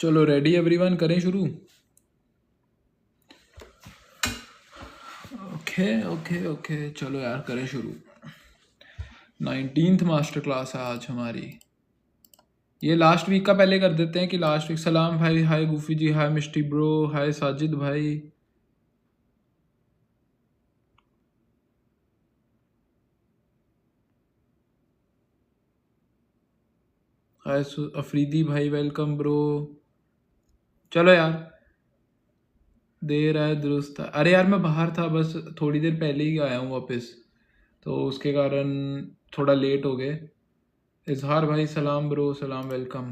चलो ready everyone, करें शुरू। ओके ओके ओके, चलो यार करें शुरू। 19th मास्टर क्लास है आज हमारी। ये लास्ट वीक का पहले कर देते हैं कि लास्ट वीक। सलाम भाई, hi Gufi ji, hi Misty bro, hi Sajid भाई। हाय अफरीदी भाई, वेलकम ब्रो। चलो यार, देर है दुरुस्त है। अरे यार मैं बाहर था, बस थोड़ी देर पहले ही आया हूँ वापस, तो उसके कारण थोड़ा लेट हो गए। इजहार भाई सलाम ब्रो, सलाम, वेलकम।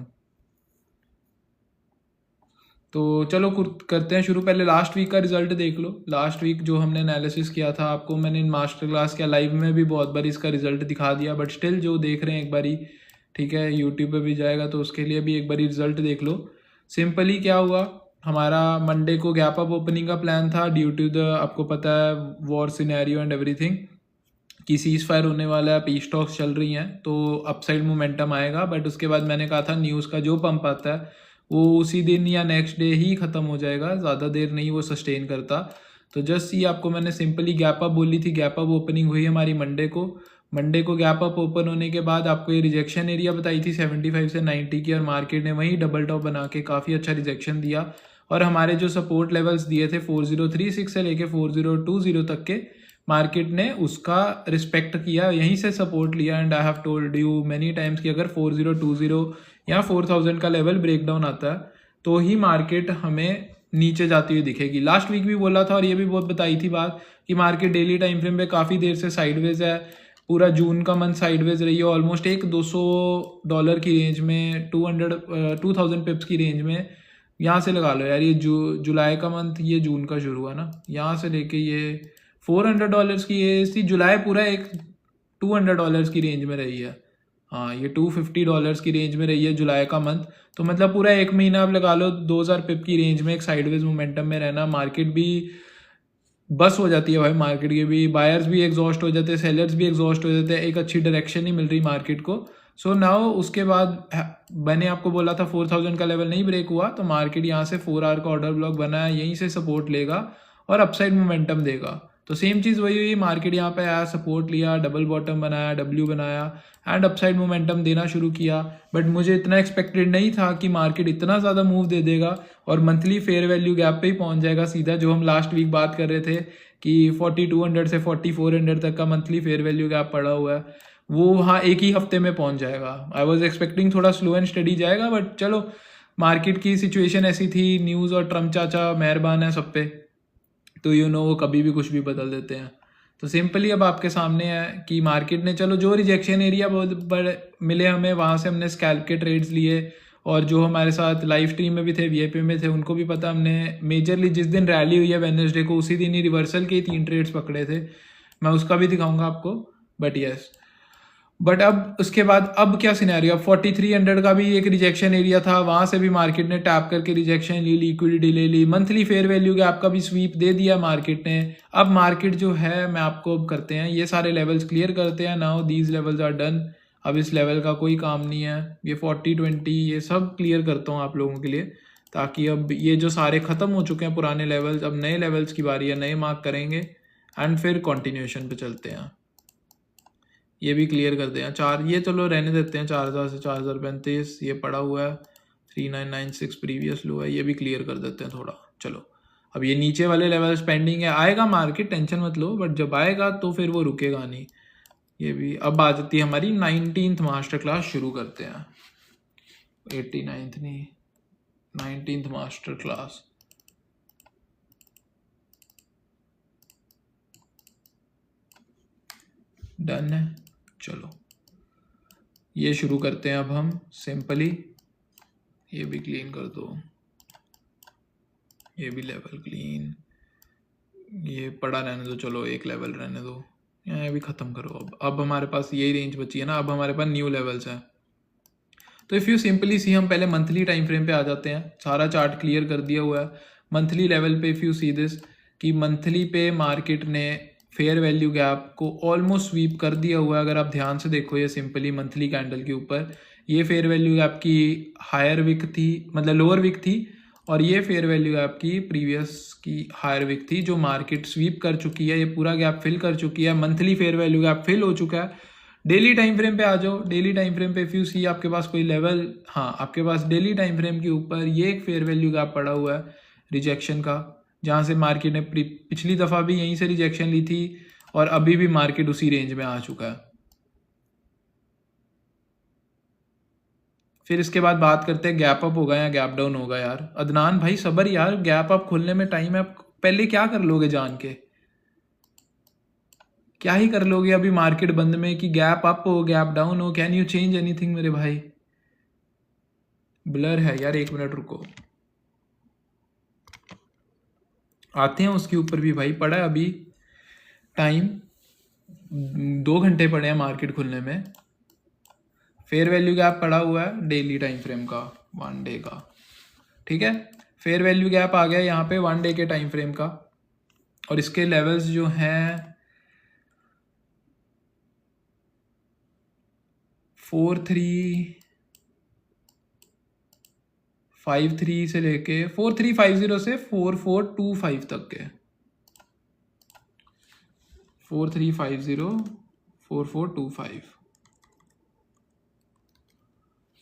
तो चलो करते हैं शुरू। पहले लास्ट वीक का रिजल्ट देख लो। लास्ट वीक जो हमने एनालिसिस किया था, आपको मैंने मास्टर क्लास के लाइव में भी बहुत बार इसका रिजल्ट दिखा दिया, बट स्टिल जो देख रहे हैं एक बारी, ठीक है, यूट्यूब पे भी जाएगा तो उसके लिए भी एक बारी रिजल्ट देख लो। सिंपली क्या हुआ, हमारा मंडे को गैप अप ओपनिंग का प्लान था ड्यू टू द, आपको पता है, वॉर सिनेरियो एंड एवरीथिंग, कि सीज फायर होने वाला है, पीस टॉक्स चल रही हैं, तो अपसाइड मोमेंटम आएगा। बट उसके बाद मैंने कहा था न्यूज़ का जो पंप आता है वो उसी दिन या नेक्स्ट डे ही ख़त्म हो जाएगा, ज़्यादा देर नहीं वो सस्टेन करता। तो जस्ट ये आपको मैंने सिंपली गैप अप बोली थी। गैप अप ओपनिंग हुई हमारी मंडे को गैप अप ओपन होने के बाद आपको ये रिजेक्शन एरिया बताई थी 75 से 90 की, और मार्केट ने वहीं डबल टॉप बना के काफ़ी अच्छा रिजेक्शन दिया। और हमारे जो सपोर्ट लेवल्स दिए थे 4036 से लेके 4020 तक के, मार्केट ने उसका रिस्पेक्ट किया, यहीं से सपोर्ट लिया। And I have told you many times कि अगर 4020 या 4000 का लेवल ब्रेकडाउन आता है तो ही मार्केट हमें नीचे जाती हुई दिखेगी। लास्ट वीक भी बोला था और ये भी बहुत बताई थी बात कि मार्केट डेली टाइम फ्रेम पे काफ़ी देर से साइडवेज है। पूरा जून का मंथ साइडवेज रही है, ऑलमोस्ट एक $200 की रेंज में, 2000 पिप्स की रेंज में। यहाँ से लगा लो यार, ये जुलाई का मंथ, ये जून का शुरू हुआ ना, यहाँ से लेके ये $400 की ये थी। जुलाई पूरा एक $200 की रेंज में रही है। हाँ, ये $250 की रेंज में रही है जुलाई का मंथ। तो मतलब पूरा एक महीना आप लगा लो 2000 पिप की रेंज में एक साइडवेज मोमेंटम में रहना। मार्केट भी बस हो जाती है भाई, मार्केट के भी बायर्स भी एग्जॉस्ट हो जाते हैं, सेलर्स भी एग्जॉस्ट हो जाते हैं, एक अच्छी डायरेक्शन नहीं मिल रही मार्केट को। सो नाउ उसके बाद मैंने आपको बोला था 4000 का लेवल नहीं ब्रेक हुआ तो मार्केट यहाँ से 4 आवर का ऑर्डर ब्लॉक बना है, यहीं से सपोर्ट लेगा और अपसाइड मोमेंटम देगा। तो सेम चीज़ वही हुई, मार्केट यहाँ पे आया, सपोर्ट लिया, डबल बॉटम बनाया, डब्ल्यू बनाया एंड अपसाइड मोमेंटम देना शुरू किया। बट मुझे इतना एक्सपेक्टेड नहीं था कि मार्केट इतना ज़्यादा मूव दे देगा और मंथली फेयर वैल्यू गैप पे ही पहुंच जाएगा सीधा, जो हम लास्ट वीक बात कर रहे थे कि 4200 से 4400 तक का मंथली फेयर वैल्यू गैप पड़ा हुआ है, वो वहाँ एक ही हफ्ते में पहुंच जाएगा। आई वॉज एक्सपेक्टिंग थोड़ा स्लो एंड स्टडी जाएगा, बट चलो मार्केट की सिचुएशन ऐसी थी, न्यूज़ और ट्रम्प चाचा मेहरबान है सब पे, तो वो कभी भी कुछ भी बदल देते हैं। तो सिंपली अब आपके सामने है कि मार्केट ने, चलो जो रिजेक्शन एरिया बहुत बड़े मिले हमें, वहाँ से हमने स्कैल्प के ट्रेड्स लिए, और जो हमारे साथ लाइव स्ट्रीम में भी थे, वीआईपी में थे, उनको भी पता, हमने मेजरली जिस दिन रैली हुई है वेडनेसडे को, उसी दिन ही रिवर्सल के 3 ट्रेड्स पकड़े थे। मैं उसका भी दिखाऊंगा आपको। बट यस, बट अब उसके बाद अब क्या सिनेरियो, अब 4300 का भी एक रिजेक्शन एरिया था, वहां से भी मार्केट ने टैप करके रिजेक्शन ली, लिक्विडिटी ले ली, मंथली फेयर वैल्यू गैप का भी स्वीप दे दिया मार्केट ने। अब मार्केट जो है, मैं आपको अब करते हैं ये सारे लेवल्स क्लियर करते हैं। Now these levels are done. अब इस लेवल का कोई काम नहीं है, ये 40-20 ये सब क्लियर करता हूँ आप लोगों के लिए, ताकि अब ये जो सारे ख़त्म हो चुके हैं पुराने लेवल्स, अब नए लेवल्स की बारी है, नए मार्क करेंगे एंड फिर कॉन्टिन्यूशन पे चलते हैं। ये भी क्लियर कर दें। चार ये चलो रहने देते हैं, 4000 से 4035 ये पड़ा हुआ है, 3996 प्रीवियस लो है, ये भी क्लियर कर देते हैं थोड़ा। चलो अब ये नीचे वाले लेवल पेंडिंग है, आएगा मार्केट, टेंशन मत लो, बट जब आएगा तो फिर वो रुकेगा नहीं। ये भी अब आ जाती है हमारी 19th मास्टर क्लास, शुरू करते हैं। 89th नहीं, 19th मास्टर क्लास डन है। चलो ये शुरू करते हैं अब हम सिंपली। ये भी क्लीन कर दो, ये भी लेवल क्लीन, ये पड़ा रहने दो, चलो एक लेवल रहने दो, ये भी ख़त्म करो। अब हमारे पास यही रेंज बची है ना, अब हमारे पास न्यू लेवल्स हैं। तो इफ़ यू सिंपली सी, हम पहले मंथली टाइम फ्रेम पे आ जाते हैं, सारा चार्ट क्लियर कर दिया हुआ है। मंथली लेवल पे इफ़ यू सी दिस, कि मंथली पे मार्केट ने फेयर वैल्यू गैप को ऑलमोस्ट स्वीप कर दिया हुआ है। अगर आप ध्यान से देखो ये सिंपली मंथली कैंडल के ऊपर ये फेयर वैल्यू गैप की हायर विक थी, मतलब लोअर विक थी, और ये फेयर वैल्यू गैप की प्रीवियस की हायर विक थी जो मार्केट स्वीप कर चुकी है। ये पूरा गैप फिल कर चुकी है, monthly fair value gap fill हो चुका है। डेली टाइम फ्रेम पे आ जाओ। डेली टाइम फ्रेम पे इफ यू सी आपके पास कोई लेवल, हाँ आपके पास डेली टाइम फ्रेम के ऊपर ये एक फेयर वैल्यू गैप पड़ा हुआ है रिजेक्शन का, जहाँ से मार्केट ने पिछली दफ़ा भी यहीं से रिजेक्शन ली थी और अभी भी मार्केट उसी रेंज में आ चुका है। फिर इसके बाद बात करते हैं गैप अप होगा या गैप डाउन होगा। यार अदनान भाई सबर यार, गैप अप खुलने में टाइम है, पहले क्या कर लोगे जान के, क्या ही कर लोगे अभी मार्केट बंद में कि गैप अप हो गैप डाउन हो, कैन यू चेंज एनीथिंग मेरे भाई। ब्लर है यार, 1 मिनट रुको, आते हैं उसके ऊपर भी भाई। पड़ा है अभी टाइम, 2 घंटे पड़े हैं मार्केट खुलने में। फेयर वैल्यू गैप पड़ा हुआ है डेली टाइम फ्रेम का, 1 डे का, ठीक है। फेयर वैल्यू गैप आ गया यहाँ पे 1 डे के टाइम फ्रेम का, और इसके लेवल्स जो हैं 4353 से लेके 4350 से 4425 तक के, 4350 4425,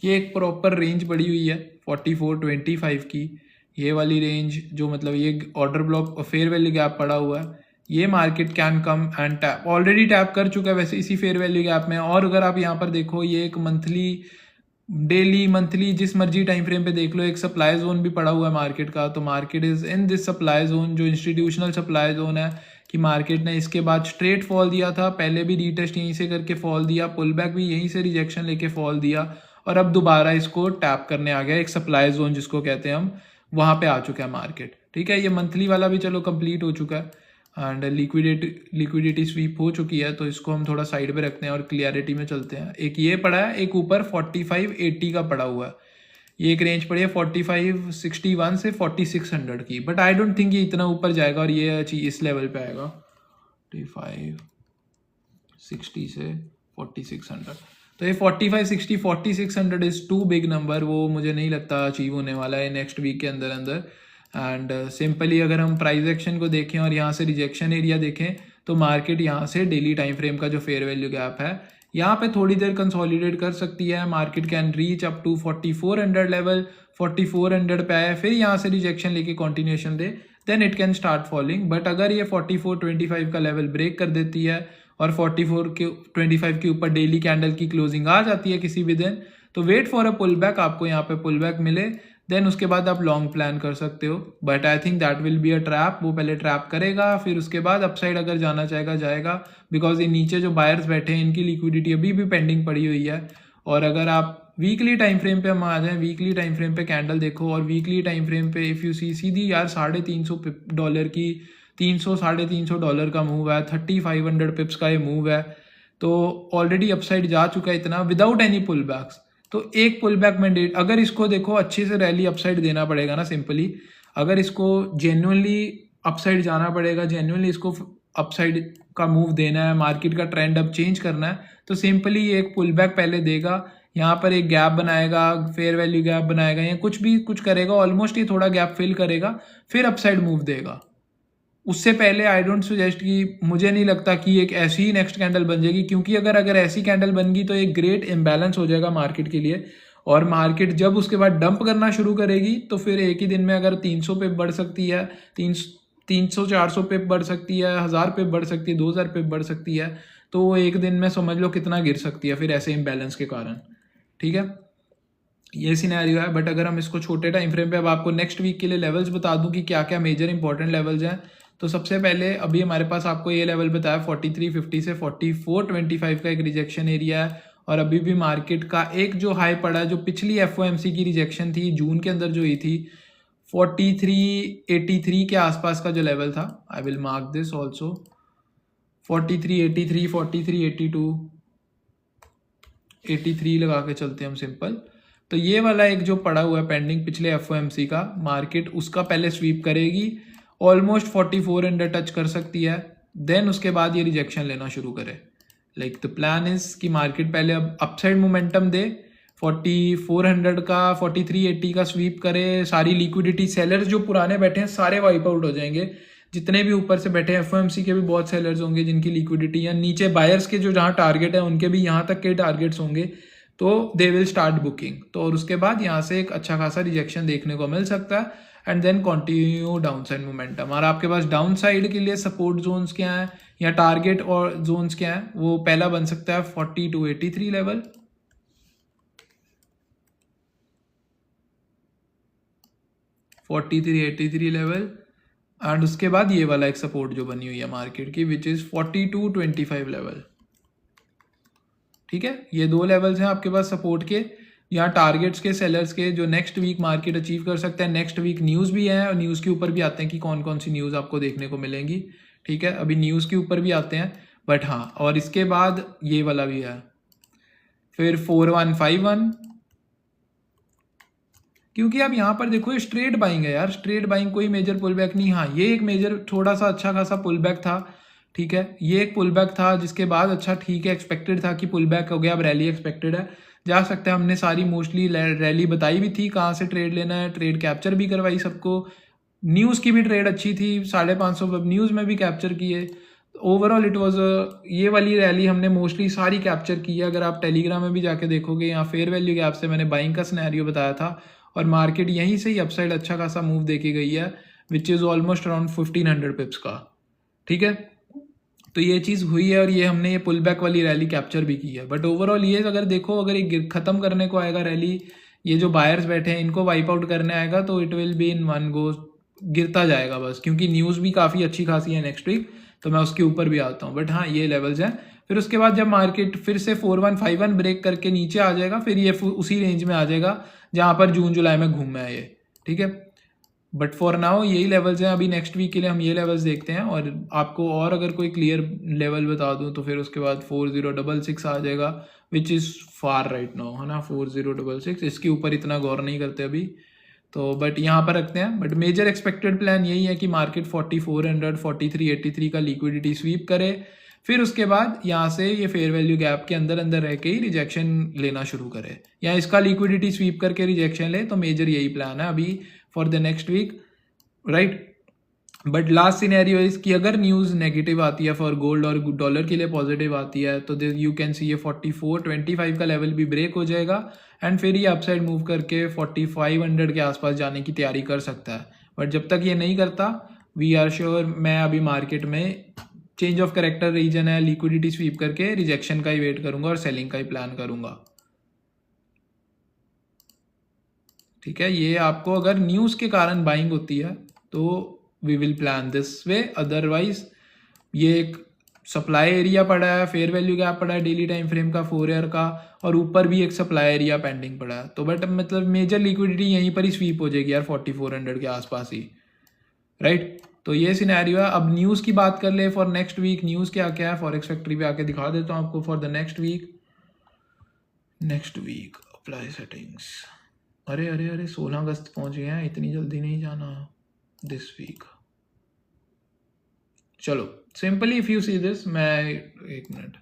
ये एक प्रॉपर रेंज पड़ी हुई है 4425 की। ये वाली रेंज जो मतलब ये order block fair value gap पड़ा हुआ है, ये market can come and tap, already tap कर चुका है वैसे इसी फेयर वैल्यू गैप में। और अगर आप यहाँ पर देखो, ये एक मंथली डेली मंथली जिस मर्जी टाइम फ्रेम पे देख लो, एक सप्लाई जोन भी पड़ा हुआ है मार्केट का। तो market is in this supply zone, जो इंस्टीट्यूशनल सप्लाई जोन है, कि मार्केट ने इसके बाद स्ट्रेट फॉल दिया था, पहले भी रीटेस्ट यहीं से करके फॉल दिया, पुल बैक भी यहीं से रिजेक्शन लेके फॉल दिया, और अब दोबारा इसको टैप करने आ गया, एक सप्लाई जोन जिसको कहते हैं हम, वहाँ पे आ चुका है मार्केट, ठीक है। ये मंथली वाला भी चलो कंप्लीट हो चुका है एंड लिक्विडिटी स्वीप हो चुकी है, तो इसको हम थोड़ा साइड पे रखते हैं और क्लियरिटी में चलते हैं। एक ये पड़ा है, एक ऊपर 4580 का पड़ा हुआ है, ये एक रेंज पड़ी है 4561 से 4600 की, बट आई डोंट थिंक ये इतना ऊपर जाएगा और ये चीज इस लेवल पे आएगा 4560 से 4600। तो ये 4560 4600 इज टू बिग नंबर, वो मुझे नहीं लगता अचीव होने वाला है नेक्स्ट वीक के अंदर अंदर। एंड सिंपली अगर हम प्राइस एक्शन को देखें और यहाँ से रिजेक्शन एरिया देखें, तो मार्केट यहाँ से डेली टाइम फ्रेम का जो फेयर वैल्यू गैप है, यहाँ पे थोड़ी देर कंसोलिडेट कर सकती है। Market can reach up to 4400 level, 4400 पे आया, फिर यहाँ से रिजेक्शन लेके कंटिन्यूएशन दे, then it can start falling. But अगर ये 4425 का लेवल ब्रेक कर देती है और 4425 के ऊपर डेली कैंडल की क्लोजिंग आ जाती है किसी भी दिन, तो wait for a pull back, आपको यहाँ पे पुल बैक मिले, देन उसके बाद आप लॉन्ग प्लान कर सकते हो। But I think that will be a trap, वो पहले ट्रैप करेगा, फिर उसके बाद अपसाइड अगर जाना चाहेगा जाएगा, बिकॉज ये नीचे जो बायर्स बैठे हैं इनकी लिक्विडिटी अभी भी पेंडिंग पड़ी हुई है। और अगर आप वीकली टाइम फ्रेम पे हम आ जाएं, वीकली टाइम फ्रेम पे कैंडल देखो, और वीकली टाइम फ्रेम पे इफ यू सी सीधी यार $350 की $300-350 का मूव है, 3500 पिप्स का ये मूव है, तो ऑलरेडी अपसाइड जा चुका है इतना विदाउट एनी पुल बैक्स। तो एक पुल बैक मैंडेट, अगर इसको देखो अच्छे से रैली अपसाइड देना पड़ेगा ना, सिंपली अगर इसको जेन्युइनली अपसाइड जाना पड़ेगा, जेन्युइनली इसको अपसाइड का मूव देना है, मार्केट का ट्रेंड अब चेंज करना है, तो सिंपली एक पुल बैक पहले देगा, यहाँ पर एक गैप बनाएगा, फेयर वैल्यू गैप बनाएगा या कुछ भी कुछ करेगा, ऑलमोस्ट ये थोड़ा गैप फिल करेगा, फिर अपसाइड मूव देगा। उससे पहले आई डोंट सजेस्ट कि, मुझे नहीं लगता कि एक ऐसी ही नेक्स्ट कैंडल बन जाएगी, क्योंकि अगर ऐसी कैंडल बन गई तो एक ग्रेट इम्बैलेंस हो जाएगा मार्केट के लिए, और मार्केट जब उसके बाद डंप करना शुरू करेगी तो फिर एक ही दिन में अगर 300 पिप बढ़ सकती है, 300-400 पिप बढ़ सकती है, 1000 पिप बढ़ सकती है, 2000 पिप बढ़ सकती है, तो वो एक दिन में समझ लो कितना गिर सकती है फिर ऐसे इम्बैलेंस के कारण, ठीक है। ये सिनेरियो है। बट अगर हम इसको छोटे टाइम फ्रेम पे, अब आपको नेक्स्ट वीक के लिए लेवल्स बता दूं कि क्या क्या मेजर इंपॉर्टेंट लेवल्स हैं, तो सबसे पहले अभी हमारे पास आपको ये लेवल बताया 4350 से 4425 का एक रिजेक्शन एरिया है, और अभी भी मार्केट का एक जो हाई पड़ा है, जो पिछली FOMC की रिजेक्शन थी जून के अंदर जो हुई थी, 4383 के आसपास का जो लेवल था, I will mark this also, 4383 4382 83 लगा के चलते हैं हम सिंपल। तो ये वाला एक जो पड़ा हुआ है पेंडिंग पिछले FOMC का, मार्केट उसका पहले स्वीप करेगी, ऑलमोस्ट 4400 टच कर सकती है, देन उसके बाद ये रिजेक्शन लेना शुरू करे। लाइक द प्लान इज कि मार्केट पहले अब अपसाइड मोमेंटम दे, 4400 का 4380 का स्वीप करे, सारी लिक्विडिटी, सेलर्स जो पुराने बैठे हैं सारे वाइप आउट हो जाएंगे, जितने भी ऊपर से बैठे हैं एफओएमसी के भी बहुत सेलर्स होंगे जिनकी लिक्विडिटी, या नीचे बायर्स के जो जहाँ टारगेट है उनके भी यहाँ तक के टारगेट्स होंगे, तो दे विल स्टार्ट बुकिंग। तो और उसके बाद यहाँ से एक अच्छा खासा रिजेक्शन देखने को मिल सकता है and then continue downside momentum. और आपके पास डाउन साइड के लिए सपोर्ट जोन्स क्या हैं या टारगेट और जोन्स क्या हैं, वो पहला बन सकता है 4283 लेवल, 4383 लेवल, एंड उसके बाद ये वाला एक सपोर्ट जो बनी हुई है मार्केट की विच इज 4225 लेवल। ठीक है, ये दो लेवल्स हैं आपके पास सपोर्ट के, यहाँ टारगेट्स के, सेलर्स के, जो नेक्स्ट वीक मार्केट अचीव कर सकता है। नेक्स्ट वीक न्यूज़ भी है और न्यूज़ के ऊपर भी आते हैं कि कौन कौन सी न्यूज़ आपको देखने को मिलेंगी। ठीक है, अभी न्यूज़ के ऊपर भी आते हैं, बट हाँ, और इसके बाद ये वाला भी है फिर 4151, क्योंकि अब यहाँ पर देखो स्ट्रेट बाइंग है यार, स्ट्रेट बाइंग, कोई मेजर पुल बैक नहीं। हाँ, ये एक मेजर थोड़ा सा अच्छा खासा पुल बैक था। ठीक है, ये एक पुल बैक था जिसके बाद अच्छा ठीक है, एक्सपेक्टेड था कि पुल बैक हो गया, अब रैली एक्सपेक्टेड है, जा सकते हैं। हमने सारी मोस्टली रैली बताई भी थी कहाँ से ट्रेड लेना है, ट्रेड कैप्चर भी करवाई सबको, न्यूज़ की भी ट्रेड अच्छी थी, 550 न्यूज़ में भी कैप्चर किए। ओवरऑल इट वाज ये वाली रैली हमने मोस्टली सारी कैप्चर की है। अगर आप टेलीग्राम में भी जाके देखोगे, यहाँ फेयर वैल्यू गैप से मैंने बाइंग का सिनेरियो बताया था और मार्केट यहीं से ही अपसाइड अच्छा खासा मूव देके गई है विच इज़ ऑलमोस्ट अराउंड 1500 पिप्स का। ठीक है, तो ये चीज़ हुई है और ये हमने ये पुल बैक वाली रैली कैप्चर भी की है। बट ओवरऑल ये अगर देखो, अगर ये ख़त्म करने को आएगा रैली, ये जो बायर्स बैठे हैं इनको वाइप आउट करने आएगा, तो it will be in one go, गिरता जाएगा बस, क्योंकि न्यूज़ भी काफ़ी अच्छी खासी है नेक्स्ट वीक, तो मैं उसके ऊपर भी आता हूँ। बट हाँ, ये लेवल्स हैं। फिर उसके बाद जब मार्केट फिर से 4151 ब्रेक करके नीचे आ जाएगा, फिर ये उसी रेंज में आ जाएगा जहाँ पर जून जुलाई में घूमा है ये। ठीक है, बट फॉर नाउ यही लेवल्स हैं। अभी नेक्स्ट वीक के लिए हम ये लेवल्स देखते हैं, और आपको और अगर कोई क्लियर लेवल बता दूं तो फिर उसके बाद 4066 आ जाएगा which is far right now, है ना, 4066। इसके ऊपर इतना गौर नहीं करते अभी तो, बट यहाँ पर रखते हैं। बट मेजर एक्सपेक्टेड प्लान यही है कि मार्केट 4400 4383 का लिक्विडिटी स्वीप करे, फिर उसके बाद यहाँ से ये फेयर वैल्यू गैप के अंदर अंदर रह के ही रिजेक्शन लेना शुरू करे, या इसका लिक्विडिटी स्वीप करके रिजेक्शन ले। तो मेजर यही प्लान है अभी for the next week, right. But last scenario is कि अगर न्यूज़ नेगेटिव आती है फॉर गोल्ड और डॉलर के लिए पॉजिटिव आती है, तो यू कैन सी ये 4425 का लेवल भी ब्रेक हो जाएगा एंड फिर ये अपसाइड मूव करके 4500 के आसपास जाने की तैयारी कर सकता है। बट जब तक ये नहीं करता, वी आर श्योर, मैं अभी मार्केट में चेंज ऑफ करेक्टर रीजन है, लिक्विडिटी स्वीप करके रिजेक्शन का ही वेट करूंगा और सेलिंग का ही प्लान करूंगा। ठीक है, ये आपको अगर न्यूज़ के कारण बाइंग होती है तो we will plan this way, otherwise ये एक सप्लाई एरिया पड़ा है, फेयर वैल्यू गैप पड़ा है डेली टाइम फ्रेम का 4 ईयर का, और ऊपर भी एक सप्लाई एरिया पेंडिंग पड़ा है। तो बट मतलब मेजर लिक्विडिटी यहीं पर ही स्वीप हो जाएगी यार 4400 के आसपास ही, राइट। तो ये सिनेरियो है। अब न्यूज़ की बात कर ले फॉर नेक्स्ट वीक, न्यूज़ क्या क्या है, फॉरेक्स फैक्ट्री पे आके दिखा देता हूँ आपको for the next week apply settings. अरे अरे अरे 16 अगस्त पहुंच गए हैं, इतनी जल्दी नहीं जाना दिस वीक। चलो simply if you see this, मैं एक मिनट,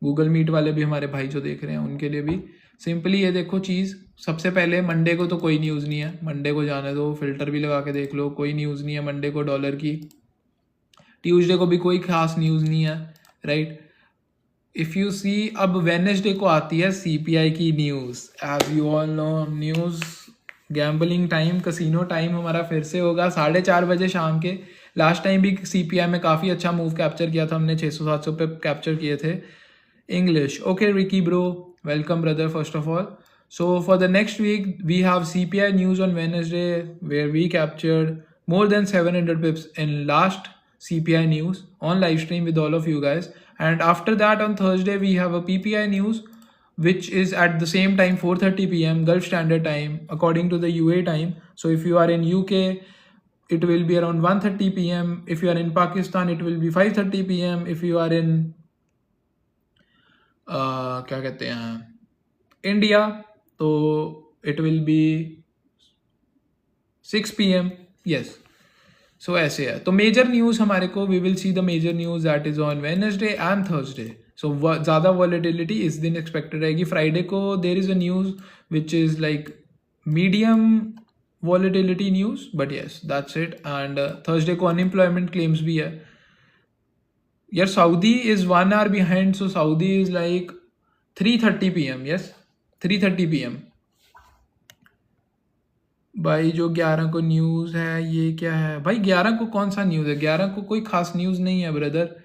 गूगल मीट वाले भी हमारे भाई जो देख रहे हैं उनके लिए भी सिंपली ये देखो चीज़। सबसे पहले मंडे को तो कोई न्यूज़ नहीं है, मंडे को जाने दो, फिल्टर भी लगा के देख लो, कोई न्यूज़ नहीं है मंडे को डॉलर की। ट्यूसडे को भी कोई खास न्यूज़ नहीं है, राइट। इफ़ यू सी, अब वेडनेसडे को आती है सीपीआई की news. As you all know, news gambling time, casino time हमारा फिर से होगा 4:30 बजे शाम के। लास्ट टाइम भी सीपीआई में काफ़ी अच्छा मूव कैप्चर किया था हमने, 600-700 पे कैप्चर किए थे। English, okay Ricky bro, welcome brother first of all. So for the next week we have CPI news on Wednesday where we captured more than 700 pips in last CPI news on live stream with all of you guys. And after that on Thursday we have a PPI news which is at the same time 4:30 p.m. Gulf Standard Time according to the UA time. So if you are in UK it will be around 1:30 p.m. If you are in Pakistan it will be 5:30 p.m. If you are in क्या कहते हैं India तो it will be 6 p.m. Yes, so ऐसे है। तो major news हमारे को, we will see the major news that is on Wednesday and Thursday. So ज़्यादा वॉलेटिलिटी इस दिन एक्सपेक्टेड रहेगी। फ्राइडे को there is a news which is like medium volatility news, but yes that's it. And Thursday को unemployment claims भी है यार। Saudi is 1 hour behind, so Saudi is like 3:30 PM, yes 3:30 PM। भाई जो 11 को news है ये क्या है भाई? 11 को कौन सा न्यूज़ है? 11 को कोई खास न्यूज़ नहीं है ब्रदर।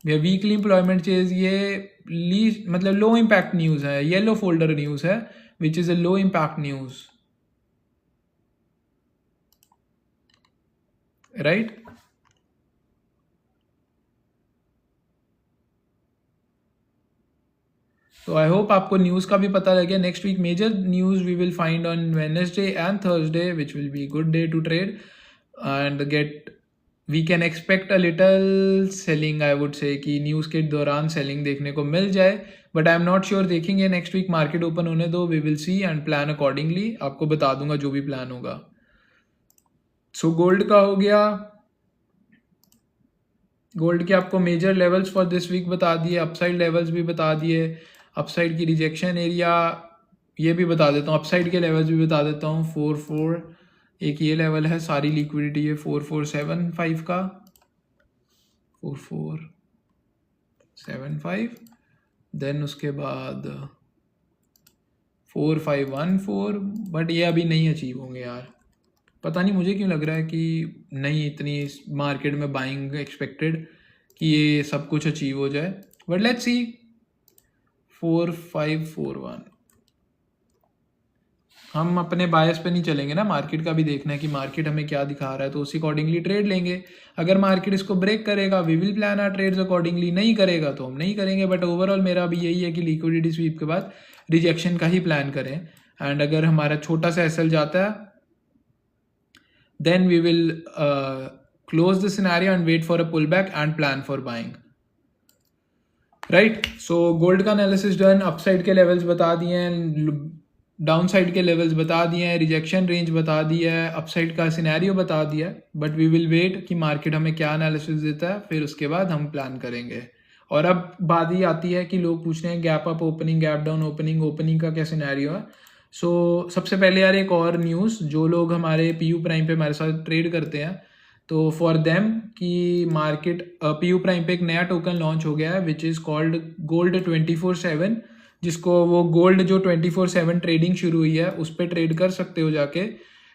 ये वीकली एम्प्लॉयमेंट चेज, ये लीस्ट मतलब लो इम्पैक्ट न्यूज़ है, येलो फोल्डर न्यूज़ है which is a low impact news, right. तो आई होप आपको न्यूज़ का भी पता लगे। Next week major news we will find on Wednesday and Thursday which will be good day to trade and get we can expect a little selling. I would say कि news के दौरान selling देखने को मिल जाए, but I am not sure. देखेंगे next week, market open होने दो, we will see and plan accordingly. आपको बता दूंगा जो भी प्लान होगा। सो गोल्ड का हो गया। गोल्ड के आपको major levels for this week बता दिए, अपसाइड लेवल्स भी बता दिए, अपसाइड की रिजेक्शन एरिया ये भी बता देता हूँ, अपसाइड के लेवल्स भी बता देता हूँ। 4 एक ये लेवल है, सारी लिक्विडिटी है 4475 का, 4475। देन उसके बाद 4514, बट ये अभी नहीं अचीव होंगे यार। पता नहीं मुझे क्यों लग रहा है कि नहीं इतनी मार्केट में बाइंग एक्सपेक्टेड कि ये सब कुछ अचीव हो जाए, बट लेट्स सी। 4541 हम अपने बायस पे नहीं चलेंगे ना, मार्केट का भी देखना है कि मार्केट हमें क्या दिखा रहा है, तो उसी अकॉर्डिंगली ट्रेड लेंगे। अगर मार्केट इसको ब्रेक करेगा we will plan our trades accordingly, नहीं करेगा तो हम नहीं करेंगे। बट ओवरऑल मेरा अभी यही है कि लिक्विडिटी स्वीप के बाद रिजेक्शन का ही प्लान करें, एंड अगर हमारा छोटा सा एसएल जाता है then we will close the scenario and wait for a pull back and plan for buying, right. So gold का एनालिसिस डन, अपसाइड के लेवल्स बता दिए हैं, डाउन साइड के लेवल्स बता दिए हैं, रिजेक्शन रेंज बता दिया है, अपसाइड का सिनेरियो बता दिया है। बट वी विल वेट कि मार्केट हमें क्या एनालिसिस देता है, फिर उसके बाद हम प्लान करेंगे। और अब बात ही आती है कि लोग पूछ रहे हैं gap up opening, gap down opening, opening का क्या सिनेरियो है। सो सबसे पहले यार एक और न्यूज़, जो लोग हमारे पीयू प्राइम पे हमारे साथ ट्रेड करते हैं, तो फॉर देम कि मार्केट पीयू प्राइम पे एक नया टोकन लॉन्च हो गया है विच इज़ कॉल्ड गोल्ड 24/7, जिसको वो गोल्ड जो 24/7 ट्रेडिंग शुरू हुई है उस पर ट्रेड कर सकते हो जाके,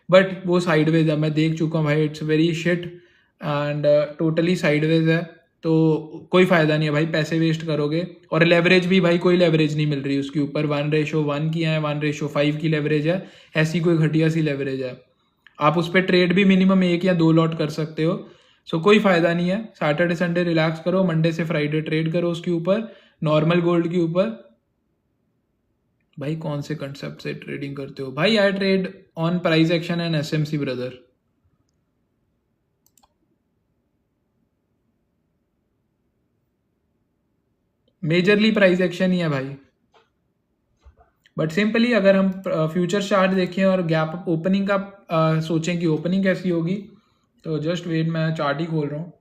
बट वो साइडवेज है। मैं देख चुका हूँ भाई, it's very shit and totally sideways है, तो कोई फ़ायदा नहीं है भाई, पैसे वेस्ट करोगे। और लेवरेज भी भाई कोई लेवरेज नहीं मिल रही उसके ऊपर, 1:1 की है, 1:5 की लेवरेज है, ऐसी कोई घटिया सी लेवरेज है। आप उस पर ट्रेड भी मिनिमम 1 या 2 लॉट कर सकते हो, सो कोई फ़ायदा नहीं है। सैटरडे संडे रिलैक्स करो, मंडे से फ्राइडे ट्रेड करो उसके ऊपर, नॉर्मल गोल्ड के ऊपर। भाई कौन से कंसेप्ट से ट्रेडिंग करते हो भाई? I trade on price action and SMC brother. Majorly price action ही है भाई, बट सिंपली अगर हम फ्यूचर चार्ट देखें और गैप ओपनिंग का सोचें कि ओपनिंग कैसी होगी, तो जस्ट वेट, मैं चार्ट ही खोल रहा हूँ।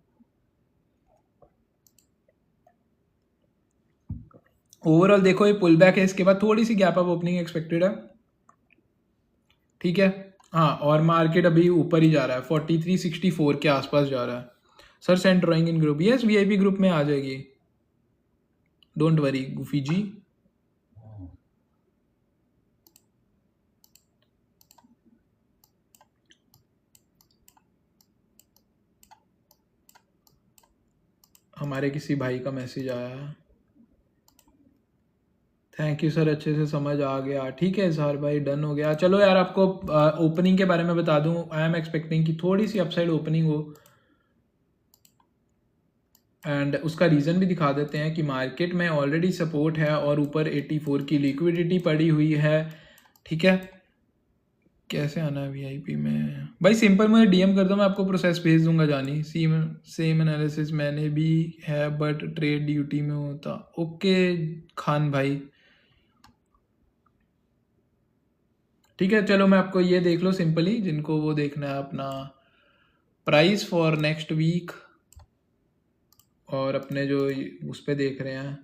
ओवरऑल देखो ये पुल बैक है, इसके बाद थोड़ी सी गैप अप ओपनिंग एक्सपेक्टेड है, ठीक है। हाँ, और मार्केट अभी ऊपर ही जा रहा है, 4364 के आसपास जा रहा है। सर सेंड ड्राइंग इन ग्रुप, यस वीआईपी ग्रुप में आ जाएगी, डोंट वरी गुफी जी। हमारे किसी भाई का मैसेज आया है, थैंक यू सर, अच्छे से समझ आ गया, ठीक है इजहार भाई, डन हो गया। चलो यार आपको ओपनिंग के बारे में बता दूं, आई एम एक्सपेक्टिंग कि थोड़ी सी अपसाइड ओपनिंग हो, एंड उसका रीज़न भी दिखा देते हैं कि मार्केट में ऑलरेडी सपोर्ट है और ऊपर 84 की लिक्विडिटी पड़ी हुई है, ठीक है। कैसे आना है वीआईपी में भाई? सिंपल मुझे डीएम कर दो, मैं आपको प्रोसेस भेज दूंगा जानी। सेम एनालिसिस मैंने भी है बट ट्रेड ड्यूटी में होता। ओके खान भाई, ठीक है। चलो मैं आपको ये देख लो सिंपली, जिनको वो देखना है अपना प्राइस फॉर नेक्स्ट वीक, और अपने जो उस पर देख रहे हैं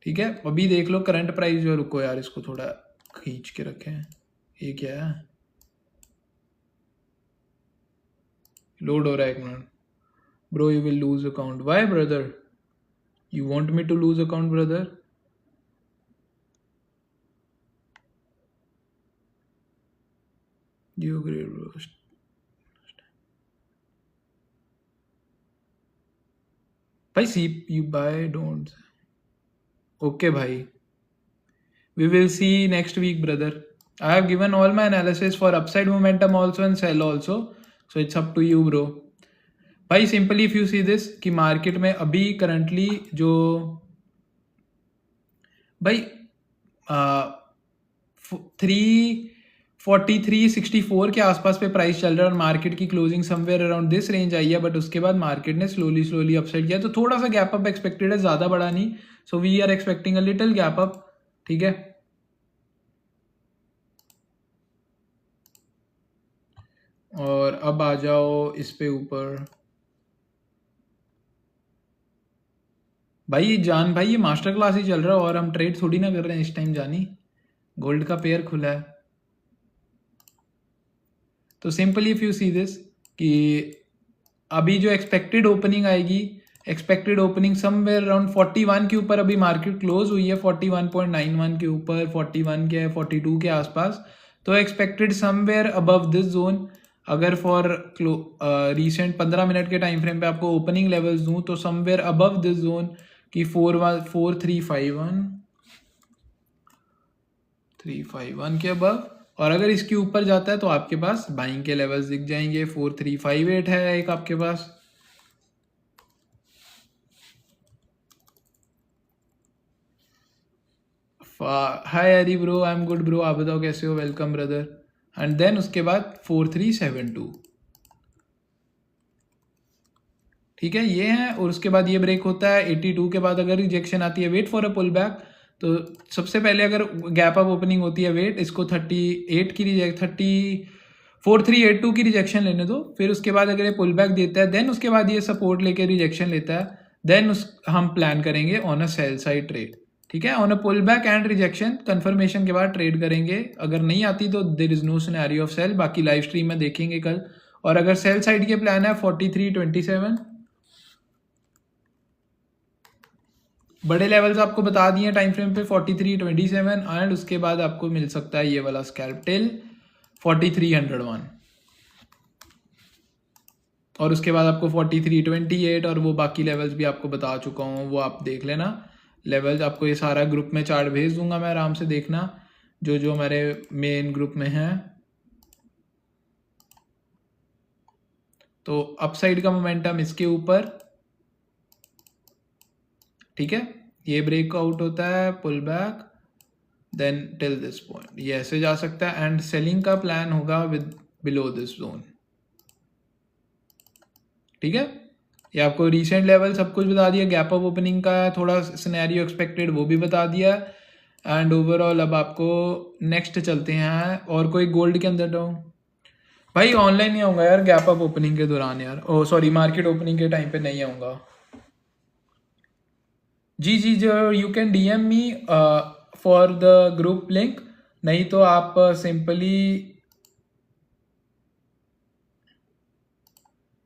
ठीक है, अभी देख लो करंट प्राइस जो, रुको यार इसको थोड़ा खींच के रखें, ये क्या है, लोड हो रहा है, एक minute. Bro you will lose account, why brother, you want me to lose account brother? You great bro, भाई see you bye don't, okay भाई, we will see next week brother. I have given all my analysis for upside momentum also and sell also, so it's up to you bro. भाई simply if you see this कि market में अभी currently जो भाई 343-64 के आसपास पे price चल रहा है और मार्केट की closing somewhere around this range आई है, बट उसके बाद मार्केट ने स्लोली अपसाइड किया, तो थोड़ा सा गैप अप एक्सपेक्टेड है, ज़्यादा बड़ा नहीं, so we are expecting a little gap up, ठीक है। और अब आ जाओ इस पे ऊपर, भाई जान भाई ये मास्टर क्लास ही चल रहा है और हम ट्रेड थोड़ी ना कर रहे हैं इस टाइम, जानी गोल्ड का पेयर खुला है। तो simply if you see this कि अभी जो एक्सपेक्टेड ओपनिंग आएगी, एक्सपेक्टेड ओपनिंग समवेयर अराउंड 41 के ऊपर अभी मार्केट क्लोज हुई है, 41.91 के ऊपर, 41 के 42 के आसपास, तो expected somewhere above this zone. अगर फॉर रिसेंट 15 मिनट के टाइम फ्रेम पे आपको ओपनिंग लेवल्स दूं तो समवेयर अबव दिस जोन की 4351 के अबव, और अगर इसके ऊपर जाता है तो आपके पास बाइंग के लेवल्स दिख जाएंगे। 4358 है एक आपके पास, hi Hari bro, I am good bro, आप बताओ कैसे हो, वेलकम ब्रदर। एंड देन उसके बाद 4372, ठीक है ये है, और उसके बाद ये ब्रेक होता है 82 के बाद, अगर रिजेक्शन आती है wait for a pull back, तो सबसे पहले अगर गैप अप ओपनिंग होती है वेट, इसको 38 की 4382 की रिजेक्शन लेने दो, फिर उसके बाद अगर ये पुल बैक देता है, देन उसके बाद ये सपोर्ट लेके रिजेक्शन लेता है, देन हम प्लान करेंगे on a sell side trade, ठीक है, on a pull back and rejection confirmation के बाद ट्रेड करेंगे। अगर नहीं आती तो there is no scenario of sell, बाकी लाइव स्ट्रीम में देखेंगे कल। और अगर सेल साइड के प्लान है 4327, बड़े लेवल्स आपको बता दिए टाइम फ्रेम पे 4327, एंड उसके बाद आपको मिल सकता है ये वाला स्कैल्प टिल 4301, और उसके बाद आपको 4328 और वो बाकी लेवल्स भी आपको बता चुका हूँ, वो आप देख लेना लेवल्स। आपको ये सारा ग्रुप में चार्ट भेज दूंगा मैं, आराम से देखना जो जो हमारे मेन ग्रुप में है। तो अपसाइड का मोमेंटम इसके ऊपर, ठीक है, ये ब्रेकआउट होता है, pull back, then till this point, ये ऐसे जा सकता है, एंड सेलिंग का प्लान होगा विद बिलो दिस जोन, ठीक है। ये आपको रीसेंट लेवल सब कुछ बता दिया, गैप अप ओपनिंग का थोड़ा सिनेरियो एक्सपेक्टेड वो भी बता दिया, एंड ओवरऑल अब आपको नेक्स्ट चलते हैं। और कोई गोल्ड के अंदर डाउन, भाई ऑनलाइन नहीं आऊँगा यार गैप अप ओपनिंग के दौरान यार, ओ सॉरी मार्केट ओपनिंग के टाइम पे नहीं आऊँगा। जी जी, जो you can DM me for the group link, नहीं तो आप सिंपली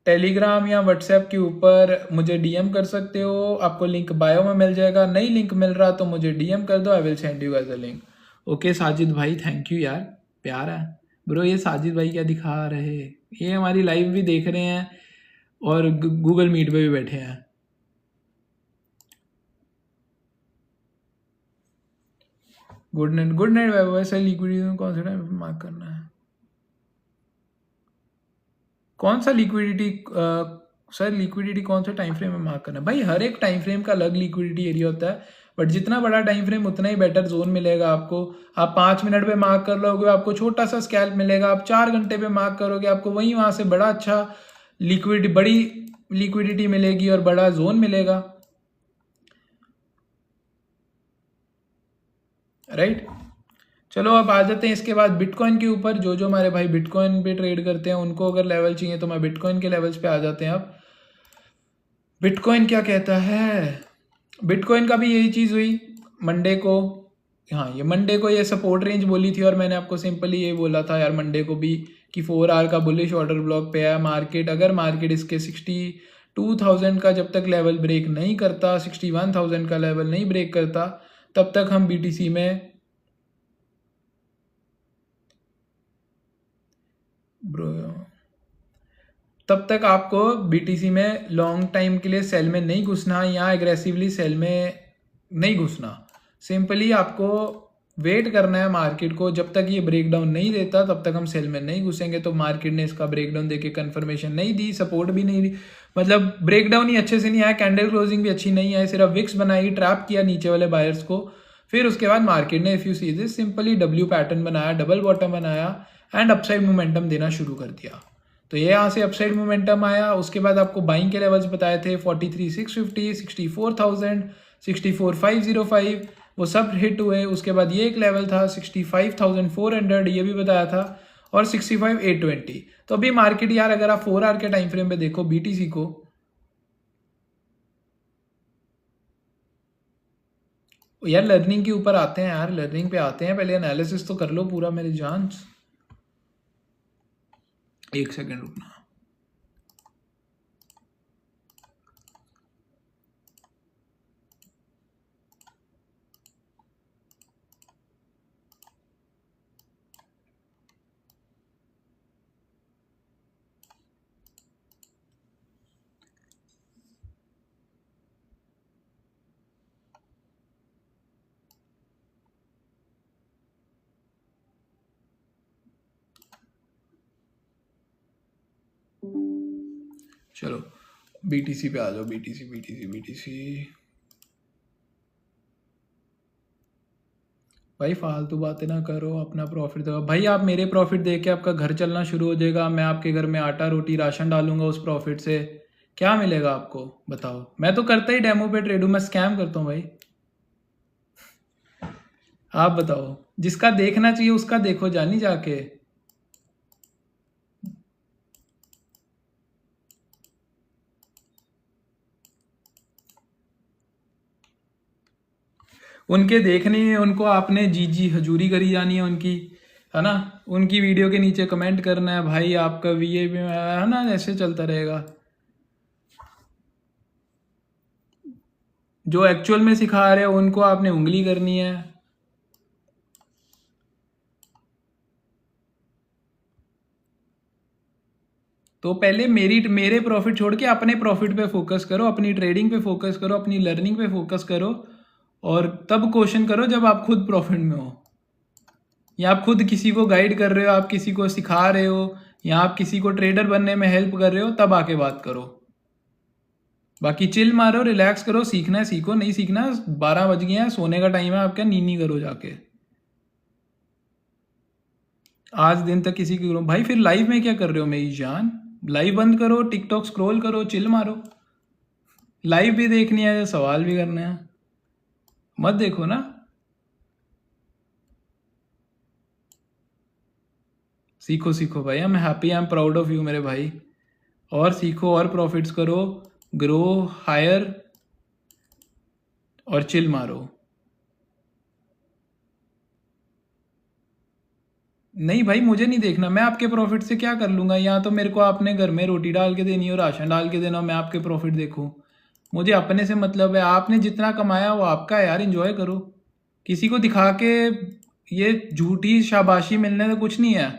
टेलीग्राम या व्हाट्सएप के ऊपर मुझे DM कर सकते हो, आपको लिंक बायो में मिल जाएगा, नहीं लिंक मिल रहा तो मुझे DM कर दो, I will send you as a link. Okay Sajid भाई, थैंक यू यार, प्यार है ब्रो। ये साजिद भाई क्या दिखा रहे, ये हमारी लाइव भी देख रहे हैं और गूगल मीट पे भी बैठे हैं। गुड नाइट वैसे लिक्विडिटी कौन सा टाइम मार्क करना है, कौन सा लिक्विडिटी सर, लिक्विडिटी कौन सा टाइम फ्रेम में मार्क करना है? भाई हर एक टाइम फ्रेम का अलग लिक्विडिटी एरिया होता है, बट जितना बड़ा टाइम फ्रेम उतना ही बेटर जोन मिलेगा आपको। आप 5 मिनट पे मार्क कर लोगे आपको छोटा सा स्कैल्प मिलेगा, आप 4 घंटे पे मार्क करोगे आपको वहाँ से बड़ा अच्छा बड़ी लिक्विडिटी मिलेगी और बड़ा जोन मिलेगा, राइट। चलो अब आ जाते हैं इसके बाद बिटकॉइन के ऊपर। जो जो हमारे भाई बिटकॉइन पे ट्रेड करते हैं उनको अगर लेवल चाहिए तो मैं बिटकॉइन के लेवल्स पे आ जाते हैं। अब बिटकॉइन क्या कहता है, बिटकॉइन का भी यही चीज़ हुई, मंडे को, हाँ ये मंडे को ये सपोर्ट रेंज बोली थी और मैंने आपको सिंपली ये बोला था यार मंडे को भी कि 4 आवर का बुलिश ऑर्डर ब्लॉक पे है मार्केट। अगर मार्केट इसके 62,000 का जब तक लेवल ब्रेक नहीं करता, 61,000 का लेवल नहीं ब्रेक करता, तब तक हम BTC में तब तक आपको BTC में लॉन्ग टाइम के लिए सेल में नहीं घुसना या एग्रेसिवली सेल में नहीं घुसना। सिंपली आपको वेट करना है मार्केट को, जब तक ये ब्रेकडाउन नहीं देता तब तक हम सेल में नहीं घुसेंगे। तो मार्केट ने इसका ब्रेकडाउन देके कंफर्मेशन नहीं दी, सपोर्ट भी नहीं दी, मतलब ब्रेकडाउन ही अच्छे से नहीं आया, कैंडल क्लोजिंग भी अच्छी नहीं आई, सिर्फ विक्स बनाई, ट्रैप किया नीचे वाले बायर्स को। फिर उसके बाद मार्केट ने if you see this simply W pattern बनाया, डबल बॉटम बनाया एंड अपसाइड मोमेंटम देना शुरू कर दिया। तो ये यहाँ से अपसाइड मोमेंटम आया। उसके बाद आपको बाइंग के लेवल्स बताए थे 43,650, 64,000, 64,505, वो सब हिट हुए। उसके बाद ये एक लेवल था 65,400, ये भी बताया था, और 65,820। तो अभी मार्केट यार अगर आप 4 आवर के टाइम फ्रेम पे देखो BTC को, यार लर्निंग के ऊपर आते हैं यार, लर्निंग पे आते हैं, पहले एनालिसिस तो कर लो पूरा मेरी जान। एक सेकेंड रुकना। चलो BTC पे आ जाओ, BTC भाई फालतू बातें ना करो, अपना प्रॉफिट दो भाई। आप मेरे प्रॉफिट देख के आपका घर चलना शुरू हो जाएगा, मैं आपके घर में आटा रोटी राशन डालूंगा, उस प्रॉफिट से क्या मिलेगा आपको बताओ। मैं तो करता ही डेमो पे ट्रेड हूँ, मैं स्कैम करता हूँ भाई। आप बताओ, जिसका देखना चाहिए उसका देखो जानी जाके। उनके देखने है, उनको आपने जी हजूरी करी जानी है उनकी, है ना। उनकी वीडियो के नीचे कमेंट करना है भाई आपका VA भी है ना, ऐसे चलता रहेगा। जो एक्चुअल में सिखा रहे हो उनको आपने उंगली करनी है। तो पहले मेरे प्रॉफिट छोड़ के अपने प्रॉफिट पे फोकस करो, अपनी ट्रेडिंग पे फोकस करो, अपनी लर्निंग पे फोकस करो, और तब क्वेश्चन करो जब आप खुद प्रॉफिट में हो, या आप खुद किसी को गाइड कर रहे हो, आप किसी को सिखा रहे हो, या आप किसी को ट्रेडर बनने में हेल्प कर रहे हो, तब आके बात करो। बाकी चिल मारो, रिलैक्स करो, सीखना है सीखो, नहीं सीखना 12 बज गए हैं, सोने का टाइम है आपका, नीनी करो जाके। आज दिन तक किसी की करो भाई, फिर लाइव में क्या कर रहे हो मेरी जान। लाइव बंद करो, टिकटॉक स्क्रॉल करो, चिल मारो। लाइव भी देखनी है, सवाल भी करने हैं, मत देखो ना। सीखो सीखो भाई, I am happy, I am proud of you मेरे भाई। और सीखो और प्रॉफिट्स करो, ग्रो हायर और चिल मारो। नहीं भाई मुझे नहीं देखना, मैं आपके प्रॉफिट से क्या कर लूँगा। या तो मेरे को आपने घर में रोटी डाल के देनी हो, राशन डाल के देना हो, मैं आपके प्रॉफिट देखूँ। मुझे अपने से मतलब है, आपने जितना कमाया वो आपका है यार, इंजॉय करो। किसी को दिखा के ये झूठी शाबाशी मिलने से कुछ नहीं है।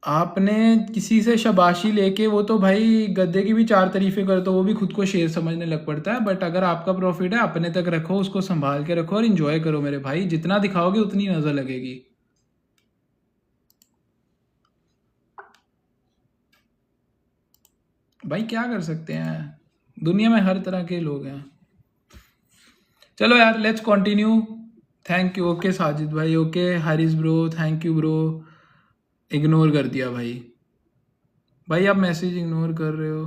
आपने किसी से शाबाशी लेके, वो तो भाई गद्दे की भी 4 तारीफें कर तो वो भी खुद को शेर समझने लग पड़ता है। बट अगर आपका प्रॉफिट है अपने तक रखो, उसको संभाल के रखो और इंजॉय करो मेरे भाई, जितना दिखाओगे उतनी नजर लगेगी। भाई क्या कर सकते हैं, दुनिया में हर तरह के लोग हैं। चलो यार let's continue. Thank you, okay Sajid भाई, okay Haris bro, thank you bro. Ignore कर दिया भाई, भाई आप मैसेज इग्नोर कर रहे हो।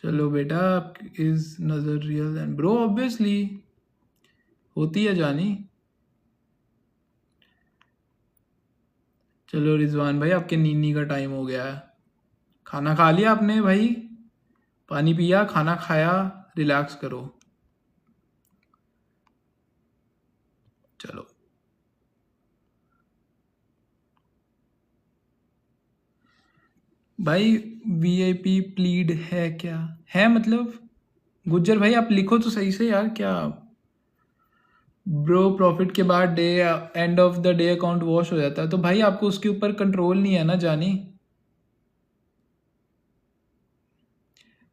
चलो बेटा, इज नजर रियल एंड ब्रो ऑब्वियसली होती है जानी। चलो रिजवान भाई, आपके नीनी का टाइम हो गया है। खाना खा लिया आपने भाई? पानी पिया, खाना खाया, रिलैक्स करो। चलो भाई, वीआईपी प्लीड है क्या? है मतलब गुज्जर भाई आप लिखो तो सही से यार। क्या ब्रो, प्रॉफिट के बाद day end of the day account wash हो जाता है, तो भाई आपको उसके ऊपर कंट्रोल नहीं है ना जानी।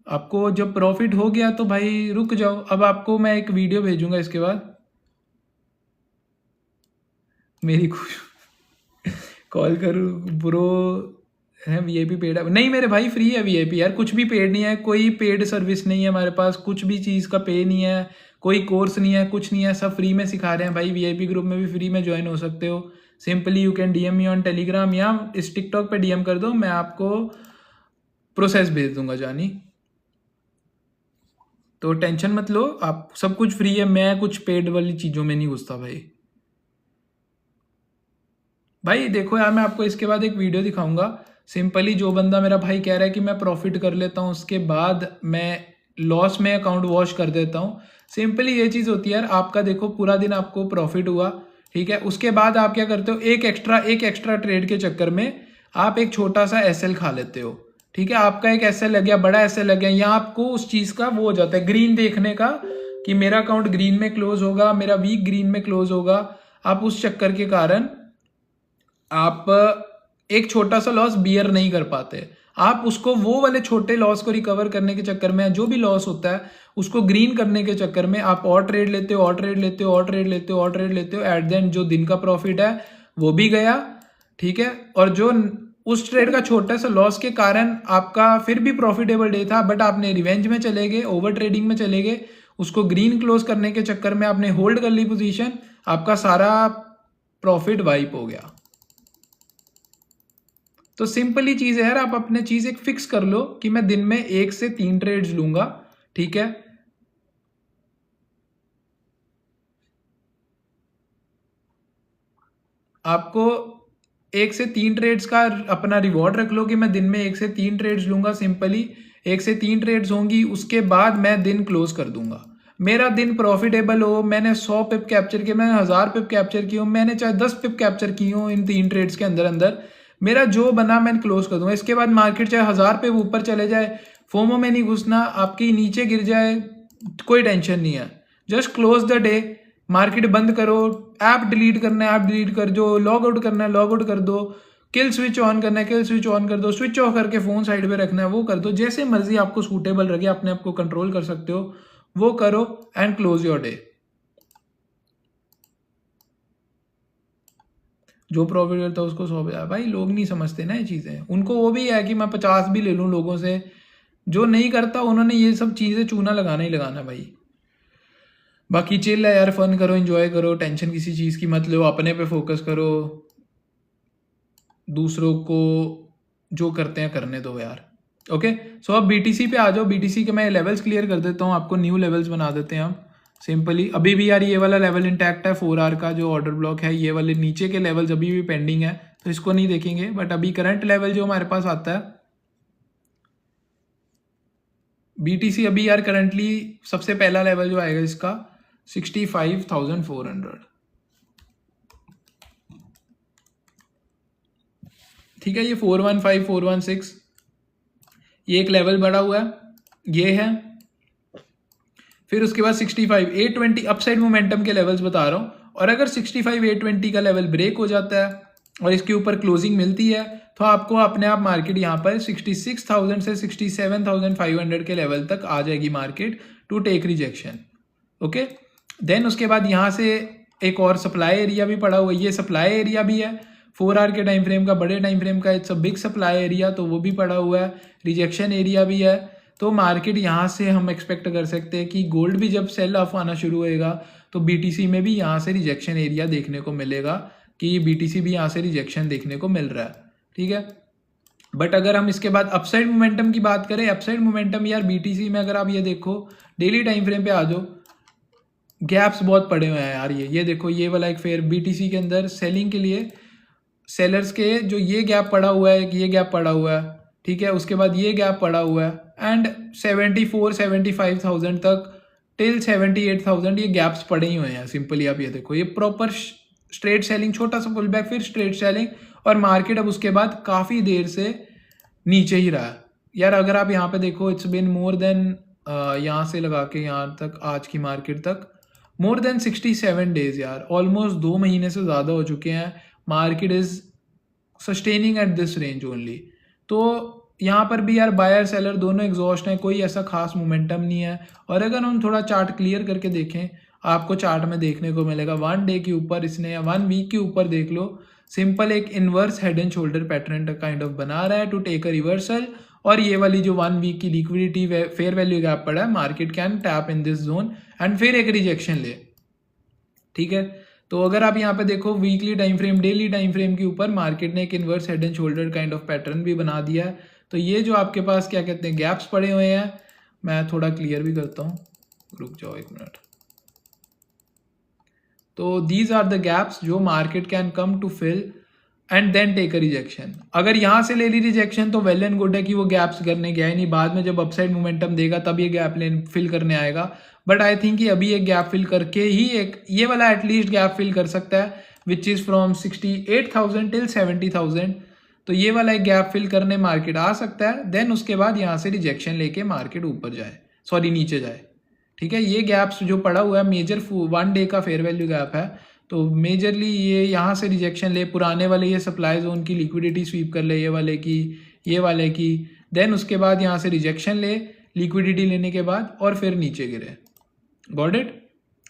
आपको जब प्रॉफिट हो गया तो भाई रुक जाओ। अब आपको मैं एक वीडियो भेजूंगा इसके बाद। मेरी खुश कॉल करूँ ब्रो? है वीआईपी पेड है? नहीं मेरे भाई, फ्री है वीआईपी यार, कुछ भी पेड नहीं है, कोई पेड सर्विस नहीं है हमारे पास, कुछ भी चीज़ का पे नहीं है, कोई कोर्स नहीं है, कुछ नहीं है, सब फ्री में सिखा रहे हैं भाई। वीआईपी ग्रुप में भी फ्री में ज्वाइन हो सकते हो। Simply you can DM me on Telegram या इस टिकटॉक पे डीएम कर दो, मैं आपको प्रोसेस भेज दूंगा जानी। तो टेंशन मत लो, आप सब कुछ फ्री है, मैं कुछ पेड वाली चीज़ों में नहीं घुसता भाई। भाई देखो यार, मैं आपको इसके बाद एक वीडियो दिखाऊंगा। सिंपली जो बंदा मेरा भाई कह रहा है कि मैं प्रॉफिट कर लेता हूँ उसके बाद मैं लॉस में अकाउंट वॉश कर देता हूँ, सिंपली ये चीज़ होती है यार। आपका देखो पूरा दिन आपको प्रॉफिट हुआ, ठीक है, उसके बाद आप क्या करते हो, एक एक्स्ट्रा ट्रेड के चक्कर में आप एक छोटा सा एसएल खा लेते हो, ठीक है। आपका एक एसएल लग गया, बड़ा एसएल लग गया, यहाँ आपको उस चीज़ का वो हो जाता है ग्रीन देखने का कि मेरा अकाउंट ग्रीन में क्लोज होगा, मेरा वीक ग्रीन में क्लोज होगा। आप उस चक्कर के कारण आप एक छोटा सा लॉस बियर नहीं कर पाते। आप उसको वो वाले छोटे लॉस को रिकवर करने के चक्कर में, जो भी लॉस होता है उसको ग्रीन करने के चक्कर में आप और ट्रेड लेते हो, और ट्रेड लेते हो, और ट्रेड लेते हो, और ट्रेड लेते हो। एट द एंड जो दिन का प्रॉफिट है वो भी गया, ठीक है। और जो उस ट्रेड का छोटा सा लॉस के कारण आपका फिर भी प्रॉफिटेबल डे था, बट आपने रिवेंज में चले गए, ओवर ट्रेडिंग में चले गए, उसको ग्रीन क्लोज करने के चक्कर में आपने होल्ड कर ली पोजीशन, आपका सारा प्रॉफिट वाइप हो गया। तो सिंपली चीज है यार, आप अपने चीज एक फिक्स कर लो कि मैं दिन में 1 से 3 ट्रेड्स लूंगा, ठीक है। आपको 1 से 3 ट्रेड्स का अपना रिवॉर्ड रख लो कि मैं दिन में 1 से 3 ट्रेड्स लूंगा। सिंपली 1 से 3 ट्रेड्स होंगी, उसके बाद मैं दिन क्लोज कर दूंगा। मेरा दिन प्रॉफिटेबल हो, मैंने 100 पिप कैप्चर किए, मैंने 1000 पिप कैप्चर की हो, मैंने चाहे 10 पिप कैप्चर की हो, इन 3 ट्रेड्स के अंदर अंदर मेरा जो बना मैं क्लोज कर दूंगा। इसके बाद मार्केट चाहे 1000 पे ऊपर चले जाए, फोमो में नहीं घुसना, आपकी नीचे गिर जाए, कोई टेंशन नहीं है। Just close the day, market बंद करो, ऐप डिलीट करना है ऐप डिलीट कर दो, लॉग आउट करना है लॉग आउट कर दो, किल स्विच ऑन करना है किल स्विच ऑन कर दो, स्विच ऑफ करके फोन साइड पे रखना है वो कर दो। जैसे मर्जी आपको सूटेबल रखे, अपने आप को कंट्रोल कर सकते हो, वो करो एंड क्लोज योर डे। जो प्रॉफिट करता है उसको 100 भाई, लोग नहीं समझते ना ये चीज़ें। उनको वो भी है कि मैं 50 भी ले लूँ लोगों से, जो नहीं करता उन्होंने ये सब चीज़ें चूना लगाना ही लगाना भाई। बाकी चिल है यार, फन करो, एंजॉय करो, टेंशन किसी चीज़ की मत लो, अपने पे फोकस करो, दूसरों को जो करते हैं करने दो यार। ओके, सो अब बीटीसी पे आ जाओ। बीटीसी के मैं लेवल्स क्लियर कर देता हूँ, आपको न्यू लेवल्स बना देते हैं हम। सिंपली अभी भी यार ये वाला लेवल इंटैक्ट है, 4 आवर का जो ऑर्डर ब्लॉक है, ये वाले नीचे के लेवल्स अभी भी पेंडिंग है, तो इसको नहीं देखेंगे। बट अभी करंट लेवल जो हमारे पास आता है बीटीसी, अभी यार करंटली सबसे पहला लेवल जो आएगा इसका 65,400, ठीक है। ये 415 416 ये एक लेवल बढ़ा हुआ है, ये है। फिर उसके बाद 65 820 अपसाइड मोमेंटम के लेवल्स बता रहा हूँ। और अगर 65 820 का लेवल ब्रेक हो जाता है और इसके ऊपर क्लोजिंग मिलती है, तो आपको अपने आप मार्केट यहाँ पर 66,000 से 67,500 के लेवल तक आ जाएगी market to take rejection. Okay, then उसके बाद यहाँ से एक और सप्लाई एरिया भी पड़ा हुआ है, ये सप्लाई एरिया भी है 4 आवर के टाइम फ्रेम का, बड़े टाइम फ्रेम का, it's a big supply area, तो वो भी पड़ा हुआ है। रिजेक्शन एरिया भी है। तो मार्केट यहाँ से हम एक्सपेक्ट कर सकते हैं कि गोल्ड भी जब सेल ऑफ आना शुरू होएगा तो बीटीसी में भी यहाँ से रिजेक्शन एरिया देखने को मिलेगा, कि बीटीसी भी यहाँ से रिजेक्शन देखने को मिल रहा है, ठीक है। बट अगर हम इसके बाद अपसाइड मोमेंटम की बात करें, अपसाइड मोमेंटम यार बीटीसी में अगर आप ये देखो डेली टाइम फ्रेम पे आ जाओ, गैप्स बहुत पड़े हुए हैं यार। ये देखो, ये वाला एक फेयर बीटीसी के अंदर सेलिंग के लिए सेलर्स के जो ये गैप पड़ा हुआ है, ये गैप पड़ा हुआ है, ठीक है, उसके बाद ये गैप पड़ा हुआ है एंड 74-75,000 तक टिल 78,000 ये गैप्स पड़े ही हुए हैं। सिंपली आप ये देखो, ये प्रॉपर स्ट्रेट सेलिंग, छोटा सा पुल बैक, फिर स्ट्रेट सेलिंग, और मार्केट अब उसके बाद काफ़ी देर से नीचे ही रहा है यार। अगर आप यहाँ पे देखो, इट्स बिन मोर देन, यहाँ से लगा के यहाँ तक, आज की मार्केट तक मोर देन 67 डेज यार, ऑलमोस्ट 2 महीने से ज़्यादा हो चुके हैं। Market is sustaining at this range only. तो यहाँ पर भी यार बायर सेलर दोनों एग्जॉस्ट हैं, कोई ऐसा खास मोमेंटम नहीं है। और अगर हम थोड़ा चार्ट क्लियर करके देखें, आपको चार्ट में देखने को मिलेगा 1 डे के ऊपर इसने, या 1 वीक के ऊपर देख लो, सिंपल एक inverse head and shoulder pattern kind of बना रहा है टू टेक अ रिवर्सल। और ये वाली जो 1 वीक की लिक्विडिटी फेयर वैल्यू गैप पड़ा है, market can tap in this zone and फिर एक रिजेक्शन ले, ठीक है। तो अगर आप यहाँ पे देखो weekly time frame, daily time frame के ऊपर मार्केट ने एक inverse head and shoulder kind of pattern भी बना दिया है। तो ये जो आपके पास क्या कहते हैं गैप्स पड़े हुए हैं, मैं थोड़ा क्लियर भी करता हूँ, रुक जाओ 1 मिनट। तो दीज आर द गैप्स जो market can come to fill and then take a rejection. अगर यहाँ से ले ली रिजेक्शन तो वेल एंड गुड है कि वो गैप्स करने गया ही नहीं, बाद में जब अपसाइड मोमेंटम देगा तब ये गैप फिल करने आएगा। बट आई थिंक कि अभी एक गैप फिल करके ही एक ये वाला एटलीस्ट गैप फिल कर सकता है, विच इज़ फ्रॉम 68,000 टिल 70,000। तो ये वाला एक गैप फिल करने मार्केट आ सकता है, देन उसके बाद यहाँ से रिजेक्शन लेके मार्केट ऊपर जाए, सॉरी नीचे जाए, ठीक है। ये गैप्स जो पड़ा हुआ है मेजर 1 डे का फेयर वैल्यू गैप है, तो मेजरली ये यहाँ से रिजेक्शन ले, पुराने वाले ये सप्लाई जोन की लिक्विडिटी स्वीप कर ले, ये वाले की, ये वाले की, देन उसके बाद यहाँ से रिजेक्शन ले लिक्विडिटी लेने के बाद, और फिर नीचे गिरे। Got it.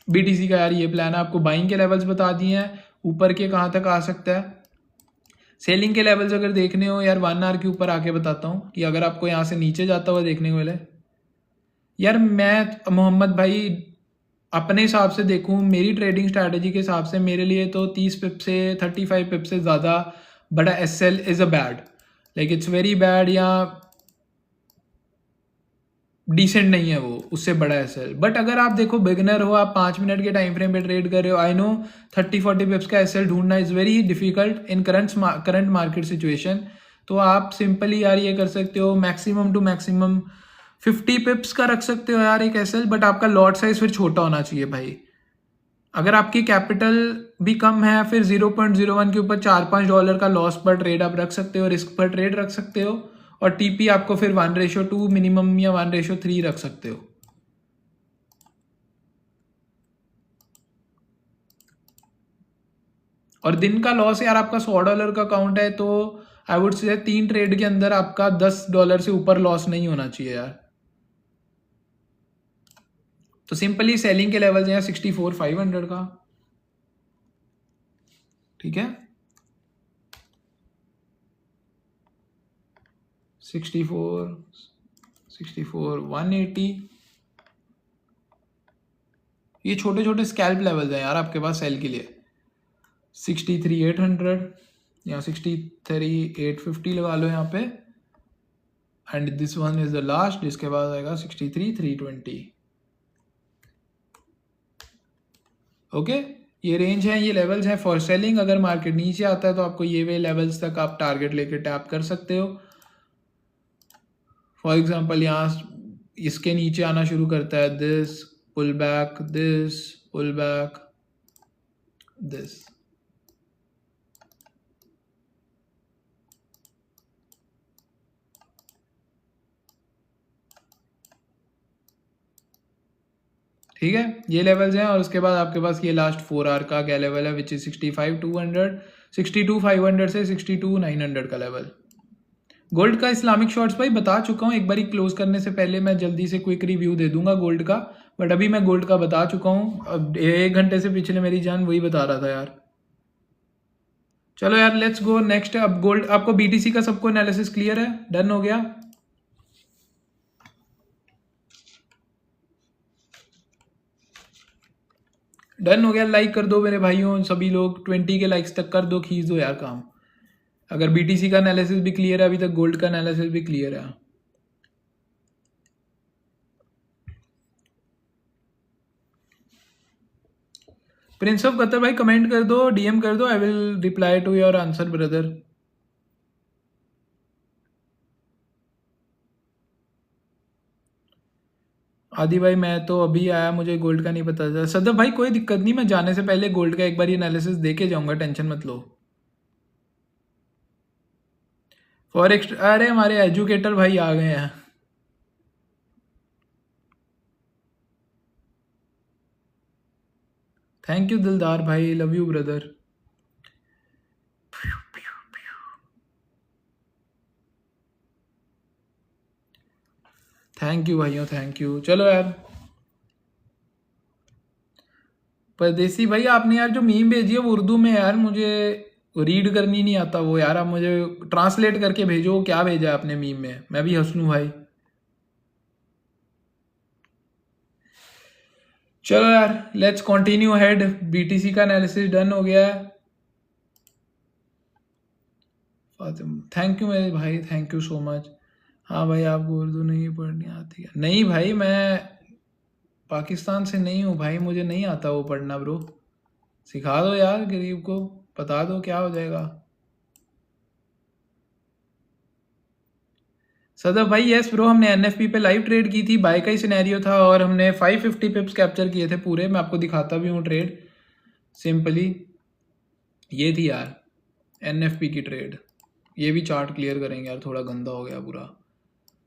बीटीसी का यार ये प्लान है, आपको बाइंग के लेवल्स बता दिए हैं, ऊपर के कहाँ तक आ सकता है। सेलिंग के लेवल्स अगर देखने हो यार 1 आवर के ऊपर आके बताता हूँ कि अगर आपको यहाँ से नीचे जाता हुआ देखने को मिले, यार मैं मोहम्मद भाई अपने हिसाब से देखूं, मेरी ट्रेडिंग स्ट्रैटेजी के हिसाब से मेरे लिए तो 30 पिप से 35 पिप से ज़्यादा बड़ा S L is a bad, like it's very bad, या डिसेंट नहीं है वो उससे बड़ा एस एल। बट अगर आप देखो बिगनर हो, आप 5 मिनट के टाइम फ्रेम पे ट्रेड कर रहे हो, आई नो 30-40 पिप्स का एस एल ढूंढना is very difficult in current market situation. तो आप सिंपली यार ये कर सकते हो, मैक्सिमम टू मैक्सिमम 50 पिप्स का रख सकते हो यार एक एसएल, बट आपका लॉट साइज फिर छोटा होना चाहिए भाई। अगर आपकी कैपिटल भी कम है, फिर 0.01 के ऊपर $4-5 का लॉस पर ट्रेड आप रख सकते हो, रिस्क पर ट्रेड रख सकते हो, और टीपी आपको फिर 1:2 मिनिमम या 1:3 रख सकते हो। और दिन का लॉस यार आपका $100 का काउंट है, तो आई वुड से 3 ट्रेड के अंदर आपका $10 से ऊपर लॉस नहीं होना चाहिए यार। तो सिंपली सेलिंग के लेवल्स हैं 64,500 का, ठीक है, 64,180। ये छोटे छोटे स्कैल्प लेवल्स हैं यार आपके पास सेल के लिए। 63,800 या 63,850 लगा लो यहाँ पे, and this one is the last, जिसके बाद आएगा 63,320। ओके, ये रेंज है, ये लेवल्स हैं फॉर सेलिंग। अगर मार्केट नीचे आता है तो आपको ये वे लेवल्स तक आप टारगेट लेके टैप कर सकते हो। फॉर एग्जांपल यहाँ इसके नीचे आना शुरू करता है, this pull back, this pull back, this, ठीक है, ये लेवल्स हैं। और उसके बाद आपके पास ये लास्ट 4 आवर का क्या लेवल है, विच इज 65,200, 62,500 से 62,900 का लेवल। गोल्ड का इस्लामिक शॉर्ट्स भाई बता चुका हूँ, एक बारी क्लोज करने से पहले मैं जल्दी से क्विक रिव्यू दे दूंगा गोल्ड का, बट अभी मैं गोल्ड का बता चुका हूँ। अब 1 घंटे से पिछले मेरी जान वही बता रहा था यार। चलो यार लेट्स गो नेक्स्ट। अब गोल्ड, आपको बीटीसी का सबको एनालिसिस क्लियर है, डन हो गया। डन हो गया, लाइक कर दो मेरे भाइयों, सभी लोग 20 के लाइक्स तक कर दो, खींच दो यार काम। अगर बीटीसी का एनालिसिस भी क्लियर है, अभी तक गोल्ड का एनालिसिस भी क्लियर है। प्रिंस ऑफ कतर भाई कमेंट कर दो, डीएम कर दो, I will reply to your answer brother. Adi भाई मैं तो अभी आया, मुझे गोल्ड का नहीं पता था। सदफ भाई कोई दिक्कत नहीं, मैं जाने से पहले गोल्ड का एक बार एनालिसिस दे के जाऊंगा, टेंशन मत लो। फॉरेक्स, अरे हमारे एजुकेटर भाई आ गए हैं। थैंक यू दिलदार भाई, love you brother. Thank you भाइयों, थैंक यू। चलो यार परदेसी भाई, आपने यार जो मीम भेजी है वो उर्दू में यार, मुझे रीड करनी नहीं आता वो यार, आप मुझे ट्रांसलेट करके भेजो, क्या भेजा है आपने मीम में, मैं भी हंस लूं भाई। चलो यार लेट्स कंटिन्यू हेड। बीटीसी का एनालिसिस डन हो गया है। थैंक यू मेरे भाई, थैंक यू सो मच। हाँ भाई आपको उर्दू नहीं पढ़नी आती है? नहीं भाई मैं पाकिस्तान से नहीं हूँ भाई, मुझे नहीं आता वो पढ़ना ब्रो, सिखा दो यार, गरीब को बता दो क्या हो जाएगा। सदफ भाई यस ब्रो, हमने एनएफपी पे लाइव ट्रेड की थी, बाय का ही सिनेरियो था और हमने 550 पिप्स कैप्चर किए थे पूरे। मैं आपको दिखाता भी हूँ ट्रेड, सिंपली ये थी यार एनएफपी की ट्रेड। ये भी चार्ट क्लियर करेंगे यार, थोड़ा गंदा हो गया पूरा।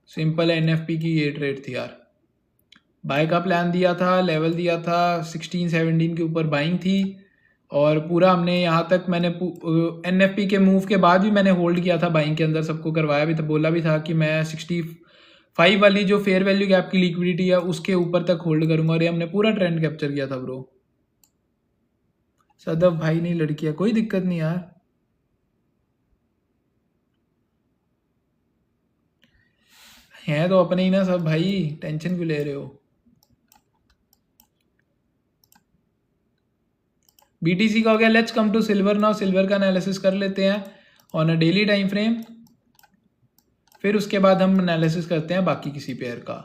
सिंपल एनएफपी की ये ट्रेड थी यार, बाय का प्लान दिया था, लेवल दिया था 16-17 के ऊपर बाइंग थी, और पूरा हमने यहाँ तक मैंने एनएफपी के मूव के बाद भी मैंने होल्ड किया था बाइंग के अंदर, सबको करवाया भी था, बोला भी था कि मैं 65 वाली जो फेयर वैल्यू गैप की लिक्विडिटी है उसके ऊपर तक होल्ड करूंगा, और ये हमने पूरा ट्रेंड कैप्चर किया था ब्रो। सदफ भाई नहीं लड़कियां, कोई दिक्कत नहीं यार, हैं तो अपने ही ना सब भाई, टेंशन क्यों ले रहे हो। बीटीसी का हो गया, let's come to silver now. Silver का एनालिसिस कर लेते हैं on a daily time frame, फिर उसके बाद हम एनालिसिस करते हैं बाकी किसी पेयर का।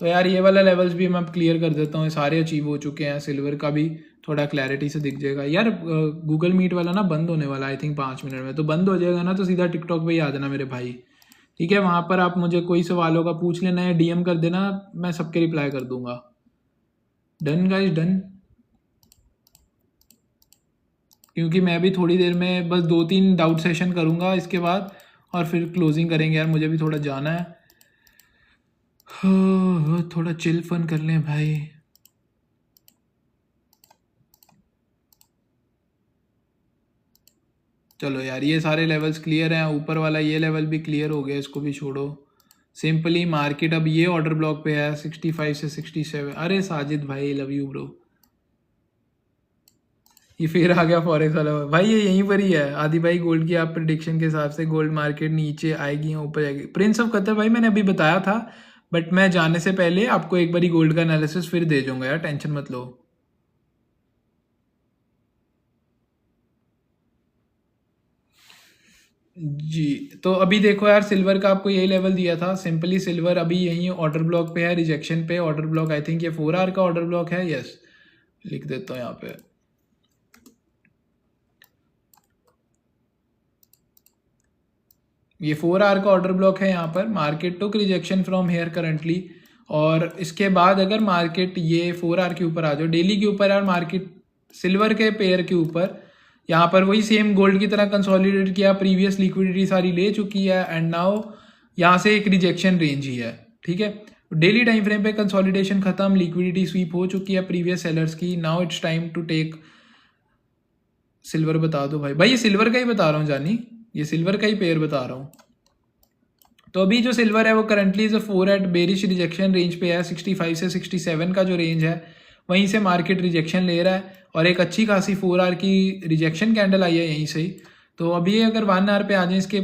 तो यार ये वाला लेवल्स भी मैं क्लियर कर देता हूँ, सारे अचीव हो चुके हैं, सिल्वर का भी थोड़ा क्लैरिटी से दिख जाएगा यार। गूगल मीट वाला ना बंद होने वाला आई थिंक 5 मिनट में, तो बंद हो जाएगा ना तो सीधा टिकटॉक पे ही आ जाना मेरे भाई, ठीक है। वहाँ पर आप मुझे कोई सवालों का पूछ लेना है, डीएम कर देना, मैं सबके रिप्लाई कर दूंगा। डन गाइस डन, क्योंकि मैं भी थोड़ी देर में बस 2-3 डाउट सेशन करूँगा इसके बाद, और फिर क्लोजिंग करेंगे यार, मुझे भी थोड़ा जाना है। थोड़ा चिल फन कर लें भाई। चलो यार ये सारे लेवल्स क्लियर हैं, ऊपर वाला ये लेवल भी क्लियर हो गया, इसको भी छोड़ो। सिंपली मार्केट अब ये ऑर्डर ब्लॉक पे है 65 से 67। अरे साजिद भाई लव यू ब्रो, ये फिर आ गया फॉरेक्स वाला भाई, ये यहीं पर ही है। आदि भाई गोल्ड की आप प्रिडिक्शन के हिसाब से गोल्ड मार्केट नीचे आएगी या ऊपर आएगी? प्रिंस ऑफ कतर भाई मैंने अभी बताया था, बट मैं जाने से पहले आपको एक बारी गोल्ड का एनालिसिस फिर दे दूंगा यार, टेंशन मत लो। जी तो अभी देखो यार, सिल्वर का आपको यही लेवल दिया था, सिंपली सिल्वर अभी यहीं ऑर्डर ब्लॉक पे है, रिजेक्शन पे ऑर्डर ब्लॉक, आई थिंक ये 4 आवर का ऑर्डर ब्लॉक है, यस लिख देता हूँ यहाँ पे। ये 4 आवर का ऑर्डर ब्लॉक है यहाँ पर, market took rejection from here currently, और इसके बाद अगर मार्केट ये 4 आवर के ऊपर आ जाओ, डेली के ऊपर यार मार्केट सिल्वर के पेयर के ऊपर, यहाँ पर वही सेम गोल्ड की तरह कंसोलिडेट किया, प्रीवियस लिक्विडिटी सारी ले चुकी है, एंड नाउ यहाँ से एक रिजेक्शन रेंज ही है, ठीक है। डेली टाइम फ्रेम पे कंसोलिडेशन खत्म, लिक्विडिटी स्वीप हो चुकी है प्रीवियस सेलर्स की, now it's time to take silver. बता दो भाई, भाई ये सिल्वर का ही बता रहा हूँ जानी, ये सिल्वर का ही पेयर बता रहा हूँ। तो अभी जो सिल्वर है वो currently is 4 at bearish rejection range पे है, 65 से 67 का जो रेंज है वहीं से मार्केट रिजेक्शन ले रहा है, और एक अच्छी खासी 4 आवर की रिजेक्शन कैंडल आई है यहीं से ही। तो अभी अगर 1 आवर पे आ जाए, इसके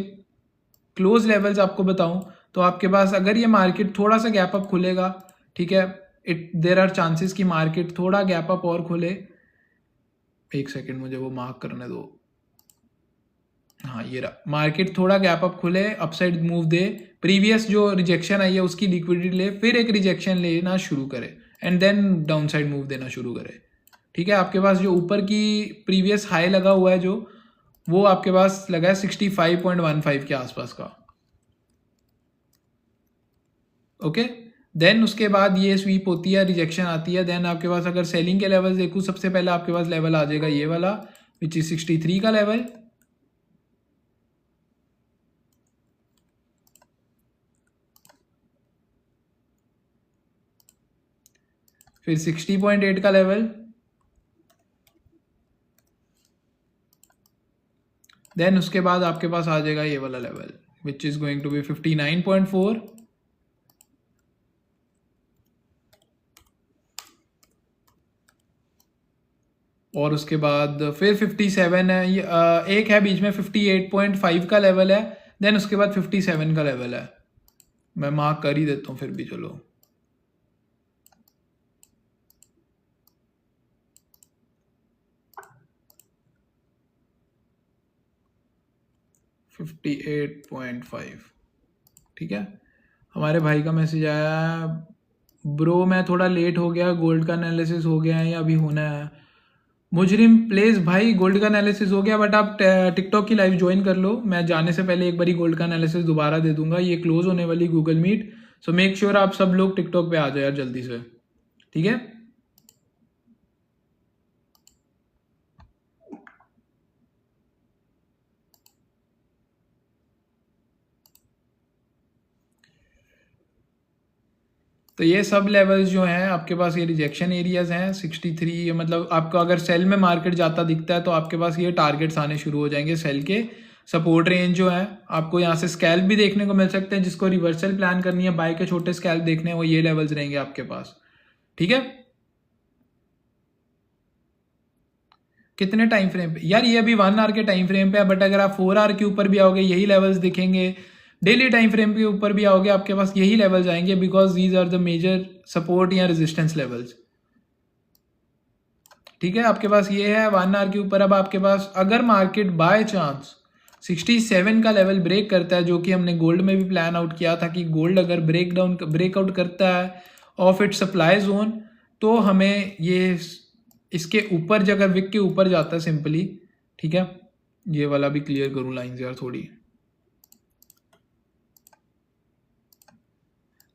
क्लोज लेवल्स आपको बताऊं तो आपके पास अगर ये मार्केट थोड़ा सा गैप अप खुलेगा, ठीक है, देर आर चांसेस कि मार्केट थोड़ा गैप अप और खुले। एक सेकेंड मुझे वो मार्क करने दो, हाँ ये रहा, मार्केट थोड़ा गैप अप खुले, अपसाइड मूव दे, प्रीवियस जो रिजेक्शन आई है उसकी लिक्विडिटी ले, फिर एक रिजेक्शन लेना शुरू करे, and then down side move देना शुरू करे, ठीक है, आपके पास जो ऊपर की प्रीवियस हाई लगा हुआ है जो, वो आपके पास लगा है 65.15 के आसपास का। ओके, देन उसके बाद ये स्वीप होती है, रिजेक्शन आती है। देन आपके पास अगर सेलिंग के लेवल देखूँ, सबसे पहले आपके पास लेवल आ जाएगा ये वाला, विच इज 63 का लेवल। फिर 60.8 का लेवल, देन उसके बाद आपके पास आ जाएगा ये वाला level, which is going to be 59.4। और उसके बाद फिर 57 है, एक है बीच में 58.5 का लेवल है। देन उसके बाद 57 का लेवल है, मैं मार्क कर ही देता हूँ फिर भी, चलो। $58.5, ठीक है। हमारे भाई का मैसेज आया, ब्रो मैं थोड़ा लेट हो गया, गोल्ड का एनालिसिस हो गया है या अभी होना है? मुजरिम प्लेस भाई, गोल्ड का एनालिसिस हो गया, बट आप टिकटॉक की लाइव ज्वाइन कर लो। मैं जाने से पहले एक बारी गोल्ड का एनालिसिस दोबारा दे दूंगा, ये क्लोज होने वाली Google Meet. So make sure आप सब लोग टिकटॉक पे आ जाओ यार जल्दी से, ठीक है। तो ये सब लेवल्स जो हैं आपके पास, ये रिजेक्शन एरियाज हैं 63। मतलब आपको अगर सेल में मार्केट जाता दिखता है तो आपके पास ये टारगेट्स आने शुरू हो जाएंगे सेल के। सपोर्ट रेंज जो है आपको यहाँ से स्कैल्प भी देखने को मिल सकते हैं, जिसको रिवर्सल प्लान करनी है, बाय के छोटे स्कैल्प देखने हैं, वो ये लेवल्स रहेंगे आपके पास, ठीक है। कितने टाइम फ्रेम पे यार? ये अभी 1 आवर के टाइम फ्रेम पे है, बट अगर आप 4 आवर के ऊपर भी आओगे यही लेवल्स दिखेंगे, डेली टाइम फ्रेम के ऊपर भी आओगे आपके पास यही लेवल्स आएंगे, because these are the major support या रेजिस्टेंस लेवल्स, ठीक है। आपके पास ये है 1 आवर के ऊपर। अब आपके पास अगर मार्केट बाय चांस 67 का लेवल ब्रेक करता है, जो कि हमने गोल्ड में भी प्लान आउट किया था कि गोल्ड अगर ब्रेकआउट करता है ऑफ इट सप्लाई जोन, तो हमें ये इसके ऊपर, अगर विक के ऊपर जाता है सिंपली, ठीक है। ये वाला भी क्लियर करूं लाइंस यार थोड़ी,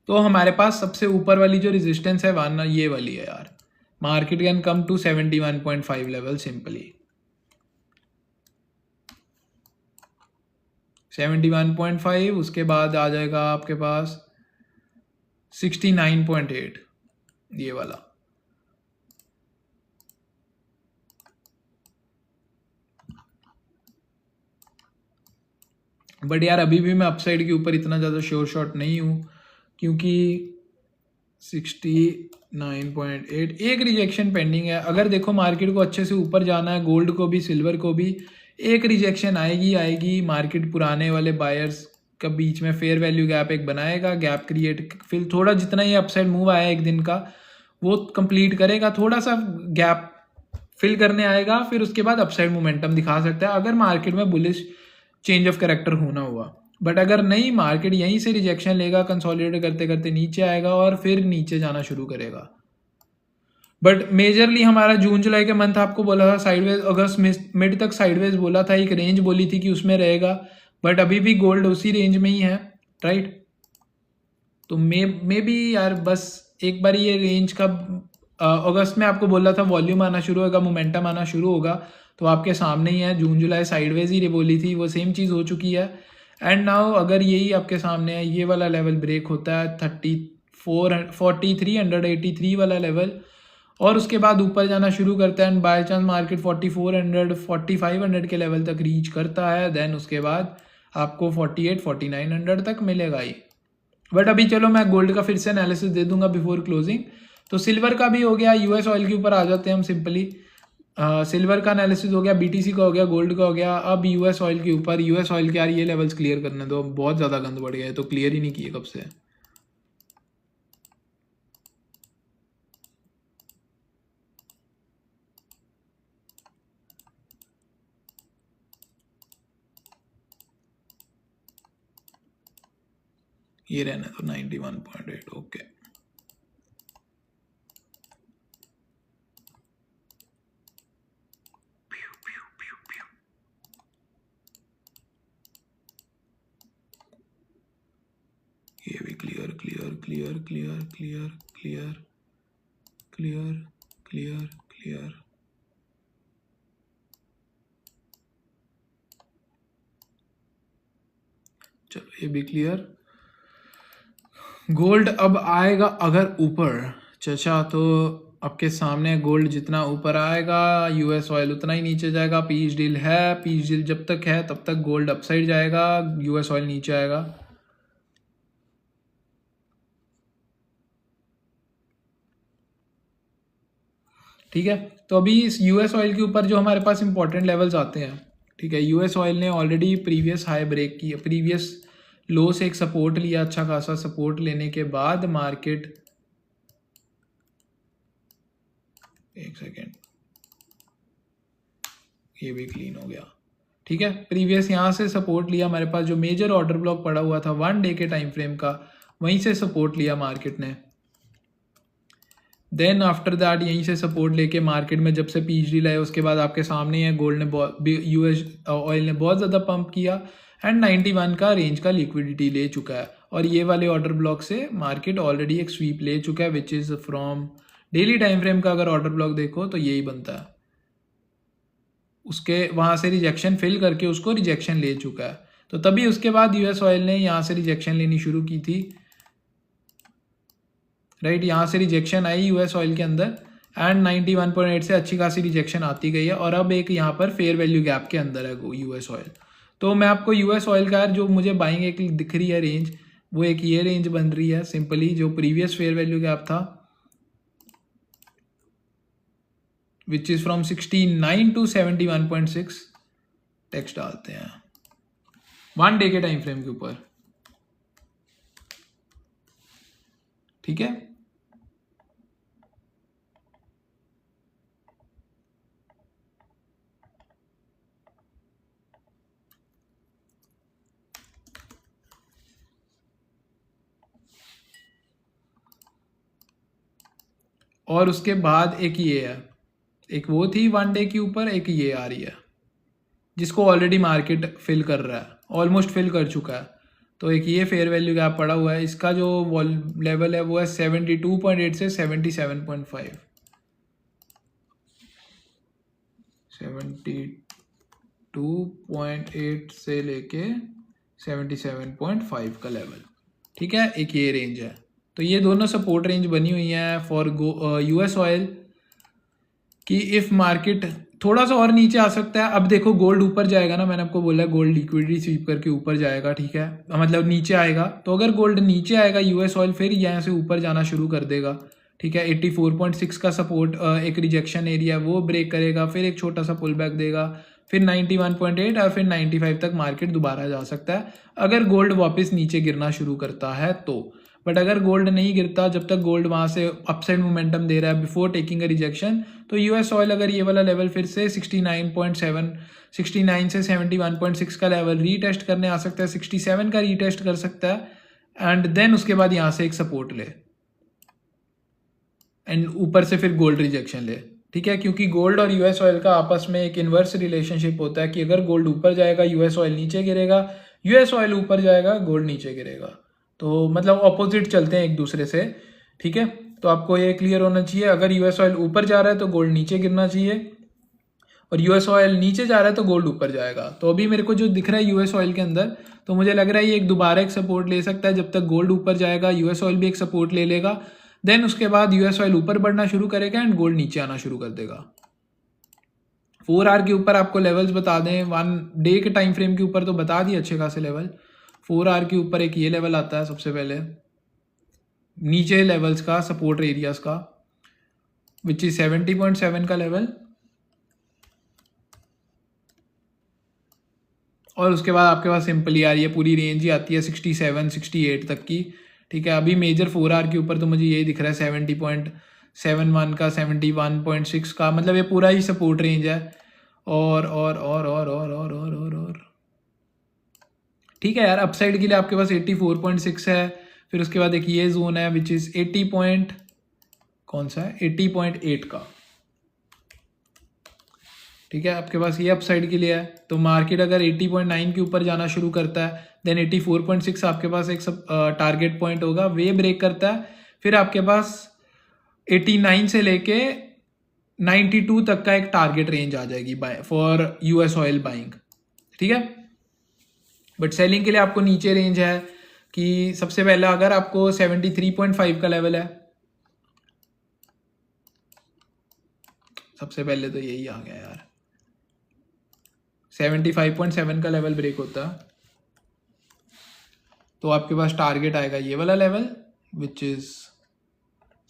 तो हमारे पास सबसे ऊपर वाली जो रेजिस्टेंस है वाना ये वाली है यार, market can come to 71.5 level simply, 71.5। उसके बाद आ जाएगा आपके पास 69.8 ये वाला। बट यार अभी भी मैं अपसाइड के ऊपर इतना ज़्यादा श्योर शॉट नहीं हूँ, क्योंकि 69.8 एक रिजेक्शन पेंडिंग है। अगर देखो मार्केट को अच्छे से ऊपर जाना है, गोल्ड को भी सिल्वर को भी, एक रिजेक्शन आएगी मार्केट पुराने वाले बायर्स का बीच में फेयर वैल्यू गैप एक बनाएगा, गैप क्रिएट, फिर थोड़ा जितना ये अपसाइड मूव आया एक दिन का वो कंप्लीट करेगा, थोड़ा सा गैप फिल करने आएगा, फिर उसके बाद अपसाइड मोमेंटम दिखा सकता है अगर मार्केट में बुलिश चेंज ऑफ कैरेक्टर होना हुआ। बट अगर नहीं, मार्केट यहीं से रिजेक्शन लेगा, कंसोलिडेट करते करते नीचे आएगा और फिर नीचे जाना शुरू करेगा। बट मेजरली हमारा जून जुलाई के मंथ आपको बोला था साइडवेज, अगस्त मिड तक साइडवेज बोला था, एक रेंज बोली थी कि उसमें रहेगा, बट अभी भी गोल्ड उसी रेंज में ही है, राइट। तो मे बी यार बस एक बार ये रेंज का, अगस्त में आपको बोला था वॉल्यूम आना शुरू होगा, मोमेंटम आना शुरू होगा, तो आपके सामने ही है, जून जुलाई साइडवेज ही बोली थी, वो सेम चीज़ हो चुकी है। एंड नाउ अगर यही आपके सामने है, ये वाला लेवल ब्रेक होता है 4383 वाला लेवल, और उसके बाद ऊपर जाना शुरू करता है, एंड बाय चांस मार्केट 4400 4500 के लेवल तक रीच करता है, देन उसके बाद आपको 4900 तक मिलेगा ही। बट अभी चलो मैं गोल्ड का फिर से एनालिसिस दे दूंगा बिफोर क्लोजिंग। तो सिल्वर का भी हो गया, यूएस ऑयल के ऊपर आ जाते हैं हम सिंपली। सिल्वर का एनालिसिस हो गया, बीटीसी का हो गया, गोल्ड का हो गया, अब यूएस ऑयल के ऊपर। यूएस ऑयल के यार ये लेवल्स क्लियर करने दो, बहुत ज़्यादा गंद बढ़ गया है, तो क्लियर ही नहीं किए कब से। ये रहना तो 91.8, okay. Clear clear clear clear clear clear clear clear. चलो ये भी क्लियर। गोल्ड अब आएगा अगर ऊपर चचा, तो आपके सामने गोल्ड जितना ऊपर आएगा यूएस ऑयल उतना ही नीचे जाएगा। पीच डील है, पीच डील जब तक है तब तक गोल्ड अपसाइड जाएगा, यूएस ऑयल नीचे आएगा। ठीक है, तो अभी इस यूएस ऑयल के ऊपर जो हमारे पास इंपॉर्टेंट लेवल्स आते हैं, ठीक है, यूएस ऑयल ने ऑलरेडी प्रीवियस हाई ब्रेक की, प्रीवियस लो से एक सपोर्ट लिया, अच्छा खासा सपोर्ट लेने के बाद मार्केट, एक सेकेंड, ये भी क्लीन हो गया। ठीक है, प्रीवियस यहाँ से सपोर्ट लिया, हमारे पास जो मेजर ऑर्डर ब्लॉक पड़ा हुआ था 1 डे के टाइम फ्रेम का, वहीं से सपोर्ट लिया मार्केट ने। देन आफ्टर दैट यहीं से सपोर्ट लेके मार्केट में जब से पीच डील आया उसके बाद आपके सामने है गोल्ड ने, यूएस ऑयल ने बहुत ज़्यादा पंप किया एंड 91 का रेंज का लिक्विडिटी ले चुका है। और ये वाले ऑर्डर ब्लॉक से मार्केट ऑलरेडी एक स्वीप ले चुका है, which is from daily time frame का अगर ऑर्डर ब्लॉक देखो तो यही बनता है। उसके वहाँ से रिजेक्शन फिल करके उसको रिजेक्शन ले चुका है, तो तभी उसके बाद यूएस ऑयल ने यहाँ से रिजेक्शन लेनी शुरू की थी, राइट। यहाँ से रिजेक्शन आई यूएस ऑयल के अंदर एंड 91.8 से अच्छी खासी रिजेक्शन आती गई है और अब एक यहाँ पर फेयर वैल्यू गैप के अंदर है यूएस ऑयल। तो मैं आपको यूएस ऑयल का जो मुझे बाइंग एक दिख रही है रेंज, वो एक ये रेंज बन रही है सिंपली, जो प्रीवियस फेयर वैल्यू गैप था which is from 69 to 71.6। Text डालते हैं 1 डे के टाइम फ्रेम के ऊपर, ठीक है। और उसके बाद एक ये है, एक वो थी 1 डे के ऊपर, एक ये आ रही है जिसको ऑलरेडी मार्केट फिल कर रहा है, ऑलमोस्ट फिल कर चुका है। तो एक ये फेयर वैल्यू गैप पड़ा हुआ है, इसका जो लेवल है वो है 72.8 से 77.5, 72.8 से लेके 77.5 का लेवल, ठीक है, एक ये रेंज है। तो ये दोनों सपोर्ट रेंज बनी हुई हैं फॉर यूएस ऑयल कि इफ़ मार्केट थोड़ा सा और नीचे आ सकता है। अब देखो गोल्ड ऊपर जाएगा ना, मैंने आपको बोला गोल्ड लिक्विडिटी स्वीप करके ऊपर जाएगा, ठीक है, मतलब नीचे आएगा। तो अगर गोल्ड नीचे आएगा यूएस ऑयल फिर यहाँ से ऊपर जाना शुरू कर देगा, ठीक है। 84.6 का सपोर्ट एक रिजेक्शन एरिया वो ब्रेक करेगा, फिर एक छोटा सा पुल बैक देगा, फिर 91.8 और फिर 95 तक मार्केट दोबारा जा सकता है अगर गोल्ड वापस नीचे गिरना शुरू करता है तो। बट अगर गोल्ड नहीं गिरता, जब तक गोल्ड वहाँ से अपसाइड मोमेंटम दे रहा है बिफोर टेकिंग अ रिजेक्शन, तो यूएस ऑयल अगर ये वाला लेवल फिर से 69.7, 69 से 71.6 का लेवल रीटेस्ट करने आ सकता है, 67 का रीटेस्ट कर सकता है एंड देन उसके बाद यहाँ से एक सपोर्ट ले एंड ऊपर से फिर गोल्ड रिजेक्शन ले, ठीक है। क्योंकि गोल्ड और यूएस ऑयल का आपस में एक इन्वर्स रिलेशनशिप होता है कि अगर गोल्ड ऊपर जाएगा यूएस ऑयल नीचे गिरेगा, यूएस ऑयल ऊपर जाएगा गोल्ड नीचे गिरेगा, तो मतलब ऑपोजिट चलते हैं एक दूसरे से, ठीक है। तो आपको ये क्लियर होना चाहिए, अगर यूएस ऑयल ऊपर जा रहा है तो गोल्ड नीचे गिरना चाहिए और यूएस ऑयल नीचे जा रहा है तो गोल्ड ऊपर जाएगा। तो अभी मेरे को जो दिख रहा है यूएस ऑयल के अंदर, तो मुझे लग रहा है ये एक दोबारा एक सपोर्ट ले सकता है, जब तक गोल्ड ऊपर जाएगा यूएस ऑयल भी एक सपोर्ट ले लेगा, देन उसके बाद यूएस ऑयल ऊपर बढ़ना शुरू करेगा एंड गोल्ड नीचे आना शुरू कर देगा। 4 आवर के ऊपर आपको लेवल्स बता दें, 1 डे के टाइम फ्रेम के ऊपर तो बता दिए अच्छे खासे लेवल। 4 आवर के ऊपर एक ये लेवल आता है सबसे पहले नीचे लेवल्स का, सपोर्ट एरियाज का, विच इज 70.7 का लेवल, और उसके बाद आपके पास सिंपली आ रही है पूरी रेंज ही आती है 67, 68 तक की, ठीक है। अभी मेजर 4 आवर के ऊपर तो मुझे यही दिख रहा है 70.71 का, 71.6 का, मतलब ये पूरा ही सपोर्ट रेंज है। और ठीक है यार, अपसाइड के लिए आपके पास 84.6 है, फिर उसके बाद एक ये जोन है विच इज 80.8 का, ठीक है, आपके पास ये अपसाइड के लिए है। तो मार्केट अगर 80.9 के ऊपर जाना शुरू करता है देन 84.6 आपके पास एक सब टारगेट पॉइंट होगा। वे ब्रेक करता है फिर आपके पास 89 से लेके 92 तक का एक टारगेट रेंज आ जाएगी फॉर यूएस ऑयल बाइंग। ठीक है, बट सेलिंग के लिए आपको नीचे रेंज है कि सबसे पहले अगर आपको 73.5 का लेवल है, सबसे पहले तो यही आ गया यार, 75.7 का लेवल ब्रेक होता तो आपके पास टारगेट आएगा ये वाला level which is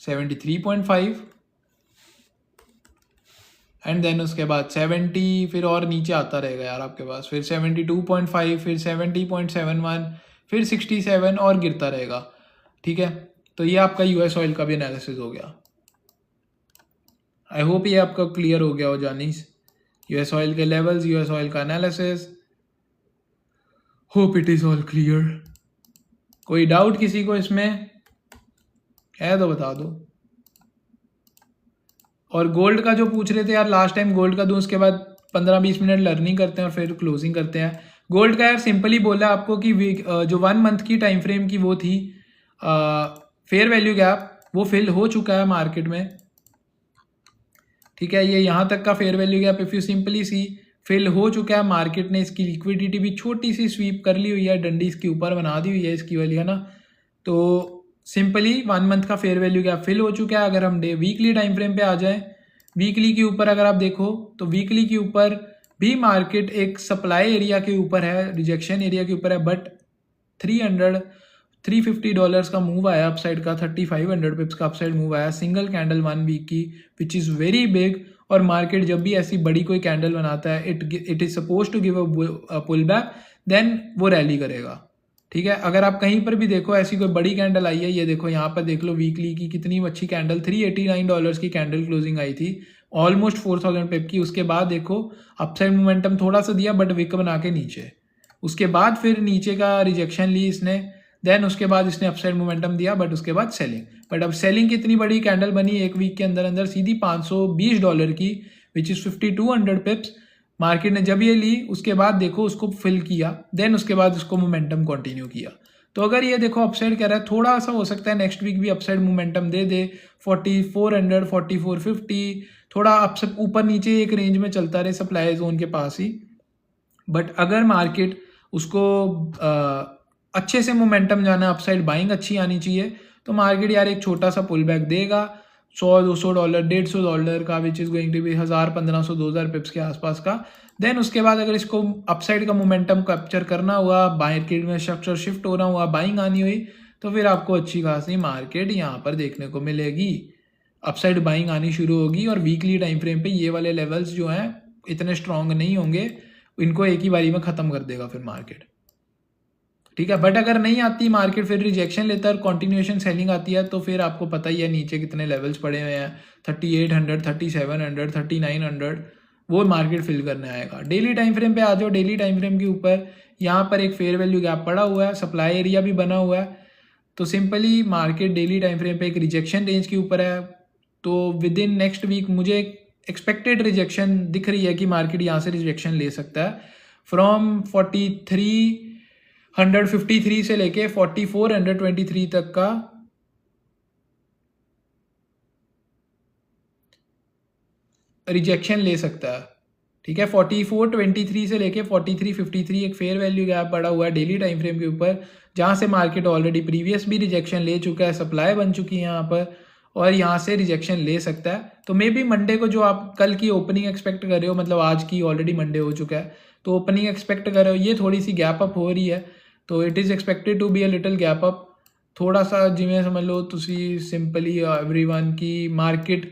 73.5 and then उसके बाद 70, फिर और नीचे आता रहेगा यार आपके पास, फिर 72.5, फिर 70.71, फिर 67 और गिरता रहेगा। ठीक है, तो ये आपका यूएस ऑयल का भी एनालिसिस हो गया। आई होप ये आपका क्लियर हो गया हो जानीस, यूएस ऑयल के लेवल्स, यूएस ऑयल का analysis, hope it is all clear. कोई डाउट किसी को इसमें है तो बता दो। और गोल्ड का जो पूछ रहे थे यार लास्ट टाइम, गोल्ड का दूं उसके बाद 15-20 मिनट लर्निंग करते हैं और फिर क्लोजिंग करते हैं। गोल्ड का यार सिंपली बोला आपको कि जो 1 मंथ की टाइम फ्रेम की वो थी फेयर वैल्यू गैप, वो फिल हो चुका है मार्केट में। ठीक है, ये यहाँ तक का fair value gap if you simply see fill हो चुका है। मार्केट ने इसकी लिक्विडिटी भी छोटी सी स्वीप कर ली हुई है, डंडी इसके ऊपर बना दी हुई है इसकी वाली, है ना। तो सिंपली 1 मंथ का फेयर वैल्यू गैप फिल हो चुका है। अगर हम वीकली टाइम फ्रेम पे आ जाएं, वीकली के ऊपर अगर आप देखो तो वीकली के ऊपर भी मार्केट एक सप्लाई एरिया के ऊपर है, रिजेक्शन एरिया के ऊपर है, बट $350 का मूव आया अपसाइड का, 3500 पिप्स का अपसाइड मूव आया, सिंगल कैंडल 1 वीक की विच इज़ वेरी बिग। और मार्केट जब भी ऐसी बड़ी कोई कैंडल बनाता है it is suppose to give a pull back, then वो रैली करेगा। ठीक है, अगर आप कहीं पर भी देखो ऐसी कोई बड़ी कैंडल आई है, ये देखो यहाँ पर देख लो वीकली की कितनी अच्छी कैंडल, $389 की कैंडल क्लोजिंग आई थी, ऑलमोस्ट 4000 पिप की। उसके बाद देखो अपसाइड मोमेंटम थोड़ा सा दिया बट विक बना के नीचे, उसके बाद फिर नीचे का रिजेक्शन ली इसने, देन उसके बाद इसने अपसाइड मोमेंटम दिया बट उसके बाद सेलिंग। बट अब सेलिंग कितनी बड़ी कैंडल बनी एक वीक के अंदर अंदर, सीधी $520 की विच इज़ 5200 पिप्स। मार्केट ने जब ये ली उसके बाद देखो उसको फिल किया, देन उसके बाद उसको मोमेंटम कंटिन्यू किया। तो अगर ये देखो अपसाइड कह रहा है, थोड़ा सा हो सकता है नेक्स्ट वीक भी अपसाइड मोमेंटम दे दे, 4400 4450 थोड़ा अपसे ऊपर नीचे एक रेंज में चलता रहे सप्लाई जोन के पास ही। बट अगर मार्केट उसको अच्छे से मोमेंटम जाना, अपसाइड बाइंग अच्छी आनी चाहिए, तो मार्केट यार एक छोटा सा पुल बैक देगा $100-200 $150 का which is going to be 1000-1500-2000 pips के आसपास का। देन उसके बाद अगर इसको अपसाइड का मोमेंटम कैप्चर करना हुआ, मार्केट में स्ट्रक्चर शिफ्ट होना हुआ, बाइंग आनी हुई, तो फिर आपको अच्छी खासी मार्केट यहाँ पर देखने को मिलेगी, अपसाइड बाइंग आनी शुरू होगी। और वीकली टाइम फ्रेम पे ये वाले लेवल्स जो हैं इतने स्ट्रॉन्ग नहीं होंगे, इनको एक ही बारी में ख़त्म कर देगा फिर मार्केट। ठीक है, बट अगर नहीं आती मार्केट फिर रिजेक्शन लेता है और कॉन्टिन्यूएशन सेलिंग आती है, तो फिर आपको पता ही है नीचे कितने लेवल्स पड़े हुए हैं, 3800 3700 3900, वो मार्केट फिल करने आएगा। डेली टाइम फ्रेम पे आ जाओ, डेली टाइम फ्रेम के ऊपर यहाँ पर एक फेयर वैल्यू गैप पड़ा हुआ है, सप्लाई एरिया भी बना हुआ है, तो simply market daily time frame पे एक रिजेक्शन रेंज के ऊपर है। तो विद इन नेक्स्ट वीक मुझे एक्सपेक्टेड रिजेक्शन दिख रही है कि मार्केट यहाँ से रिजेक्शन ले सकता है फ्रॉम 4353 से लेके 4423 तक का रिजेक्शन ले सकता है। ठीक है, 4423 से लेके 4353 एक फेयर वैल्यू गैप पड़ा हुआ है डेली टाइम फ्रेम के ऊपर, जहाँ से मार्केट ऑलरेडी प्रीवियस भी रिजेक्शन ले चुका है, सप्लाई बन चुकी है यहाँ पर, और यहाँ से रिजेक्शन ले सकता है। तो मे बी मंडे को जो आप कल की ओपनिंग एक्सपेक्ट कर रहे हो, मतलब आज की ऑलरेडी मंडे हो चुका है, तो ओपनिंग एक्सपेक्ट कर रहे हो, ये थोड़ी सी गैप अप हो रही है, तो it is expected to be a little gap up. थोड़ा सा जिमें समझ लो तुसी सिंपली एवरीवन की मार्केट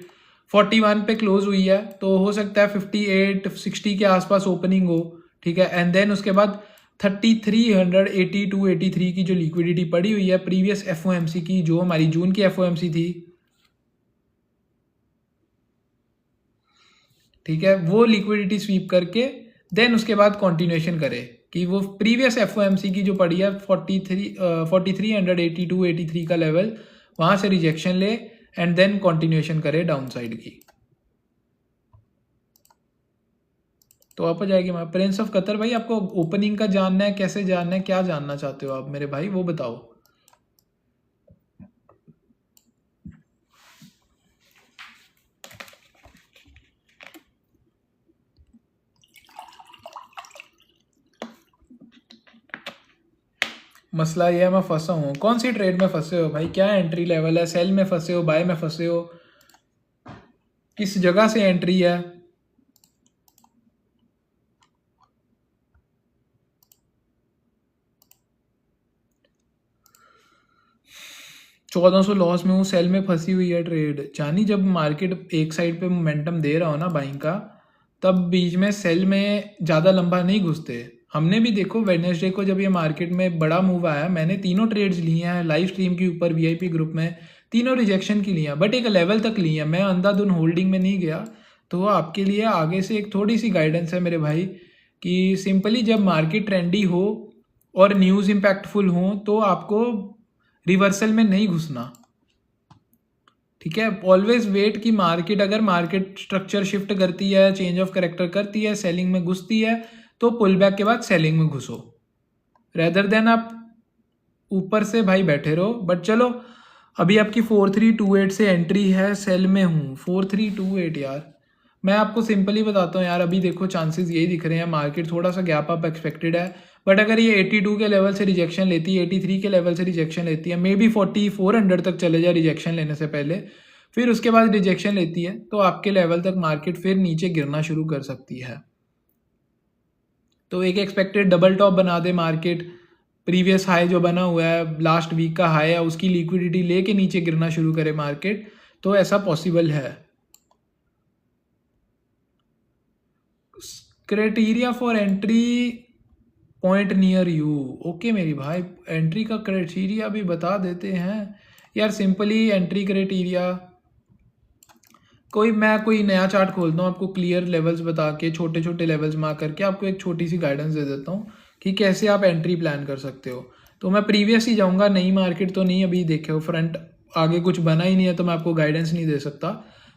41 पे क्लोज हुई है, तो हो सकता है 58-60 के आसपास ओपनिंग हो। ठीक है, एंड देन उसके बाद 3382-83 की जो लिक्विडिटी पड़ी हुई है प्रीवियस एफओएमसी की, जो हमारी जून की एफओएमसी थी, ठीक है, वो लिक्विडिटी स्वीप करके देन उसके बाद कंटिन्यूएशन करे कि वो प्रीवियस एफओएमसी की जो पड़ी है 4382-83 का लेवल, वहां से रिजेक्शन ले एंड देन कंटिन्यूएशन करे डाउन साइड की। तो आप हो जाएगी। प्रिंस ऑफ कतर भाई, आपको ओपनिंग का जानना है, कैसे जानना है, क्या जानना चाहते हो आप मेरे भाई, वो बताओ। मसला ये है मैं फंसा हूँ। कौन सी ट्रेड में फंसे हो भाई, क्या एंट्री लेवल है? सेल में फंसे हो, बाय में फंसे हो, किस जगह से एंट्री है? 1400 लॉस में हूँ, सेल में फंसी हुई है ट्रेड। जानी जब मार्केट एक साइड पे मोमेंटम दे रहा हो ना बाइंग का, तब बीच में सेल में ज़्यादा लंबा नहीं घुसते। हमने भी देखो वेडनेसडे को जब ये मार्केट में बड़ा मूव आया, मैंने तीनों ट्रेड्स ली हैं लाइव स्ट्रीम के ऊपर वीआईपी ग्रुप में, तीनों रिजेक्शन की ली हैं, बट एक लेवल तक ली हैं। मैं अंधाधुन होल्डिंग में नहीं गया। तो आपके लिए आगे से एक थोड़ी सी गाइडेंस है मेरे भाई, कि सिंपली जब मार्केट ट्रेंडी हो और न्यूज़ इम्पैक्टफुल हो तो आपको रिवर्सल में नहीं घुसना, ठीक है। ऑलवेज वेट कि मार्केट, अगर मार्केट स्ट्रक्चर शिफ्ट करती है, चेंज ऑफ कैरेक्टर करती है, सेलिंग में घुसती है, तो पुल बैक के बाद सेलिंग में घुसो, रेदर देन आप ऊपर से भाई बैठे रहो। बट चलो, अभी आपकी 4328 से एंट्री है, सेल में हूँ 4328 यार। मैं आपको सिंपली बताता हूँ यार, अभी देखो चांसेस यही दिख रहे हैं, मार्केट थोड़ा सा गैप अप एक्सपेक्टेड है, बट अगर ये 82 के लेवल से रिजेक्शन लेती है, 83 के लेवल से रिजेक्शन लेती है, मे बी 4400 तक चले जाए रिजेक्शन लेने से पहले, फिर उसके बाद रिजेक्शन लेती है, तो आपके लेवल तक मार्केट फिर नीचे गिरना शुरू कर सकती है। तो एक एक्सपेक्टेड डबल टॉप बना दे मार्केट, प्रीवियस हाई जो बना हुआ है लास्ट वीक का हाई है, उसकी लिक्विडिटी लेके नीचे गिरना शुरू करे मार्केट, तो ऐसा पॉसिबल है। Criteria for entry point near you, okay मेरी भाई, एंट्री का क्राइटेरिया भी बता देते हैं यार। सिंपली एंट्री क्राइटेरिया, कोई नया चार्ट खोलता हूँ आपको, क्लियर लेवल्स बता के, छोटे छोटे लेवल्स मार्क करके आपको एक छोटी सी गाइडेंस दे देता हूँ कि कैसे आप एंट्री प्लान कर सकते हो। तो मैं प्रीवियस ही जाऊँगा, नई मार्केट तो नहीं अभी देखे हो, फ्रंट आगे कुछ बना ही नहीं है, तो मैं आपको गाइडेंस नहीं दे सकता।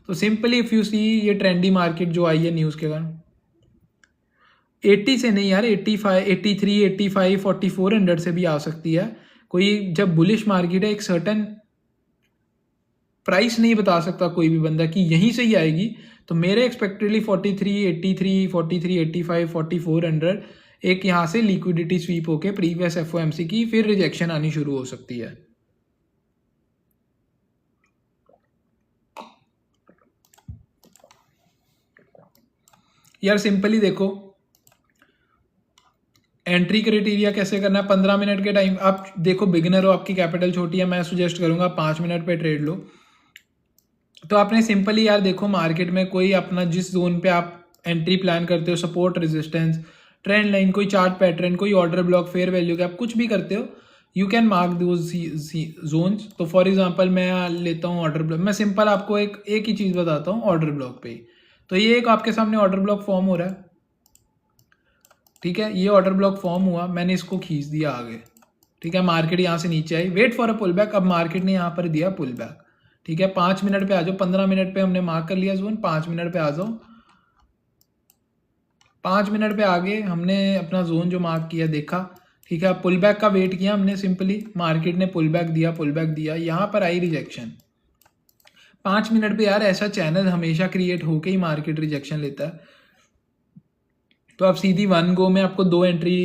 तो सिंपली इफ़ यू सी, ये ट्रेंडी मार्केट जो आई है न्यूज़ के कारण, 80 से नहीं यार, 85, 83, 85, 4400 से भी आ सकती है। कोई जब बुलिश मार्केट है, एक सर्टन प्राइस नहीं बता सकता कोई भी बंदा कि यहीं से ही आएगी। तो मेरे एक्सपेक्टेडली 43, 83, 43, 85, 4400 एक यहाँ से लिक्विडिटी स्वीप होके प्रीवियस एफओएमसी की फिर रिजेक्शन आनी शुरू हो सकती है। यार सिंपली देखो, एंट्री क्राइटेरिया कैसे करना है, 15 मिनट के टाइम, आप देखो बिगिनर हो, आपकी कैपिटल छोटी है, मैं सजेस्ट करूंगा 5 मिनट पे ट्रेड लो। तो आपने सिंपली यार देखो मार्केट में कोई अपना जिस जोन पे आप एंट्री प्लान करते हो, सपोर्ट रेजिस्टेंस ट्रेंड लाइन, कोई चार्ट पैटर्न, कोई ऑर्डर ब्लॉक, फेयर वैल्यू के आप कुछ भी करते हो, you can mark those zones. तो फॉर एग्जांपल मैं लेता हूँ ऑर्डर ब्लॉक, मैं सिंपल आपको एक ही चीज़ बताता हूँ ऑर्डर ब्लॉक पे ही। तो ये एक आपके सामने ऑर्डर ब्लॉक फॉर्म हो रहा है, ठीक है, ये ऑर्डर ब्लॉक फॉर्म हुआ, मैंने इसको खींच दिया आगे, ठीक है। मार्केट यहाँ से नीचे आई, wait for a pull back, अब मार्केट ने यहाँ पर दिया पुल बैक, ठीक है। 5 मिनट पे आ जाओ, 15 मिनट पे हमने मार्क कर लिया जोन, 5 मिनट पे आ जाओ। 5 मिनट पे आगे हमने अपना जोन जो मार्क किया देखा, ठीक है। पुल बैक का वेट किया हमने, सिंपली मार्केट ने पुल बैक दिया, यहाँ पर आई रिजेक्शन। 5 मिनट पे यार ऐसा चैनल हमेशा क्रिएट होके ही मार्केट रिजेक्शन लेता है। तो आप सीधी वन गो में आपको 2 एंट्री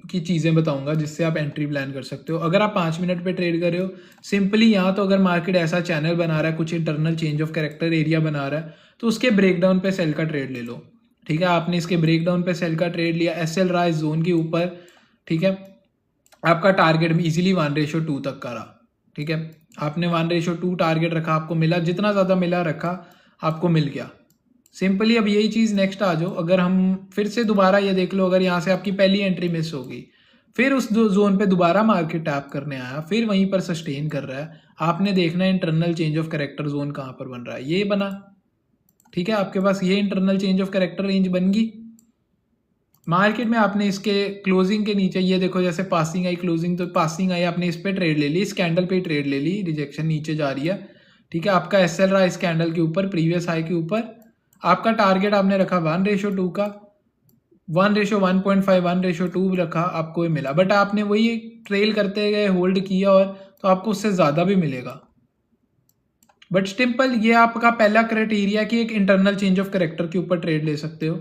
की चीज़ें बताऊंगा जिससे आप एंट्री प्लान कर सकते हो। अगर आप 5 मिनट पे ट्रेड कर रहे हो, सिंपली यहाँ तो अगर मार्केट ऐसा चैनल बना रहा है, कुछ internal change of character area बना रहा है, तो उसके ब्रेकडाउन पे सेल का ट्रेड ले लो, ठीक है। आपने इसके ब्रेकडाउन पे सेल का ट्रेड लिया, एसएल रहा इस जोन के ऊपर, ठीक है। आपका टारगेट इजीली 1:2 तक का रहा, ठीक है। आपने 1:2 टारगेट रखा, आपको मिला, जितना ज़्यादा मिला रखा, आपको मिल गया। सिंपली अब यही चीज़ नेक्स्ट आ जाओ, अगर हम फिर से दोबारा ये देख लो, अगर यहाँ से आपकी पहली एंट्री मिस होगी, फिर उस जोन पे दोबारा मार्केट टैप करने आया, फिर वहीं पर सस्टेन कर रहा है, आपने देखना है internal change of character zone कहाँ पर बन रहा है, ये बना, ठीक है। आपके पास ये internal change of character range बन गई मार्केट में, आपने इसके क्लोजिंग के नीचे ये देखो, जैसे पासिंग आई क्लोजिंग, तो पासिंग आई, आपने इस पे ट्रेड ले ली, इस कैंडल पे ट्रेड ले ली, रिजेक्शन नीचे जा रही है, ठीक है। आपका एसएल रहा इस कैंडल के ऊपर, प्रीवियस हाई के ऊपर, आपका टारगेट आपने रखा 1:2 का, 1:1.5 1:2 रखा, आपको ये मिला, बट आपने वही ट्रेल करते गए, होल्ड किया, और तो आपको उससे ज़्यादा भी मिलेगा। बट सिंपल ये आपका पहला क्राइटेरिया कि एक इंटरनल चेंज ऑफ कैरेक्टर के ऊपर ट्रेड ले सकते हो,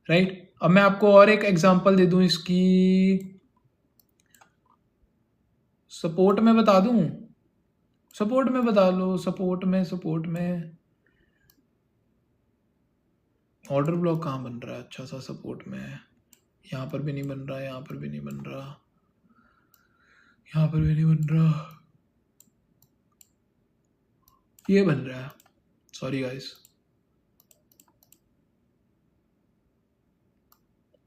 राइट। अब मैं आपको और एक एग्जांपल दे दूं इसकी, सपोर्ट में बता दूं, सपोर्ट में बता लो, सपोर्ट में ऑर्डर ब्लॉक कहाँ बन रहा है अच्छा सा सपोर्ट में, यहाँ पर भी नहीं बन रहा, यहाँ पर भी नहीं बन रहा, यहाँ पर भी नहीं बन रहा, ये बन रहा है, सॉरी गाइस।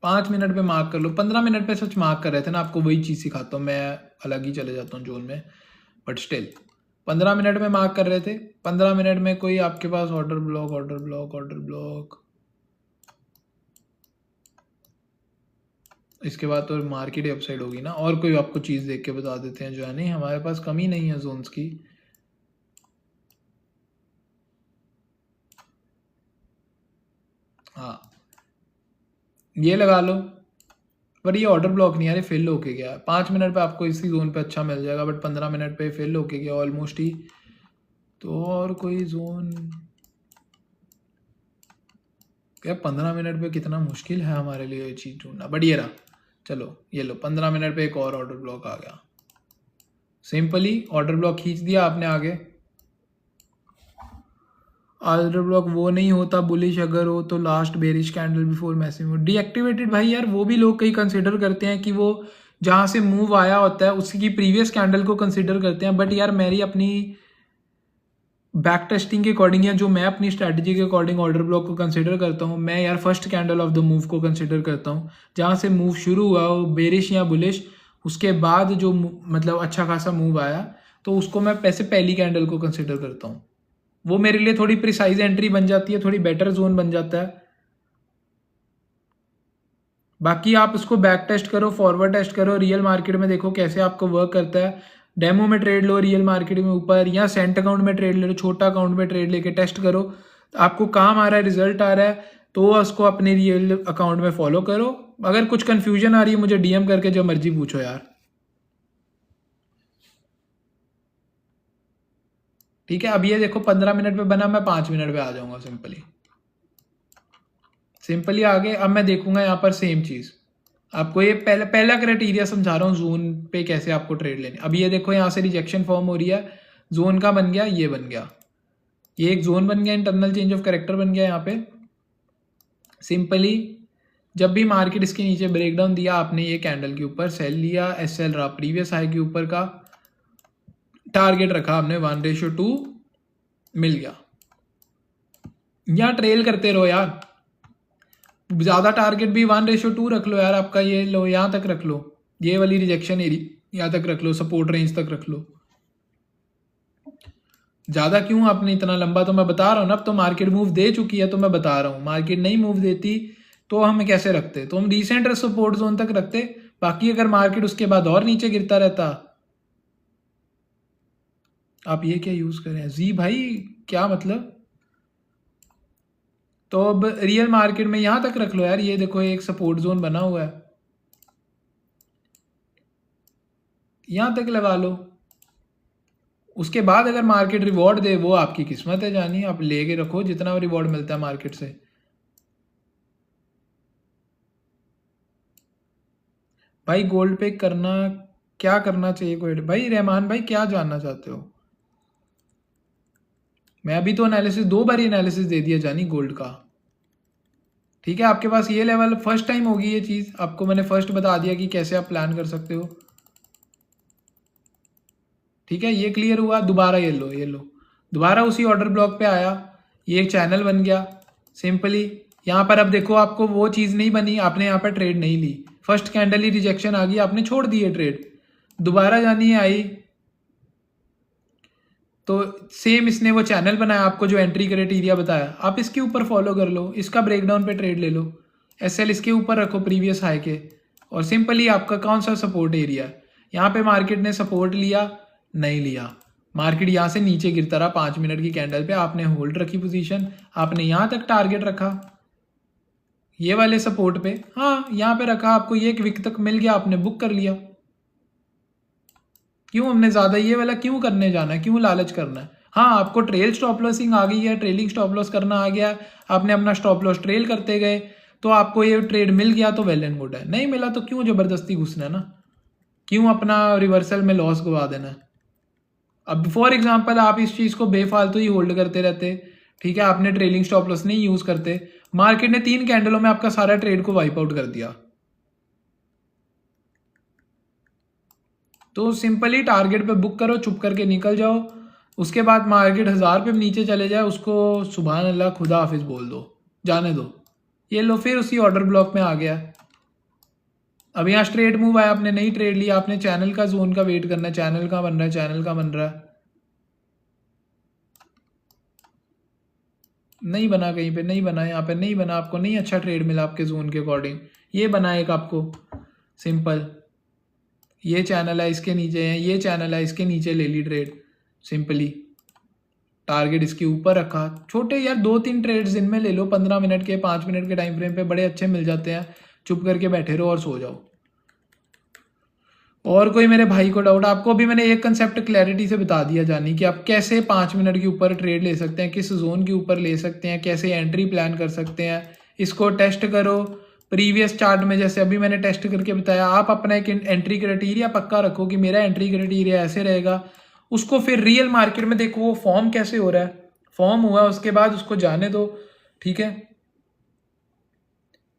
5 मिनट पे मार्क कर लो, 15 मिनट पे सच मार्क कर रहे थे ना, आपको वही चीज़ सिखाता हूँ मैं, अलग ही चले जाता हूँ जोन में, बट स्टिल 15 मिनट में मार्क कर रहे थे। 15 मिनट में कोई आपके पास ऑर्डर ब्लॉक, इसके बाद तो मार्केट ही अपसाइड होगी ना। और कोई आपको चीज़ देख के बता देते हैं जो है, नहीं हमारे पास कमी नहीं है जोन्स की। हाँ ये लगा लो, पर ये ऑर्डर ब्लॉक नहीं है, अरे फेल होके गया। 5 मिनट पे आपको इसी जोन पे अच्छा मिल जाएगा, बट 15 मिनट पे फेल होके गया ऑलमोस्ट ही। तो और कोई जोन क्या, 15 मिनट पे कितना मुश्किल है हमारे लिए ये चीज़ ढूंढना, बट ये रहा, चलो ये लो 15 मिनट पे एक और ऑर्डर ब्लॉक आ गया, सिंपली ऑर्डर ब्लॉक खींच दिया आपने आगे। ऑर्डर ब्लॉक वो नहीं होता बुलिश, अगर हो तो last bearish candle before massive deactivated. भाई यार वो भी लोग कई कंसिडर करते हैं कि वो जहाँ से मूव आया होता है उसकी प्रीवियस कैंडल को कंसिडर करते हैं, बट यार मेरी अपनी बैक टेस्टिंग के अकॉर्डिंग या जो मैं अपनी स्ट्रैटेजी के अकॉर्डिंग ऑर्डर ब्लॉक को कंसिडर करता हूँ, मैं यार first candle of the move को कंसिडर करता हूँ। जहाँ से मूव शुरू हुआ वो बेरिश या बुलिश, उसके बाद जो मतलब अच्छा खासा मूव आया, तो उसको मैं पैसे पहली कैंडल को कंसिडर करता हूँ। वो मेरे लिए थोड़ी प्रिसाइज एंट्री बन जाती है, थोड़ी बेटर जोन बन जाता है। बाकी आप उसको बैक टेस्ट करो, फॉरवर्ड टेस्ट करो, रियल मार्केट में देखो कैसे आपको वर्क करता है। डेमो में ट्रेड लो रियल मार्केट में ऊपर, या सेंट अकाउंट में ट्रेड ले लो, छोटा अकाउंट में ट्रेड लेके टेस्ट करो, आपको काम आ रहा है, रिजल्ट आ रहा है, तो उसको अपने रियल अकाउंट में फॉलो करो। अगर कुछ कंफ्यूजन आ रही है मुझे डीएम करके जो मर्जी पूछो यार, ठीक है। अब ये देखो 15 मिनट पे बना, मैं 5 मिनट पे आ जाऊंगा सिंपली आगे। अब मैं देखूंगा यहाँ पर सेम चीज़, आपको ये पहला क्राइटेरिया समझा रहा हूँ जोन पे कैसे आपको ट्रेड लेने। अब ये देखो यहाँ से रिजेक्शन फॉर्म हो रही है, जोन का बन गया, ये बन गया, ये एक जोन बन गया, इंटरनल चेंज ऑफ कैरेक्टर बन गया यहाँ पे। सिंपली जब भी मार्केट इसके नीचे ब्रेकडाउन दिया, आपने ये कैंडल के ऊपर सेल लिया, एसएल रहा प्रीवियस हाई के ऊपर का, टारगेट रखा आपने 1:2, मिल गया। यहाँ ट्रेल करते रहो यार, ज़्यादा टारगेट भी 1:2 रख लो यार आपका, ये लो यहाँ तक रख लो, ये वाली रिजेक्शन एरिया यहाँ तक रख लो, सपोर्ट रेंज तक रख लो। ज़्यादा क्यों आपने इतना लंबा, तो मैं बता रहा हूँ ना, अब तो मार्केट मूव दे चुकी है, तो मैं बता रहा हूँ मार्केट नहीं मूव देती तो हम कैसे रखते, तो हम रिसेंट सपोर्ट जोन तक रखते। बाकी अगर मार्केट उसके बाद और नीचे गिरता रहता, आप ये क्या यूज़ करें जी भाई, क्या मतलब। तो अब रियल मार्केट में यहाँ तक रख लो यार, ये देखो एक सपोर्ट जोन बना हुआ है, यहाँ तक लगा लो। उसके बाद अगर मार्केट रिवॉर्ड दे वो आपकी किस्मत है जानी, आप लेके रखो जितना रिवॉर्ड मिलता है मार्केट से। भाई गोल्ड पे करना, क्या करना चाहिए कोई, भाई रहमान भाई क्या जानना चाहते हो। मैं अभी तो एनालिसिस 2 बार एनालिसिस दे दिया जानी गोल्ड का, ठीक है। आपके पास ये लेवल फर्स्ट टाइम होगी ये चीज़, आपको मैंने फर्स्ट बता दिया कि कैसे आप प्लान कर सकते हो, ठीक है। ये क्लियर हुआ, दोबारा ये लो दोबारा उसी ऑर्डर ब्लॉक पे आया, ये एक चैनल बन गया सिंपली। यहाँ पर अब देखो आपको वो चीज़ नहीं बनी, आपने यहाँ पर ट्रेड नहीं ली, फर्स्ट कैंडल ही रिजेक्शन आ गई, आपने छोड़ दी है ट्रेड, दोबारा जानी आई तो सेम इसने वो चैनल बनाया, आपको जो एंट्री क्राइटेरिया बताया, आप इसके ऊपर फॉलो कर लो, इसका ब्रेकडाउन पे ट्रेड ले लो, एसएल इसके ऊपर रखो प्रीवियस हाई के, और सिंपली आपका कौन सा सपोर्ट एरिया है। यहाँ पे मार्केट ने सपोर्ट लिया, नहीं लिया, मार्केट यहाँ से नीचे गिरता रहा 5 मिनट की कैंडल पे, आपने होल्ड रखी पोजीशन, आपने यहाँ तक टारगेट रखा, ये वाले सपोर्ट पे, हाँ यहाँ पे रखा, आपको ये एक विक तक मिल गया, आपने बुक कर लिया। क्यों हमने ज़्यादा ये वाला क्यों करने जाना है, क्यों लालच करना है। हाँ आपको ट्रेल स्टॉप लॉसिंग आ गई है, ट्रेलिंग स्टॉप लॉस करना आ गया, आपने अपना स्टॉप लॉस ट्रेल करते गए, तो आपको ये ट्रेड मिल गया तो वेल एंड गुड है, नहीं मिला तो क्यों ज़बरदस्ती घुसना है ना, क्यों अपना रिवर्सल में लॉस गवा देना है। अब फॉर एग्जांपल आप इस चीज़ को बेफालतू ही होल्ड करते रहते, ठीक है, आपने ट्रेलिंग स्टॉप लॉस नहीं यूज़ करते, मार्केट ने 3 कैंडलों में आपका सारा ट्रेड को वाइप आउट कर दिया, तो सिंपली टारगेट पे बुक करो, चुप करके निकल जाओ। उसके बाद मार्केट 1000 पे नीचे चले जाए, उसको सुभान अल्लाह खुदा हाफिज बोल दो, जाने दो। ये लो फिर उसी ऑर्डर ब्लॉक में आ गया। अब यहाँ स्ट्रेट मूव आया, आपने नहीं ट्रेड लिया, आपने चैनल का जोन का वेट करना है, चैनल का बन रहा है, चैनल का बन रहा है, नहीं बना, कहीं पे नहीं बना, यहाँ पे नहीं बना, आपको नहीं अच्छा ट्रेड मिला आपके जोन के अकॉर्डिंग। ये बना एक आपको सिंपल, ये चैनल है इसके नीचे है, ये चैनल है इसके नीचे ले ली ट्रेड, सिंपली टारगेट इसके ऊपर रखा। छोटे यार 2-3 ट्रेड्स दिन में ले लो, 15 मिनट के 5 मिनट के टाइम फ्रेम पे बड़े अच्छे मिल जाते हैं, चुप करके बैठे रहो और सो जाओ। और कोई मेरे भाई को डाउट, आपको भी मैंने एक कंसेप्ट क्लैरिटी से बता दिया जानी कि आप कैसे 5 मिनट के ऊपर ट्रेड ले सकते हैं, किस जोन के ऊपर ले सकते हैं, कैसे एंट्री प्लान कर सकते हैं। इसको टेस्ट करो प्रीवियस चार्ट में, जैसे अभी मैंने टेस्ट करके बताया। आप अपना एक एंट्री क्राइटेरिया पक्का रखो कि मेरा एंट्री क्राइटेरिया ऐसे रहेगा, उसको फिर रियल मार्केट में देखो वो फॉर्म कैसे हो रहा है, फॉर्म हुआ उसके बाद उसको जाने दो, ठीक है।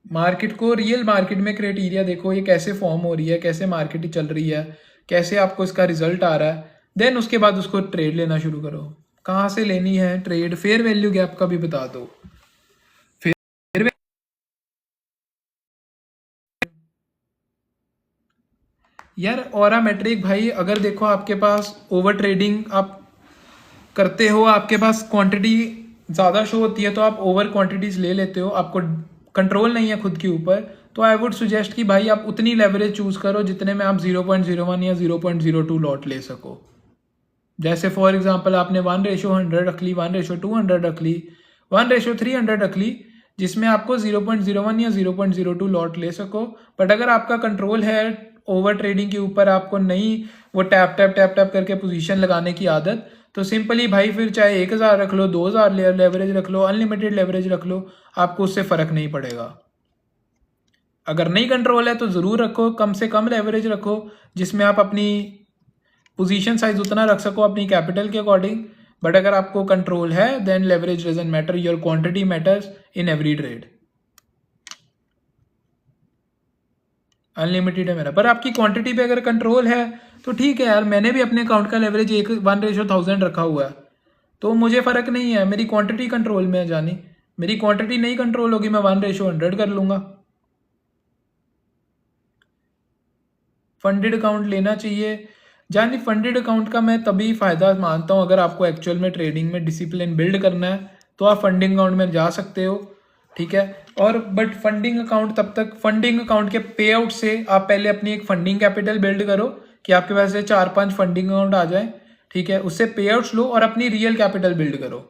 मार्केट को रियल मार्केट में क्राइटेरिया देखो, ये कैसे फॉर्म हो रही है, कैसे मार्केट चल रही है, कैसे आपको इसका रिजल्ट आ रहा है, देन उसके बाद उसको ट्रेड लेना शुरू करो। कहाँ से लेनी है ट्रेड, फेयर वैल्यू गैप का भी बता दो। फेयर यार ऑरा मेट्रिक भाई, अगर देखो आपके पास ओवर ट्रेडिंग आप करते हो, आपके पास क्वांटिटी ज़्यादा शो होती है तो आप ओवर क्वांटिटीज ले लेते हो, आपको कंट्रोल नहीं है खुद के ऊपर, तो आई वुड सुजेस्ट कि भाई आप उतनी लेवरेज चूज करो जितने में आप 0.01 या 0.02 लॉट ले सको। जैसे फॉर एग्जांपल आपने 1:100 रख ली, 1:200 रख ली, 1:300 रख ली, जिसमें आपको 0.01 या 0.02 लॉट ले सको। बट अगर आपका कंट्रोल है ओवर ट्रेडिंग के ऊपर, आपको नहीं वो टैप टैप टैप टैप करके पोजीशन लगाने की आदत, तो सिंपली भाई फिर चाहे 1000 रख लो, 2000 लेवरेज रख लो, अनलिमिटेड लेवरेज रख लो, आपको उससे फ़र्क नहीं पड़ेगा। अगर नहीं कंट्रोल है तो ज़रूर रखो, कम से कम लेवरेज रखो जिसमें आप अपनी पोजीशन साइज उतना रख सको अपनी कैपिटल के अकॉर्डिंग। बट अगर आपको कंट्रोल है then leverage doesn't matter, your quantity matters in every trade. Unlimited है मेरा, पर आपकी क्वांटिटी पे अगर कंट्रोल है तो ठीक है यार। मैंने भी अपने अकाउंट का लेवरेज 1:1000 रखा हुआ है, तो मुझे फ़र्क नहीं है, मेरी क्वांटिटी कंट्रोल में है जानी। मेरी क्वांटिटी नहीं कंट्रोल होगी, मैं 1:100 कर लूँगा। फंडेड अकाउंट लेना चाहिए जानी। फंडेड अकाउंट का मैं तभी फ़ायदा मानता हूँ अगर आपको एक्चुअल में ट्रेडिंग में डिसिप्लिन बिल्ड करना है, तो आप फंडिंग अकाउंट में जा सकते हो, ठीक है। और बट फंडिंग अकाउंट तब तक, फंडिंग अकाउंट के पे आउट से आप पहले अपनी एक फंडिंग कैपिटल बिल्ड करो कि आपके पास से 4-5 फंडिंग अकाउंट आ जाए, ठीक है। उससे पे आउट्स लो और अपनी रियल कैपिटल बिल्ड करो।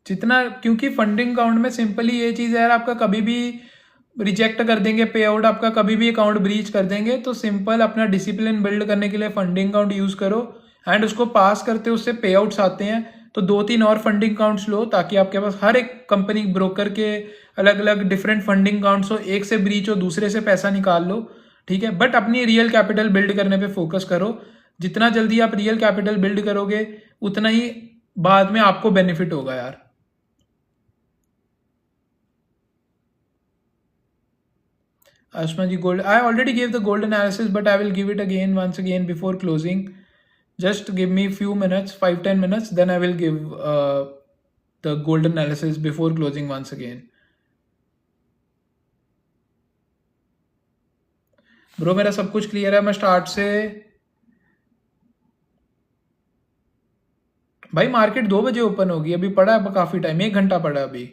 जितना, क्योंकि फंडिंग अकाउंट में सिंपली ये चीज़ है यार, आपका कभी भी रिजेक्ट कर देंगे पे आउट, आपका कभी भी अकाउंट ब्रीच कर देंगे, तो सिंपल अपना डिसिप्लिन बिल्ड करने के लिए फंडिंग अकाउंट यूज़ करो। एंड उसको पास करते उससे पे आउट्स आते हैं, तो 2-3 और फंडिंग अकाउंट्स लो ताकि आपके पास हर एक कंपनी ब्रोकर के अलग अलग डिफरेंट फंडिंग अकाउंट्स हो, एक से ब्रीच हो दूसरे से पैसा निकाल लो, ठीक है। बट अपनी रियल कैपिटल बिल्ड करने पे फोकस करो। जितना जल्दी आप रियल कैपिटल बिल्ड करोगे उतना ही बाद में आपको बेनिफिट होगा यार। Ashma ji, gold. I already gave the gold analysis, but I will give it again once again before closing. Just give me few minutes, 5-10 minutes, then I will give the gold analysis before closing once again. Bro मेरा सब कुछ clear है, मैं start से भाई market 2 बजे open होगी, अभी पड़ा है काफ़ी टाइम, 1 घंटा पड़ा है अभी।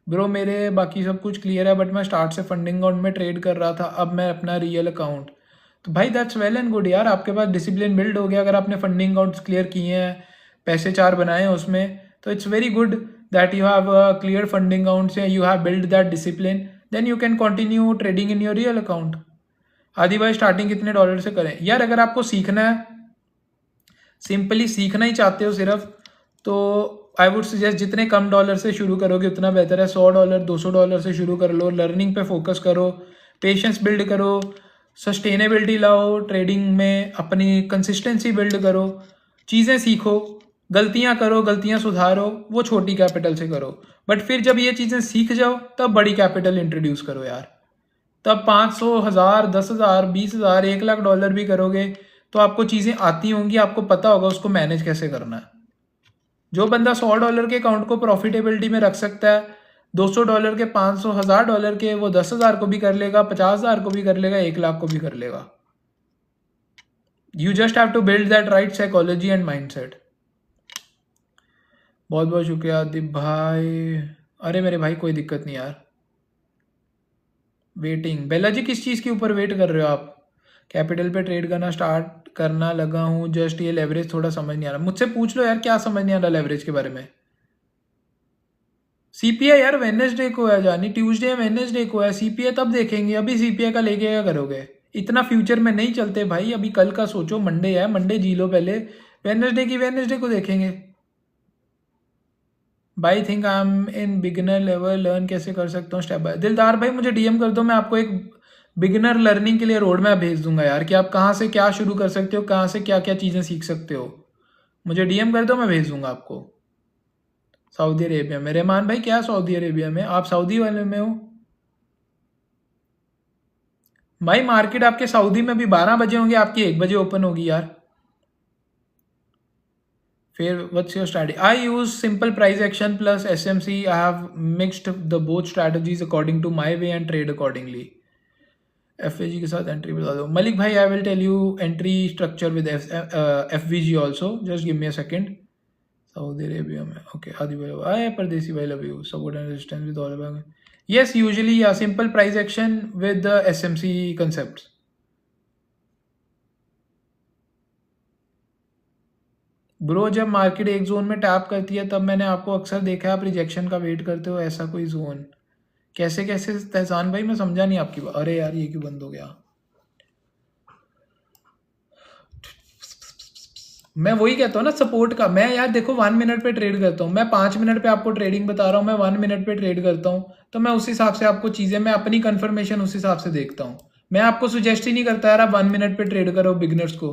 ब्रो मेरे बाकी सब कुछ क्लियर है, बट मैं स्टार्ट से फंडिंग अकाउंट में ट्रेड कर रहा था, अब मैं अपना रियल अकाउंट। तो भाई दैट्स वेल एंड गुड यार, आपके पास डिसिप्लिन बिल्ड हो गया। अगर आपने फंडिंग अकाउंट्स क्लियर किए हैं, पैसे 4 बनाए हैं उसमें, तो it's very good that you have clear funding accounts, you have build that discipline, then you can continue trading in your real account. Adi भाई स्टार्टिंग कितने डॉलर से करें यार? अगर आपको सीखना है, सिंपली सीखना ही चाहते हो सिर्फ, तो आई वुड सजेस्ट जितने कम डॉलर से शुरू करोगे उतना बेहतर है। $100 $200 से शुरू कर लो, लर्निंग पे फोकस करो, पेशेंस बिल्ड करो, सस्टेनेबिलिटी लाओ ट्रेडिंग में, अपनी कंसिस्टेंसी बिल्ड करो, चीज़ें सीखो, गलतियां करो, गलतियां सुधारो, वो छोटी कैपिटल से करो। बट फिर जब ये चीज़ें सीख जाओ तब बड़ी कैपिटल इंट्रोड्यूस करो यार। तब 500, 1000, 10,000, 20,000, $1,00,000 भी करोगे तो आपको चीज़ें आती होंगी, आपको पता होगा उसको मैनेज कैसे करना है। जो बंदा $100 के अकाउंट को प्रॉफिटेबिलिटी में रख सकता है, $200 के, $500, $1,000 के, वो 10,000 को भी कर लेगा, 50,000 को भी कर लेगा, 1,00,000 को भी कर लेगा। You just have to build that right psychology and mindset. बहुत बहुत शुक्रिया दीप भाई। अरे मेरे भाई कोई दिक्कत नहीं यार। वेटिंग बेला जी, किस चीज़ के ऊपर वेट कर रहे हो आप? कैपिटल पे ट्रेड करना स्टार्ट करना लगा हूँ जस्ट, ये लेवरेज थोड़ा समझ नहीं आ रहा। मुझसे पूछ लो यार, क्या समझ नहीं आ रहा लेवरेज के बारे में? सीपीआई यार वेडनेसडे को है जानी, ट्यूसडे वेडनेसडे को है। सीपीआई तब देखेंगे, अभी सीपीआई का लेके क्या करोगे? इतना फ्यूचर में नहीं चलते भाई, अभी कल का सोचो। मंडे है, मंडे जी लो पहले, वेडनेसडे की वेडनेसडे को देखेंगे। भाई think I am in beginner level, learn कैसे कर सकता हूँ स्टेप बाय। दिलदार भाई मुझे डीएम कर दो, मैं आपको एक बिगिनर लर्निंग के लिए रोड मैप भेज दूंगा यार, कि आप कहाँ से क्या शुरू कर सकते हो, कहाँ से क्या क्या चीज़ें सीख सकते हो। मुझे डीएम कर दो, मैं भेज दूंगा आपको। सऊदी अरेबिया में रहमान भाई, क्या सऊदी अरेबिया में? आप सऊदी वाले में हो? भाई मार्केट आपके सऊदी में भी 12 बजे होंगे, आपकी 1 बजे ओपन होगी यार। फिर what's your strategy? I use simple price action plus SMC. I have mixed the both strategies according to my way and trade accordingly. FVG के साथ एंट्री बता दो मलिक भाई। I will tell you entry structure with FVG also, just give me a second. Saudi Arabia में okay. Adi भाई आए, परदेसी भाई love you, support and resistance with all bank. Yes usually या simple price action with the SMC concept. Bro जब market एक zone में tap करती है तब मैंने आपको अक्सर देखा है आप रिजेक्शन का वेट करते हो, ऐसा कोई जोन कैसे कैसे? तहसान भाई मैं समझा नहीं आपकी बात। अरे यार ये क्यों बंद हो गया? मैं वही कहता हूँ ना सपोर्ट का। मैं यार देखो 1 मिनट पे ट्रेड करता हूँ, मैं 5 मिनट पे आपको ट्रेडिंग बता रहा हूँ, मैं 1 मिनट पे ट्रेड करता हूँ, तो मैं उस हिसाब से आपको चीज़ें, मैं अपनी कंफर्मेशन उस हिसाब से देखता हूँ। मैं आपको सुजेस्ट ही नहीं करता यार आप 1 मिनट पे ट्रेड करो बिगनर्स को।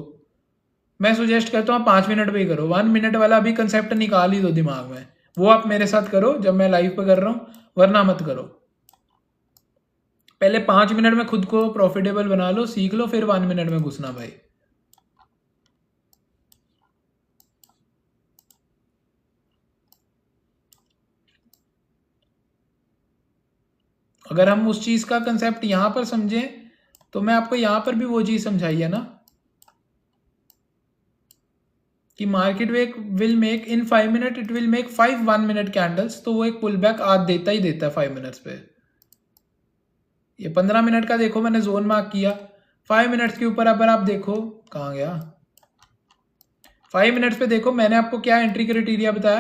मैं सुजेस्ट करता हूँ आप 5 मिनट पे ही करो। 1 मिनट वाला अभी कंसेप्ट निकाल ही दो दिमाग में, वो आप मेरे साथ करो जब मैं लाइव पे कर रहा हूँ, वरना मत करो। पहले 5 मिनट में खुद को प्रॉफिटेबल बना लो, सीख लो, फिर 1 मिनट में घुसना भाई। अगर हम उस चीज का कंसेप्ट यहां पर समझें तो मैं आपको यहां पर भी वो चीज समझाई है ना, कि market will make in 5 minute, it will make 5 1 minute candles, तो वो एक पुल बैक आज देता ही देता है 5 मिनट्स पे। ये 15 मिनट का देखो मैंने जोन मार्क किया, 5 मिनट्स के ऊपर अगर आप देखो, कहाँ गया? 5 मिनट्स पे देखो मैंने आपको क्या एंट्री क्राइटेरिया बताया,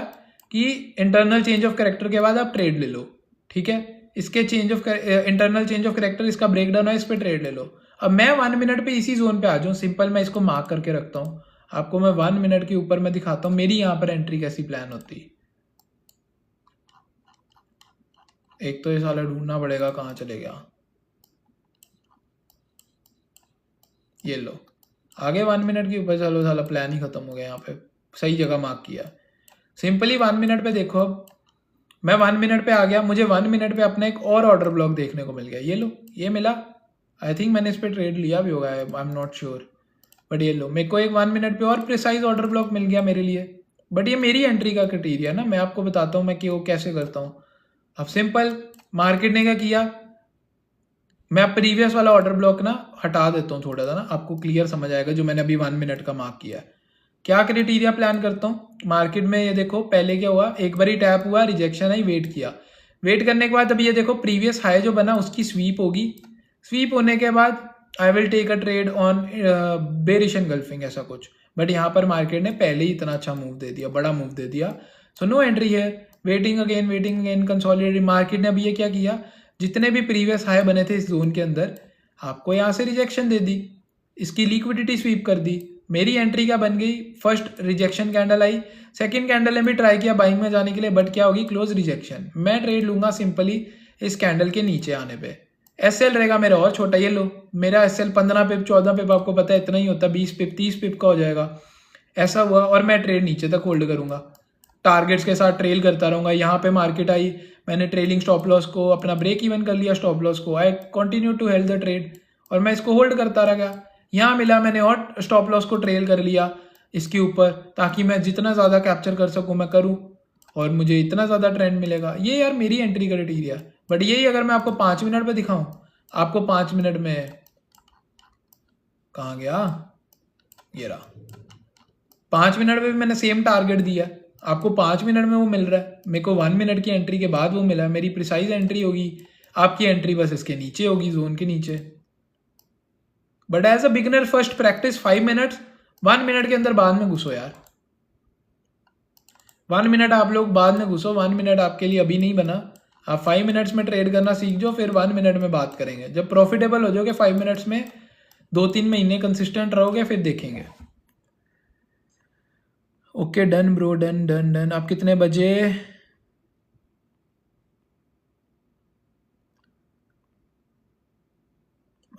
कि इंटरनल चेंज ऑफ कैरेक्टर के बाद आप ट्रेड ले लो, ठीक है? इसके change of internal change of character, इसका ब्रेकडाउन है, इस पे ट्रेड ले लो। अब मैं 1 मिनट पे इसी जोन पे आ जाऊँ, सिंपल मैं इसको मार्क करके रखता हूँ, आपको मैं 1 मिनट के ऊपर मैं दिखाता हूँ मेरी यहाँ पर एंट्री कैसी प्लान होती। एक तो ये साला ढूंढना पड़ेगा कहाँ चले गया। ये लो आगे 1 मिनट के ऊपर, चलो साला प्लान ही खत्म हो गया। यहाँ पे सही जगह मार्क किया, सिंपली 1 मिनट पे देखो। अब मैं 1 मिनट पे आ गया, मुझे 1 मिनट पे अपना एक और ऑर्डर ब्लॉक देखने को मिल गया। ये लो, ये मिला, आई थिंक मैंने इस पर ट्रेड लिया भी होगा, आई एम नॉट श्योर, बट ये लो मेरे को एक 1 मिनट पे और प्रिसाइज ऑर्डर ब्लॉक मिल गया मेरे लिए। बट ये मेरी एंट्री का क्राइटेरिया ना, मैं आपको बताता हूँ मैं कि वो कैसे करता हूँ। अब सिंपल मार्केट ने क्या किया, मैं प्रीवियस वाला ऑर्डर ब्लॉक ना हटा देता हूँ थोड़ा सा ना, आपको क्लियर समझ आएगा जो मैंने अभी 1 मिनट का मार्क किया है। क्या क्राइटेरिया प्लान करता हूँ मार्केट में, ये देखो पहले क्या हुआ, एक बारी टैप हुआ, रिजेक्शन आई, वेट किया, वेट करने के बाद अभी ये देखो प्रीवियस हाई जो बना उसकी स्वीप होगी, स्वीप होने के बाद I will take a trade on bearish engulfing ऐसा कुछ। बट यहाँ पर मार्केट ने पहले ही इतना अच्छा मूव दे दिया, बड़ा मूव दे दिया, सो नो एंट्री है, वेटिंग अगेन कंसोलिडेटेड। मार्केट ने अभी ये क्या किया, जितने भी प्रीवियस हाई बने थे इस जोन के अंदर आपको यहाँ से रिजेक्शन दे दी, इसकी लिक्विडिटी स्वीप कर दी। मेरी एंट्री क्या बन गई, फर्स्ट रिजेक्शन कैंडल आई, सेकंड कैंडल ने भी ट्राई किया बाइंग में जाने के लिए, बट क्या होगी, क्लोज रिजेक्शन। मैं ट्रेड लूंगा सिंपली इस कैंडल के नीचे आने पे। एसएल रहेगा मेरा और छोटा, ये लो मेरा एसएल 15 पिप 14 पिप आपको पता है इतना ही होता है, 20 पिप 30 पिप का हो जाएगा। ऐसा हुआ और मैं ट्रेड नीचे तक होल्ड करूंगा, टारगेट्स के साथ ट्रेल करता रहूंगा। यहाँ पे मार्केट आई, मैंने ट्रेलिंग स्टॉप लॉस को अपना ब्रेक इवन कर लिया, स्टॉप लॉस को I continue to held the trade और मैं इसको होल्ड करता रह गया। यहाँ मिला मैंने और स्टॉप लॉस को ट्रेल कर लिया इसके ऊपर, ताकि मैं जितना ज़्यादा कैप्चर कर सकूँ मैं करूँ और मुझे इतना ज़्यादा ट्रेंड मिलेगा। ये यार मेरी एंट्री क्राइटेरिया। बट यही अगर मैं आपको 5 मिनट पे दिखाऊं, आपको 5 मिनट में कहाँ गया, ये रहा 5 मिनट में भी मैंने सेम टारगेट दिया, आपको 5 मिनट में वो मिल रहा है, मेरे को 1 मिनट की एंट्री के बाद वो मिला। मेरी प्रिसाइज एंट्री होगी, आपकी एंट्री बस इसके नीचे होगी, जोन के नीचे। But as a beginner first practice 5 minutes, 1 minute के अंदर बाद में घुसो यार, 1 मिनट आप लोग बाद में घुसो, 1 मिनट आपके लिए अभी नहीं बना। आप 5 मिनट्स में ट्रेड करना सीख जाओ, फिर 1 मिनट में बात करेंगे। जब प्रॉफिटेबल हो जाओगे 5 मिनट्स में, 2-3 महीने कंसिस्टेंट रहोगे, फिर देखेंगे। Okay done bro, done done done. आप कितने बजे,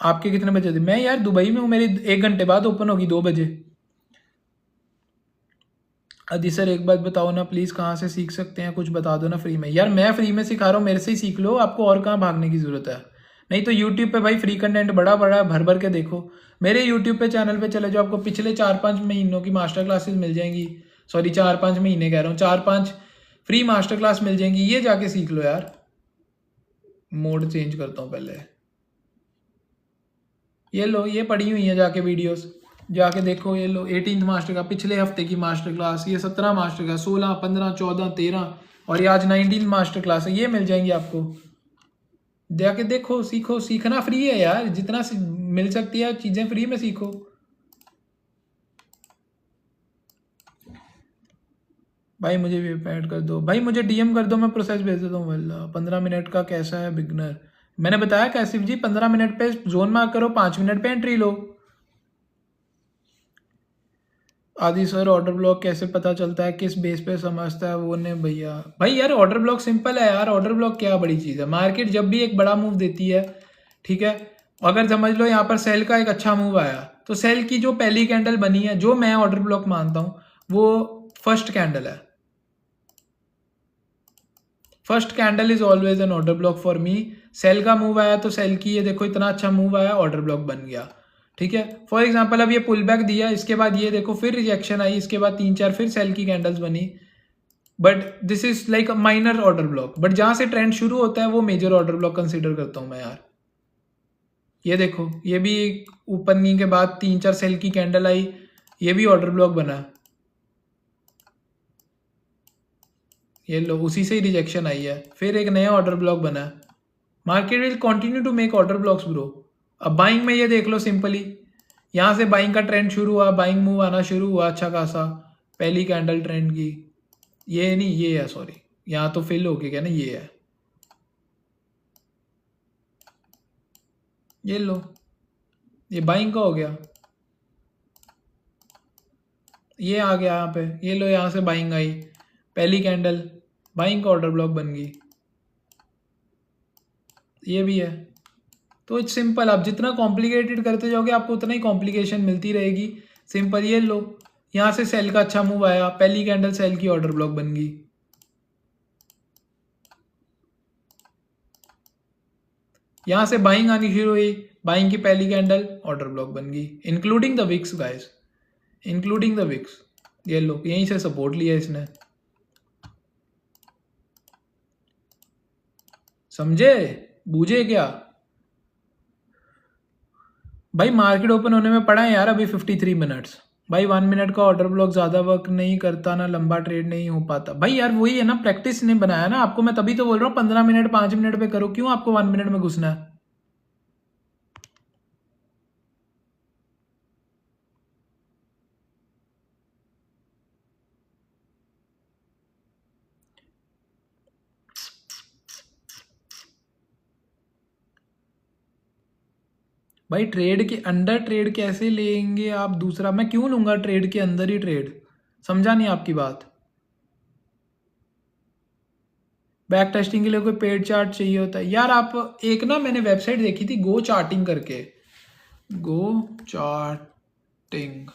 आपके कितने बजे थे? मैं यार दुबई में हूँ, मेरी 1 घंटे बाद ओपन होगी, 2 बजे। अदी सर एक बात बताओ ना प्लीज़, कहाँ से सीख सकते हैं, कुछ बता दो ना फ्री में। यार मैं फ्री में सिखा रहा हूँ, मेरे से ही सीख लो, आपको और कहाँ भागने की ज़रूरत है। नहीं तो यूट्यूब पे भाई फ्री कंटेंट बड़ा बड़ा भर भर के देखो, मेरे यूट्यूब पे चैनल पे चले जाओ, आपको पिछले 4-5 महीनों की मास्टर क्लासेस मिल जाएंगी। सॉरी 4-5 महीने कह रहा हूँ, 4-5 फ्री मास्टर क्लास मिल जाएंगी, ये जाके सीख लो यार। मोड चेंज करता हूँ पहले, ये लो ये पड़ी हुई है, जाके वीडियोस जाके देखो। ये लो 18th मास्टर का पिछले हफ्ते की मास्टर क्लास, ये 17 मास्टर का, 16, 15, 14, 13 और ये आज 19 मास्टर क्लास है, ये मिल जाएंगी आपको। जाके देखो, सीखो, सीखना फ्री है यार, जितना मिल सकती है चीज़ें फ्री में सीखो। भाई मुझे भी ऐड कर दो, भाई मुझे डीएम कर दो, मैं प्रोसेस भेज देता हूँ। वल्ला 15 मिनट का कैसा है बिगनर, मैंने बताया कैसिफ जी 15 मिनट पे जोन मार्क करो, 5 मिनट पे एंट्री लो। आदि सर ऑर्डर ब्लॉक कैसे पता चलता है, किस बेस पे समझता है वो ने भैया? भाई यार ऑर्डर ब्लॉक सिंपल है यार, ऑर्डर ब्लॉक क्या बड़ी चीज़ है। मार्केट जब भी एक बड़ा मूव देती है, ठीक है, अगर समझ लो यहाँ पर सेल का एक अच्छा मूव आया, तो सेल की जो पहली कैंडल बनी है, जो मैं ऑर्डर ब्लॉक मानता हूँ, वो फर्स्ट कैंडल है। First candle is always an order block for me. Sell का मूव आया तो सेल की, ये देखो इतना अच्छा मूव आया, ऑर्डर ब्लॉक बन गया, ठीक है। फॉर एग्जांपल अब ये पुल बैक दिया, इसके बाद ये देखो फिर रिजेक्शन आई, इसके बाद 3-4 फिर सेल की कैंडल्स बनी, but this is like minor order block. But जहां से ट्रेंड शुरू होता है वो मेजर ऑर्डर ब्लॉक कंसिडर करता हूं मैं यार। ये देखो ये भी ओपनिंग के बाद 3-4 सेल की कैंडल आई, ये भी ऑर्डर ब्लॉक बना, ये लो उसी से ही रिजेक्शन आई है, फिर एक नया ऑर्डर ब्लॉक बना। Market will continue to make order blocks bro. अब बाइंग में ये देख लो सिंपली, यहाँ से बाइंग का ट्रेंड शुरू हुआ, बाइंग मूव आना शुरू हुआ अच्छा खासा, पहली कैंडल ट्रेंड की, ये नहीं ये है, सॉरी यहाँ तो फिल हो गया ना, ये है, ये लो ये बाइंग का हो गया, ये आ गया यहाँ पे, ये लो यहाँ से बाइंग आई, पहली कैंडल बाइंग का ऑर्डर ब्लॉक बन गई, ये भी है। तो इट्स सिंपल, आप जितना कॉम्प्लिकेटेड करते जाओगे आपको उतना ही कॉम्प्लिकेशन मिलती रहेगी। सिंपल, ये लो यहाँ से सेल का अच्छा मूव आया, पहली कैंडल सेल की ऑर्डर ब्लॉक बन गई, यहाँ से बाइंग आनी शुरू हुई, बाइंग की पहली कैंडल ऑर्डर ब्लॉक बन गई, including the wicks guys, including the wicks. ये लो यहीं से सपोर्ट लिया इसने, समझे बूझे क्या? भाई मार्केट ओपन होने में पड़ा है यार अभी 53 मिनट्स, भाई 1 मिनट का ऑर्डर ब्लॉक ज़्यादा वर्क नहीं करता ना, लंबा ट्रेड नहीं हो पाता। भाई यार वही है ना, प्रैक्टिस ने बनाया ना आपको, मैं तभी तो बोल रहा हूँ 15 मिनट 5 मिनट पे करो, क्यों आपको 1 मिनट में घुसना है। भाई ट्रेड के अंदर ट्रेड कैसे लेंगे आप दूसरा, मैं क्यों लूंगा ट्रेड के अंदर ही ट्रेड, समझा नहीं आपकी बात। बैक टेस्टिंग के लिए कोई पेड चार्ट चाहिए होता है यार। आप एक ना, मैंने वेबसाइट देखी थी गो चार्टिंग करके, गो चार्टिंग,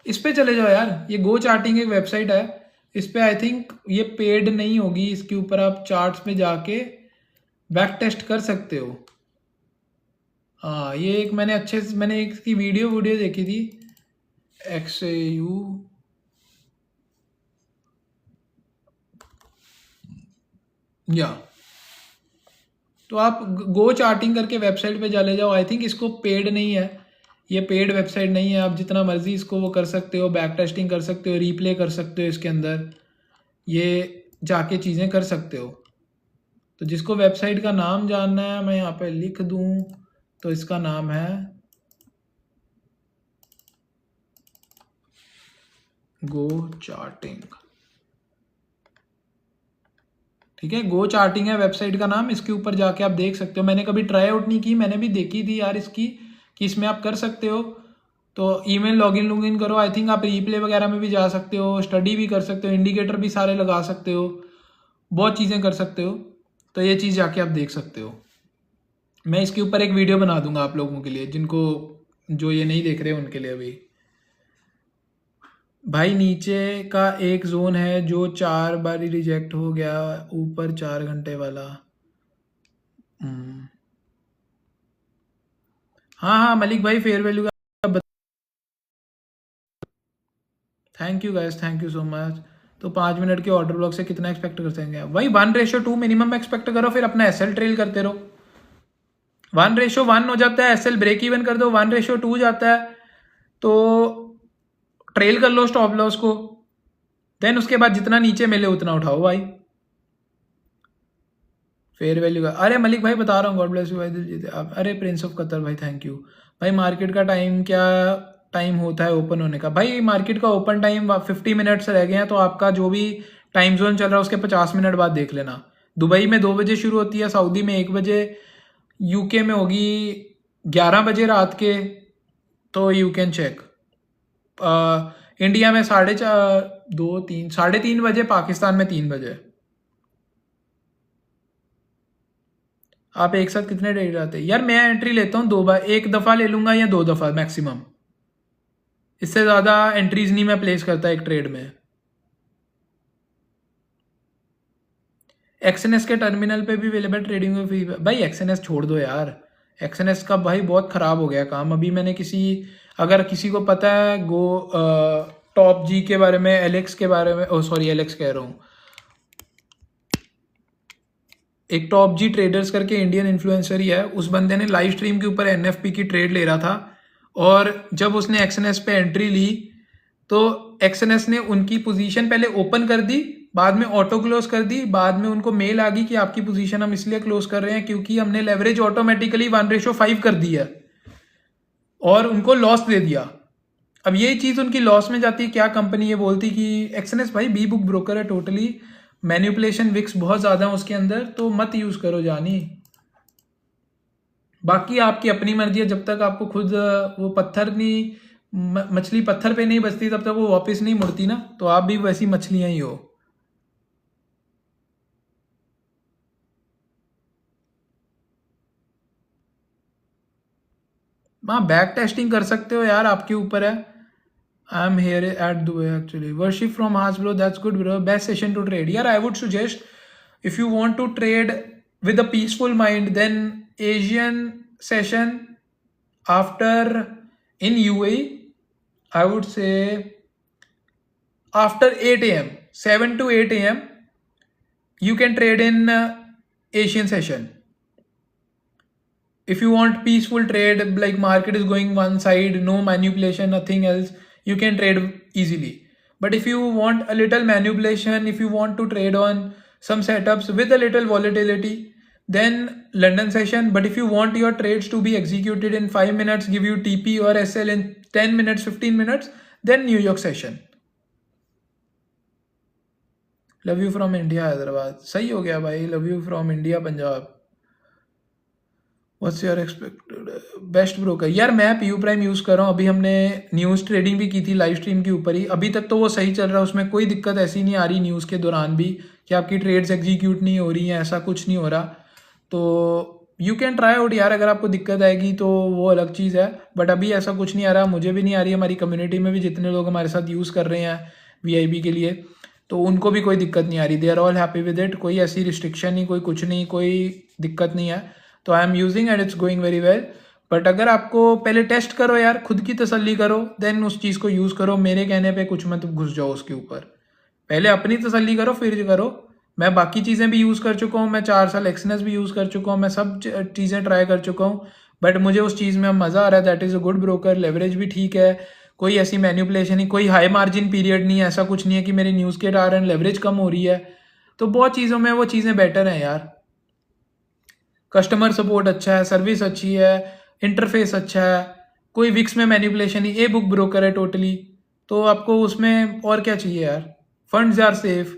इस पे चले जाओ यार। ये गो चार्टिंग एक वेबसाइट है, इस पे आई थिंक ये पेड नहीं होगी, इसके ऊपर आप चार्ट्स में जाके बैक टेस्ट कर सकते हो। हाँ ये एक मैंने अच्छे से, मैंने एक की वीडियो वीडियो देखी थी, XAU या, तो आप गो चार्टिंग करके वेबसाइट पे चले जाओ। आई थिंक इसको पेड नहीं है, ये पेड वेबसाइट नहीं है, आप जितना मर्जी इसको वो कर सकते हो, बैक टेस्टिंग कर सकते हो, रीप्ले कर सकते हो इसके अंदर, ये जाके चीज़ें कर सकते हो। तो जिसको वेबसाइट का नाम जानना है मैं यहाँ पे लिख दूँ, तो इसका नाम है गो चार्टिंग। ठीक है, गो चार्टिंग है वेबसाइट का नाम, इसके ऊपर जाके आप देख सकते हो। मैंने कभी ट्राई आउट नहीं की, मैंने भी देखी थी यार इसकी कि इसमें आप कर सकते हो। तो ईमेल लॉगिन करो, आई थिंक आप रीप्ले वगैरह में भी जा सकते हो, स्टडी भी कर सकते हो, इंडिकेटर भी सारे लगा सकते हो, बहुत चीज़ें कर सकते हो। तो ये चीज़ जाके आप देख सकते हो। मैं इसके ऊपर एक वीडियो बना दूंगा आप लोगों के लिए, जिनको जो ये नहीं देख रहे उनके लिए अभी। भाई नीचे का एक जोन है जो 4 बार रिजेक्ट हो गया, ऊपर 4 घंटे वाला। हाँ हाँ मलिक भाई, फेयर वैल्यू का thank you guys, thank you so much. तो 5 मिनट के ऑर्डर ब्लॉक से कितना एक्सपेक्ट कर सकेंगे भाई? 1:2 मिनिमम एक्सपेक्ट करो, फिर अपना SL ट्रेल करते रहो। 1:1 हो जाता है, SL ब्रेक इवन कर दो, 1:2 जाता है तो ट्रेल कर लो स्टॉप लॉस को, देन उसके बाद जितना नीचे मिले उतना उठाओ भाई। फेयर वैल्यू का, अरे मलिक भाई बता रहा हूँ, गॉड ब्लेस यू भाई दिलजीत आप, अरे प्रिंस ऑफ कतर भाई थैंक यू भाई। मार्केट का टाइम क्या टाइम होता है ओपन होने का? भाई मार्केट का ओपन टाइम 50 मिनट्स रह गए हैं, तो आपका जो भी टाइम जोन चल रहा है उसके 50 मिनट बाद देख लेना। दुबई में 2 बजे शुरू होती है, सऊदी में 1 बजे, यूके में होगी 11 बजे रात के, तो यू कैन चेक। इंडिया में 3:30 पाकिस्तान में 3 बजे। आप एक साथ कितने ट्रेड आते हैं यार? मैं एंट्री लेता हूँ 2 बार, एक दफ़ा ले लूँगा या 2 दफ़ा मैक्सिमम, इससे ज़्यादा एंट्रीज नहीं मैं प्लेस करता एक ट्रेड में। XNS के टर्मिनल पे भी अवेलेबल ट्रेडिंग में फी? भाई XNS छोड़ दो यार, XNS का भाई बहुत ख़राब हो गया काम। अभी मैंने अगर किसी को पता है गो टॉप जी के बारे में, एलेक्स के बारे में, ओ सॉरी एलेक्स कह रहा हूँ, एक टॉप जी ट्रेडर्स करके इंडियन इन्फ्लुएंसर ही है, उस बंदे ने लाइव स्ट्रीम के ऊपर NFP की ट्रेड ले रहा था, और जब उसने XNS पे एंट्री ली तो XNS ने उनकी पोजीशन पहले ओपन कर दी, बाद में ऑटो क्लोज कर दी, बाद में उनको मेल आ गई कि आपकी पोजीशन हम इसलिए क्लोज कर रहे हैं क्योंकि हमने लेवरेज ऑटोमेटिकली 1:5 कर दी है, और उनको लॉस दे दिया। अब ये चीज़ उनकी लॉस में जाती है, क्या कंपनी ये बोलती कि XNS भाई बी बुक ब्रोकर है टोटली, मैन्युपुलेशन विक्स बहुत ज़्यादा है उसके अंदर, तो मत यूज़ करो जानी। बाकी आपकी अपनी मर्जी है, जब तक आपको खुद वो पत्थर नहीं, मछली पत्थर पे नहीं बचती तब तक वो वापस नहीं मुड़ती ना, तो आप भी वैसी मछलियां ही हो। हाँ बैक टेस्टिंग कर सकते हो यार, आपके ऊपर है। I am here at Dubai actually, worship from haj bro, that's good bro, best session to trade यार। I would suggest if you want to trade with a peaceful mind, then Asian session after in UAE, I would say after 8 a.m., 7 to 8 a.m., you can trade in Asian session. If you want peaceful trade, like market is going one side, no manipulation, nothing else, you can trade easily. But if you want a little manipulation, if you want to trade on some setups with a little volatility, then London session. But if you want your trades to be executed in 5 minutes, give you TP or SL in 10 minutes, 15 minutes, then New York session. Love you from India Hyderabad, सही हो गया भाई, love you from India Punjab. What's your expected best broker? यार मैं PU prime use कर रहा हूँ, अभी हमने न्यूज़ ट्रेडिंग भी की थी लाइव स्ट्रीम के ऊपर ही, अभी तक तो वो सही चल रहा है, उसमें कोई दिक्कत ऐसी नहीं आ रही न्यूज़ के दौरान भी कि आपकी ट्रेड्स एग्जीक्यूट नहीं हो रही हैं, ऐसा कुछ नहीं हो रहा। तो यू कैन ट्राई आउट यार, अगर आपको दिक्कत आएगी तो वो अलग चीज़ है, बट अभी ऐसा कुछ नहीं आ रहा, मुझे भी नहीं आ रही, हमारी कम्युनिटी में भी जितने लोग हमारे साथ यूज़ कर रहे हैं VIP के लिए, तो उनको भी कोई दिक्कत नहीं आ रही, they are all happy with it, कोई ऐसी रिस्ट्रिक्शन नहीं, कोई कुछ नहीं, कोई दिक्कत नहीं है। तो I am using and it's going very well. But अगर आपको पहले टेस्ट करो यार, खुद की तसल्ली करो, देन उस चीज़ को यूज़ करो, मेरे कहने पे कुछ मत घुस जाओ उसके ऊपर, पहले अपनी तसल्ली करो फिर करो। मैं बाकी चीज़ें भी यूज़ कर चुका हूँ, मैं 4 साल एक्सनेस भी यूज़ कर चुका हूँ, मैं सब चीज़ें ट्राई कर चुका हूँ, बट मुझे उस चीज़ में मज़ा आ रहा है, that is a good broker, leverage भी ठीक है, कोई ऐसी मैन्युपुलेशन नहीं, कोई हाई मार्जिन पीरियड नहीं है, ऐसा कुछ नहीं है कि मेरी न्यूज़ के कारण लेवरेज कम हो रही है, तो बहुत चीज़ों में वो चीज़ें बेटर हैं यार। कस्टमर सपोर्ट अच्छा है, सर्विस अच्छी है, इंटरफेस अच्छा है, कोई विक्स में मैनिपुलेशन नहीं, ए बुक ब्रोकर है टोटली, तो आपको उसमें और क्या चाहिए यार। फंड्स आर सेफ,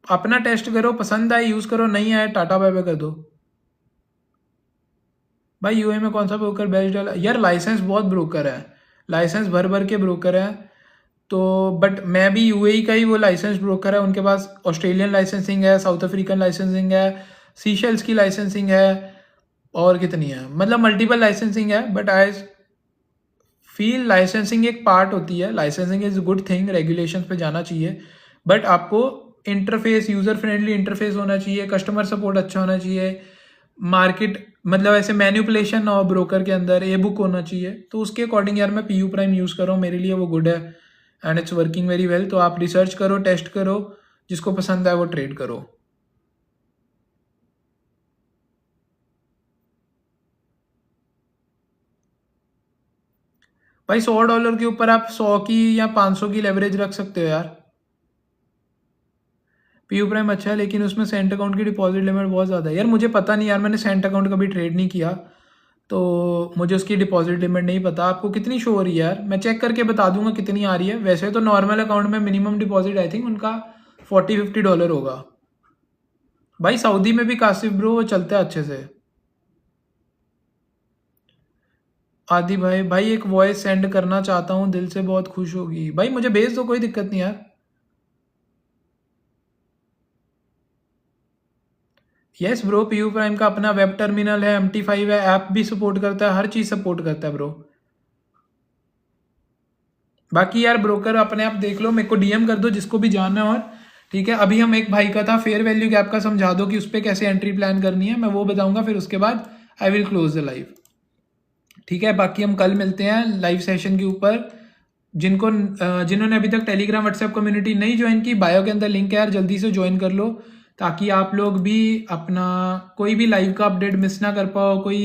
अपना टेस्ट करो, पसंद आए यूज़ करो, नहीं आए टाटा बाय बाय कर दो। भाई यूए में कौन सा ब्रोकर बेस्ट डाला? यार लाइसेंस बहुत ब्रोकर है, लाइसेंस भर भर के ब्रोकर है, तो बट मैं भी यूएई का ही वो लाइसेंस ब्रोकर है, उनके पास ऑस्ट्रेलियन लाइसेंसिंग है, साउथ अफ्रीकन लाइसेंसिंग है, सीशेल्स की लाइसेंसिंग है, और कितनी है, मतलब मल्टीपल लाइसेंसिंग है। बट आई फील लाइसेंसिंग एक पार्ट होती है, licensing is good thing, regulation पे जाना चाहिए, बट आपको इंटरफेस, यूज़र फ्रेंडली इंटरफेस होना चाहिए, कस्टमर सपोर्ट अच्छा होना चाहिए, मार्केट मतलब ऐसे मैन्युपुलेशन ना हो ब्रोकर के अंदर, ए बुक होना चाहिए, तो उसके अकॉर्डिंग यार मैं पीयू प्राइम यूज़ कर रहा हूँ, मेरे लिए वो गुड है and it's working very well. तो आप रिसर्च करो, टेस्ट करो, जिसको पसंद आए वो ट्रेड करो। भाई $100 के ऊपर आप 100 की या 500 की लेवरेज रख सकते हो यार। पीयू प्राइम अच्छा है, लेकिन उसमें सेंट अकाउंट की डिपॉजिट लिमिट बहुत ज़्यादा है। यार मुझे पता नहीं यार, मैंने सेंट अकाउंट कभी ट्रेड नहीं किया, तो मुझे उसकी डिपॉजिट लिमिट नहीं पता। आपको कितनी शो हो रही है यार? मैं चेक करके बता दूंगा कितनी आ रही है। वैसे तो नॉर्मल अकाउंट में मिनिमम डिपॉजिट आई थिंक उनका $40-50 होगा। भाई सऊदी में भी कासिफ ब्रो वो चलता है अच्छे से। आदि भाई एक वॉइस सेंड करना चाहता हूँ, दिल से बहुत खुश होगी। भाई मुझे भेज दो, कोई दिक्कत नहीं यार। यस ब्रो, पीयू प्राइम का अपना वेब टर्मिनल है, MT5 है, ऐप भी सपोर्ट करता है, हर चीज़ सपोर्ट करता है ब्रो। बाकी यार ब्रोकर अपने आप देख लो, मेरे को DM कर दो जिसको भी जानना है। और ठीक है, अभी हम एक भाई का था फेयर वैल्यू गैप का, समझा दो कि उस पर कैसे एंट्री प्लान करनी है, मैं वो बताऊंगा, फिर उसके बाद I will close the live. ठीक है, बाकी हम कल मिलते हैं लाइव सेशन के ऊपर। जिन्होंने अभी तक टेलीग्राम व्हाट्सएप कम्युनिटी नहीं ज्वाइन की, बायो के अंदर लिंक है यार, जल्दी से ज्वाइन कर लो, ताकि आप लोग भी अपना कोई भी लाइव का अपडेट मिस ना कर पाओ, कोई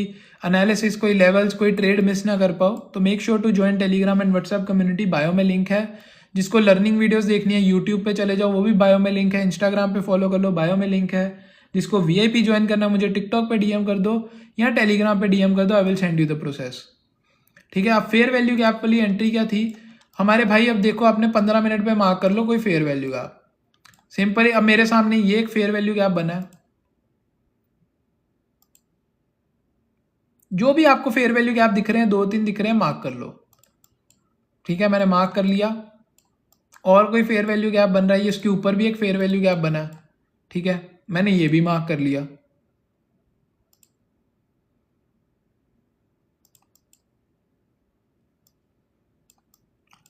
एनालिसिस, कोई लेवल्स, कोई ट्रेड मिस ना कर पाओ। तो make sure to join Telegram and WhatsApp community, bio में लिंक है। जिसको लर्निंग वीडियोस देखनी है यूट्यूब पे चले जाओ, वो भी बायो में लिंक है। इंस्टाग्राम पे फॉलो कर लो, बायो में लिंक है। जिसको VIP ज्वाइन करना है, मुझे टिकटॉक पे DM कर दो या टेलीग्राम पे DM कर दो, I will send you the process. ठीक है, अब फेयर वैल्यू गैप वाली एंट्री क्या थी हमारे भाई? अब देखो, आपने 15 मिनट पे मार्क कर लो कोई फेयर वैल्यू गैप, सिंपल ही। अब मेरे सामने ये एक फेयर वैल्यू गैप बना है, जो भी आपको फेयर वैल्यू गैप दिख रहे हैं, 2-3 दिख रहे हैं, मार्क कर लो। ठीक है, मैंने मार्क कर लिया। और कोई फेयर वैल्यू गैप बन रहा है, इसके ऊपर भी एक फेयर वैल्यू गैप बना है। ठीक है, मैंने ये भी मार्क कर लिया।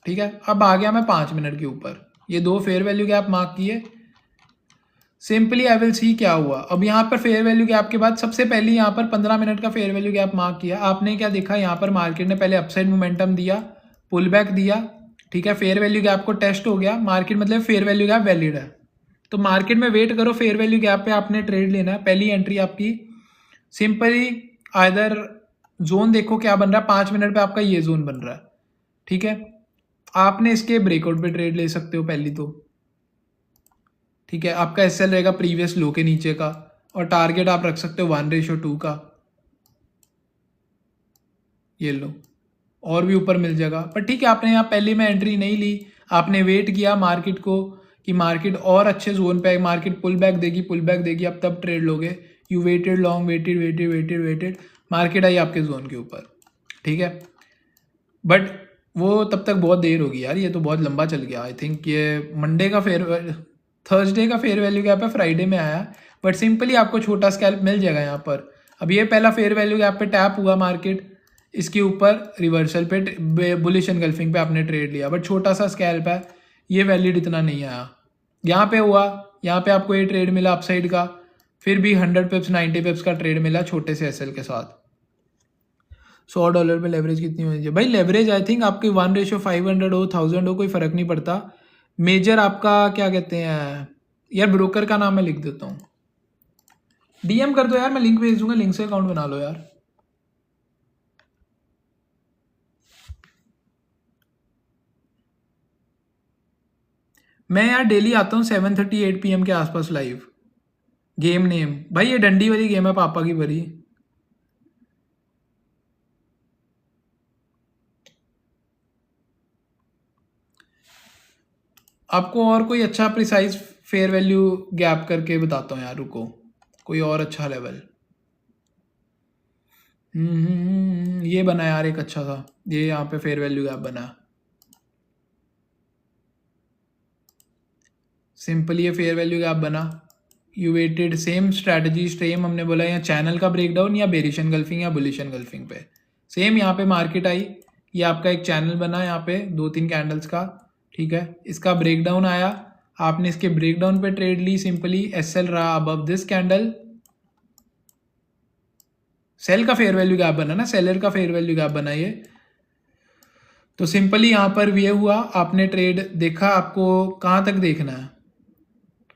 ठीक है, अब आ गया मैं 5 मिनट के ऊपर, ये 2 फेयर वैल्यू गैप मार्क किए। सिंपली आई विल सी क्या हुआ। अब यहाँ पर फेयर वैल्यू गैप के बाद सबसे पहले यहाँ पर 15 मिनट का फेयर वैल्यू गैप मार्क किया। आपने क्या देखा, यहाँ पर मार्केट ने पहले अपसाइड मोमेंटम दिया, पुल बैक दिया। ठीक है, फेयर वैल्यू गैप को टेस्ट हो गया मार्केट, मतलब फेयर वैल्यू गैप वैलिड है। तो मार्केट में वेट करो, फेयर वैल्यू गैप पे आपने ट्रेड लेना है। पहली एंट्री आपकी सिंपली आइदर जोन देखो क्या बन रहा है, 5 मिनट पे आपका ये जोन बन रहा है। ठीक है, आपने इसके ब्रेकआउट पे ट्रेड ले सकते हो पहली तो, ठीक है। आपका एसएल रहेगा प्रीवियस लो के नीचे का, और टारगेट आप रख सकते हो 1:2 का, ये लो, और भी ऊपर मिल जाएगा। पर ठीक है, आपने यहाँ पहले में एंट्री नहीं ली, आपने वेट किया मार्केट को कि मार्केट और अच्छे जोन पे, मार्केट पुल बैक देगी, आप तब ट्रेड लोगे। You waited long, waited, market आई आपके जोन के ऊपर, ठीक है। बट वो तब तक बहुत देर होगी यार, ये तो बहुत लंबा चल गया। आई थिंक ये मंडे का थर्सडे का फेयर वैल्यू गैप है, फ्राइडे में आया। बट सिंपली आपको छोटा स्कैल्प मिल जाएगा यहाँ पर। अब ये पहला फेयर वैल्यू गैप पे टैप हुआ मार्केट, इसके ऊपर रिवर्सल पे बुलिश एनगल्फिंग पे आपने ट्रेड लिया, बट छोटा सा स्कैल्प है, ये वैलिड इतना नहीं आया। यहाँ पे हुआ, यहाँ पे आपको ये ट्रेड मिला अपसाइड का, फिर भी 100 पिप्स 90 पिप्स का ट्रेड मिला छोटे से एसएल के साथ। $100 पे लेवरेज कितनी होनी चाहिए भाई? लेवरेज आई थिंक आपकी 1:500 हो, 1000 हो, कोई फ़र्क नहीं पड़ता। मेजर आपका क्या कहते हैं यार, ब्रोकर का नाम मैं लिख देता हूँ, डीएम कर दो यार, मैं लिंक भेज दूंगा, लिंक से अकाउंट बना लो यार। मैं यार डेली आता हूँ 7:38 PM के आसपास लाइव। गेम नेम भाई ये डंडी वाली गेम है, पापा की भरी। आपको और कोई अच्छा प्रिसाइज फेयर वैल्यू गैप करके बताता हूँ यार, रुको, कोई और अच्छा लेवल। ये बना यार एक अच्छा सा, ये यहाँ पे फेयर वैल्यू गैप बना, सिंपल ये फेयर वैल्यू गैप बना। You weighted, same strategy, same हमने बोला यहाँ चैनल का ब्रेकडाउन या बेरिश एनगल्फिंग या बुलिश एनगल्फिंग पे, सेम यहाँ पे मार्केट आई, ये आपका एक चैनल बना यहाँ पे 2-3 कैंडल्स का, ठीक है। इसका ब्रेकडाउन आया, आपने इसके ब्रेकडाउन पे ट्रेड ली, सिंपली एसएल रहा अबव दिस कैंडल, सेल का फेयर वैल्यू गैप बना ना, सेलर का फेयर वैल्यू गैप बना ये। तो सिंपली यहाँ पर ये हुआ, आपने ट्रेड देखा, आपको कहाँ तक देखना है,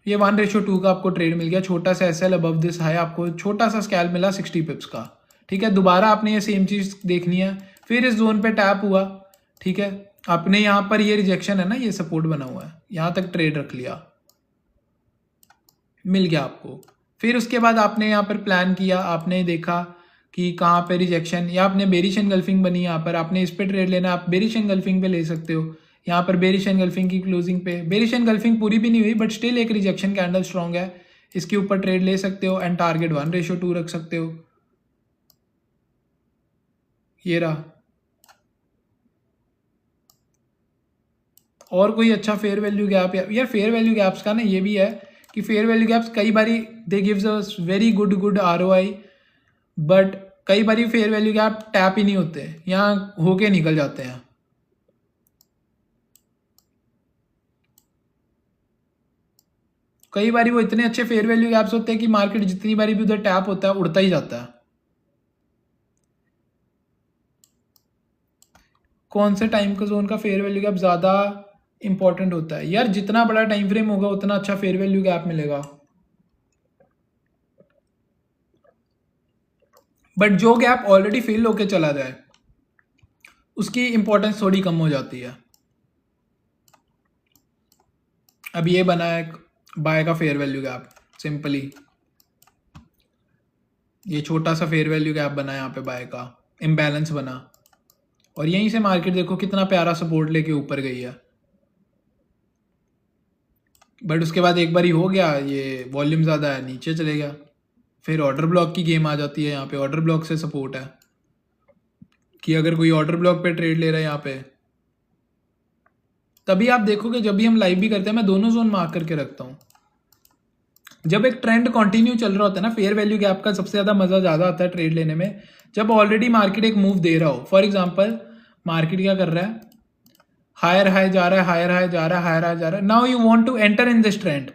ये 1:2 का आपको ट्रेड मिल गया, छोटा सा एसएल अबव दिस हाई, आपको छोटा सा स्कैल्प मिला 60 पिप्स का, ठीक है। दोबारा आपने ये सेम चीज़ देखनी है, फिर इस जोन पे टैप हुआ, ठीक है। आपने यहाँ पर ये रिजेक्शन है ना, ये सपोर्ट बना हुआ है, यहाँ तक ट्रेड रख लिया, मिल गया आपको। फिर उसके बाद आपने यहाँ पर प्लान किया, आपने देखा कि कहाँ पे रिजेक्शन, या आपने बेरिश एनगल्फिंग बनी, यहाँ पर आपने इस पे ट्रेड लेना, आप बेरिश एनगल्फिंग पे ले सकते हो। यहाँ पर बेरिश एनगल्फिंग की क्लोजिंग पे, बेरिश एनगल्फिंग पूरी भी नहीं हुई बट स्टिल एक रिजेक्शन कैंडल स्ट्रॉन्ग है, इसके ऊपर ट्रेड ले सकते हो एंड टारगेट 1:2 रख सकते हो, ये रहा। और कोई अच्छा फेयर वैल्यू गैप, यार फेयर वैल्यू गैप्स का ना ये भी है कि फेयर वैल्यू गैप्स कई बारी they gives a very good ROI, but कई बारी फेयर वैल्यू गैप टैप ही नहीं होते, यहाँ होके निकल जाते हैं। कई बारी वो इतने अच्छे फेयर वैल्यू गैप्स होते हैं कि मार्केट जितनी बारी भी उधर टैप होता है उड़ता ही जाता है। कौन से टाइम का जोन का फेयर वैल्यू गैप ज़्यादा इंपॉर्टेंट होता है यार? जितना बड़ा टाइम फ्रेम होगा उतना अच्छा फेयर वैल्यू गैप मिलेगा, बट जो गैप ऑलरेडी फिल होके चला जाए उसकी इंपॉर्टेंस थोड़ी कम हो जाती है। अब ये बना है बाय का फेयर वैल्यू गैप, सिंपली ये छोटा सा फेयर वैल्यू गैप बना है यहाँ पे, बाय का इम्बैलेंस बना, और यहीं से मार्केट देखो कितना प्यारा सपोर्ट लेके ऊपर गई है। बट उसके बाद एक बार ही हो गया, ये वॉल्यूम ज़्यादा है, नीचे चले गया, फिर ऑर्डर ब्लॉक की गेम आ जाती है। यहाँ पे ऑर्डर ब्लॉक से सपोर्ट है कि अगर कोई ऑर्डर ब्लॉक पे ट्रेड ले रहा है यहाँ पे, तभी आप देखोगे जब भी हम लाइव भी करते हैं मैं दोनों जोन मार्क करके रखता हूँ। जब एक ट्रेंड कंटिन्यू चल रहा होता है ना, फेयर वैल्यू गैप का सबसे ज़्यादा मज़ा ज़्यादा आता है ट्रेड लेने में, जब ऑलरेडी मार्केट एक मूव दे रहा हो। फॉर एग्जांपल मार्केट क्या कर रहा है, हायर हाई जा रहा है, हायर हाई जा रहा है, हायर हाई जा रहा है, now you want to enter in this trend,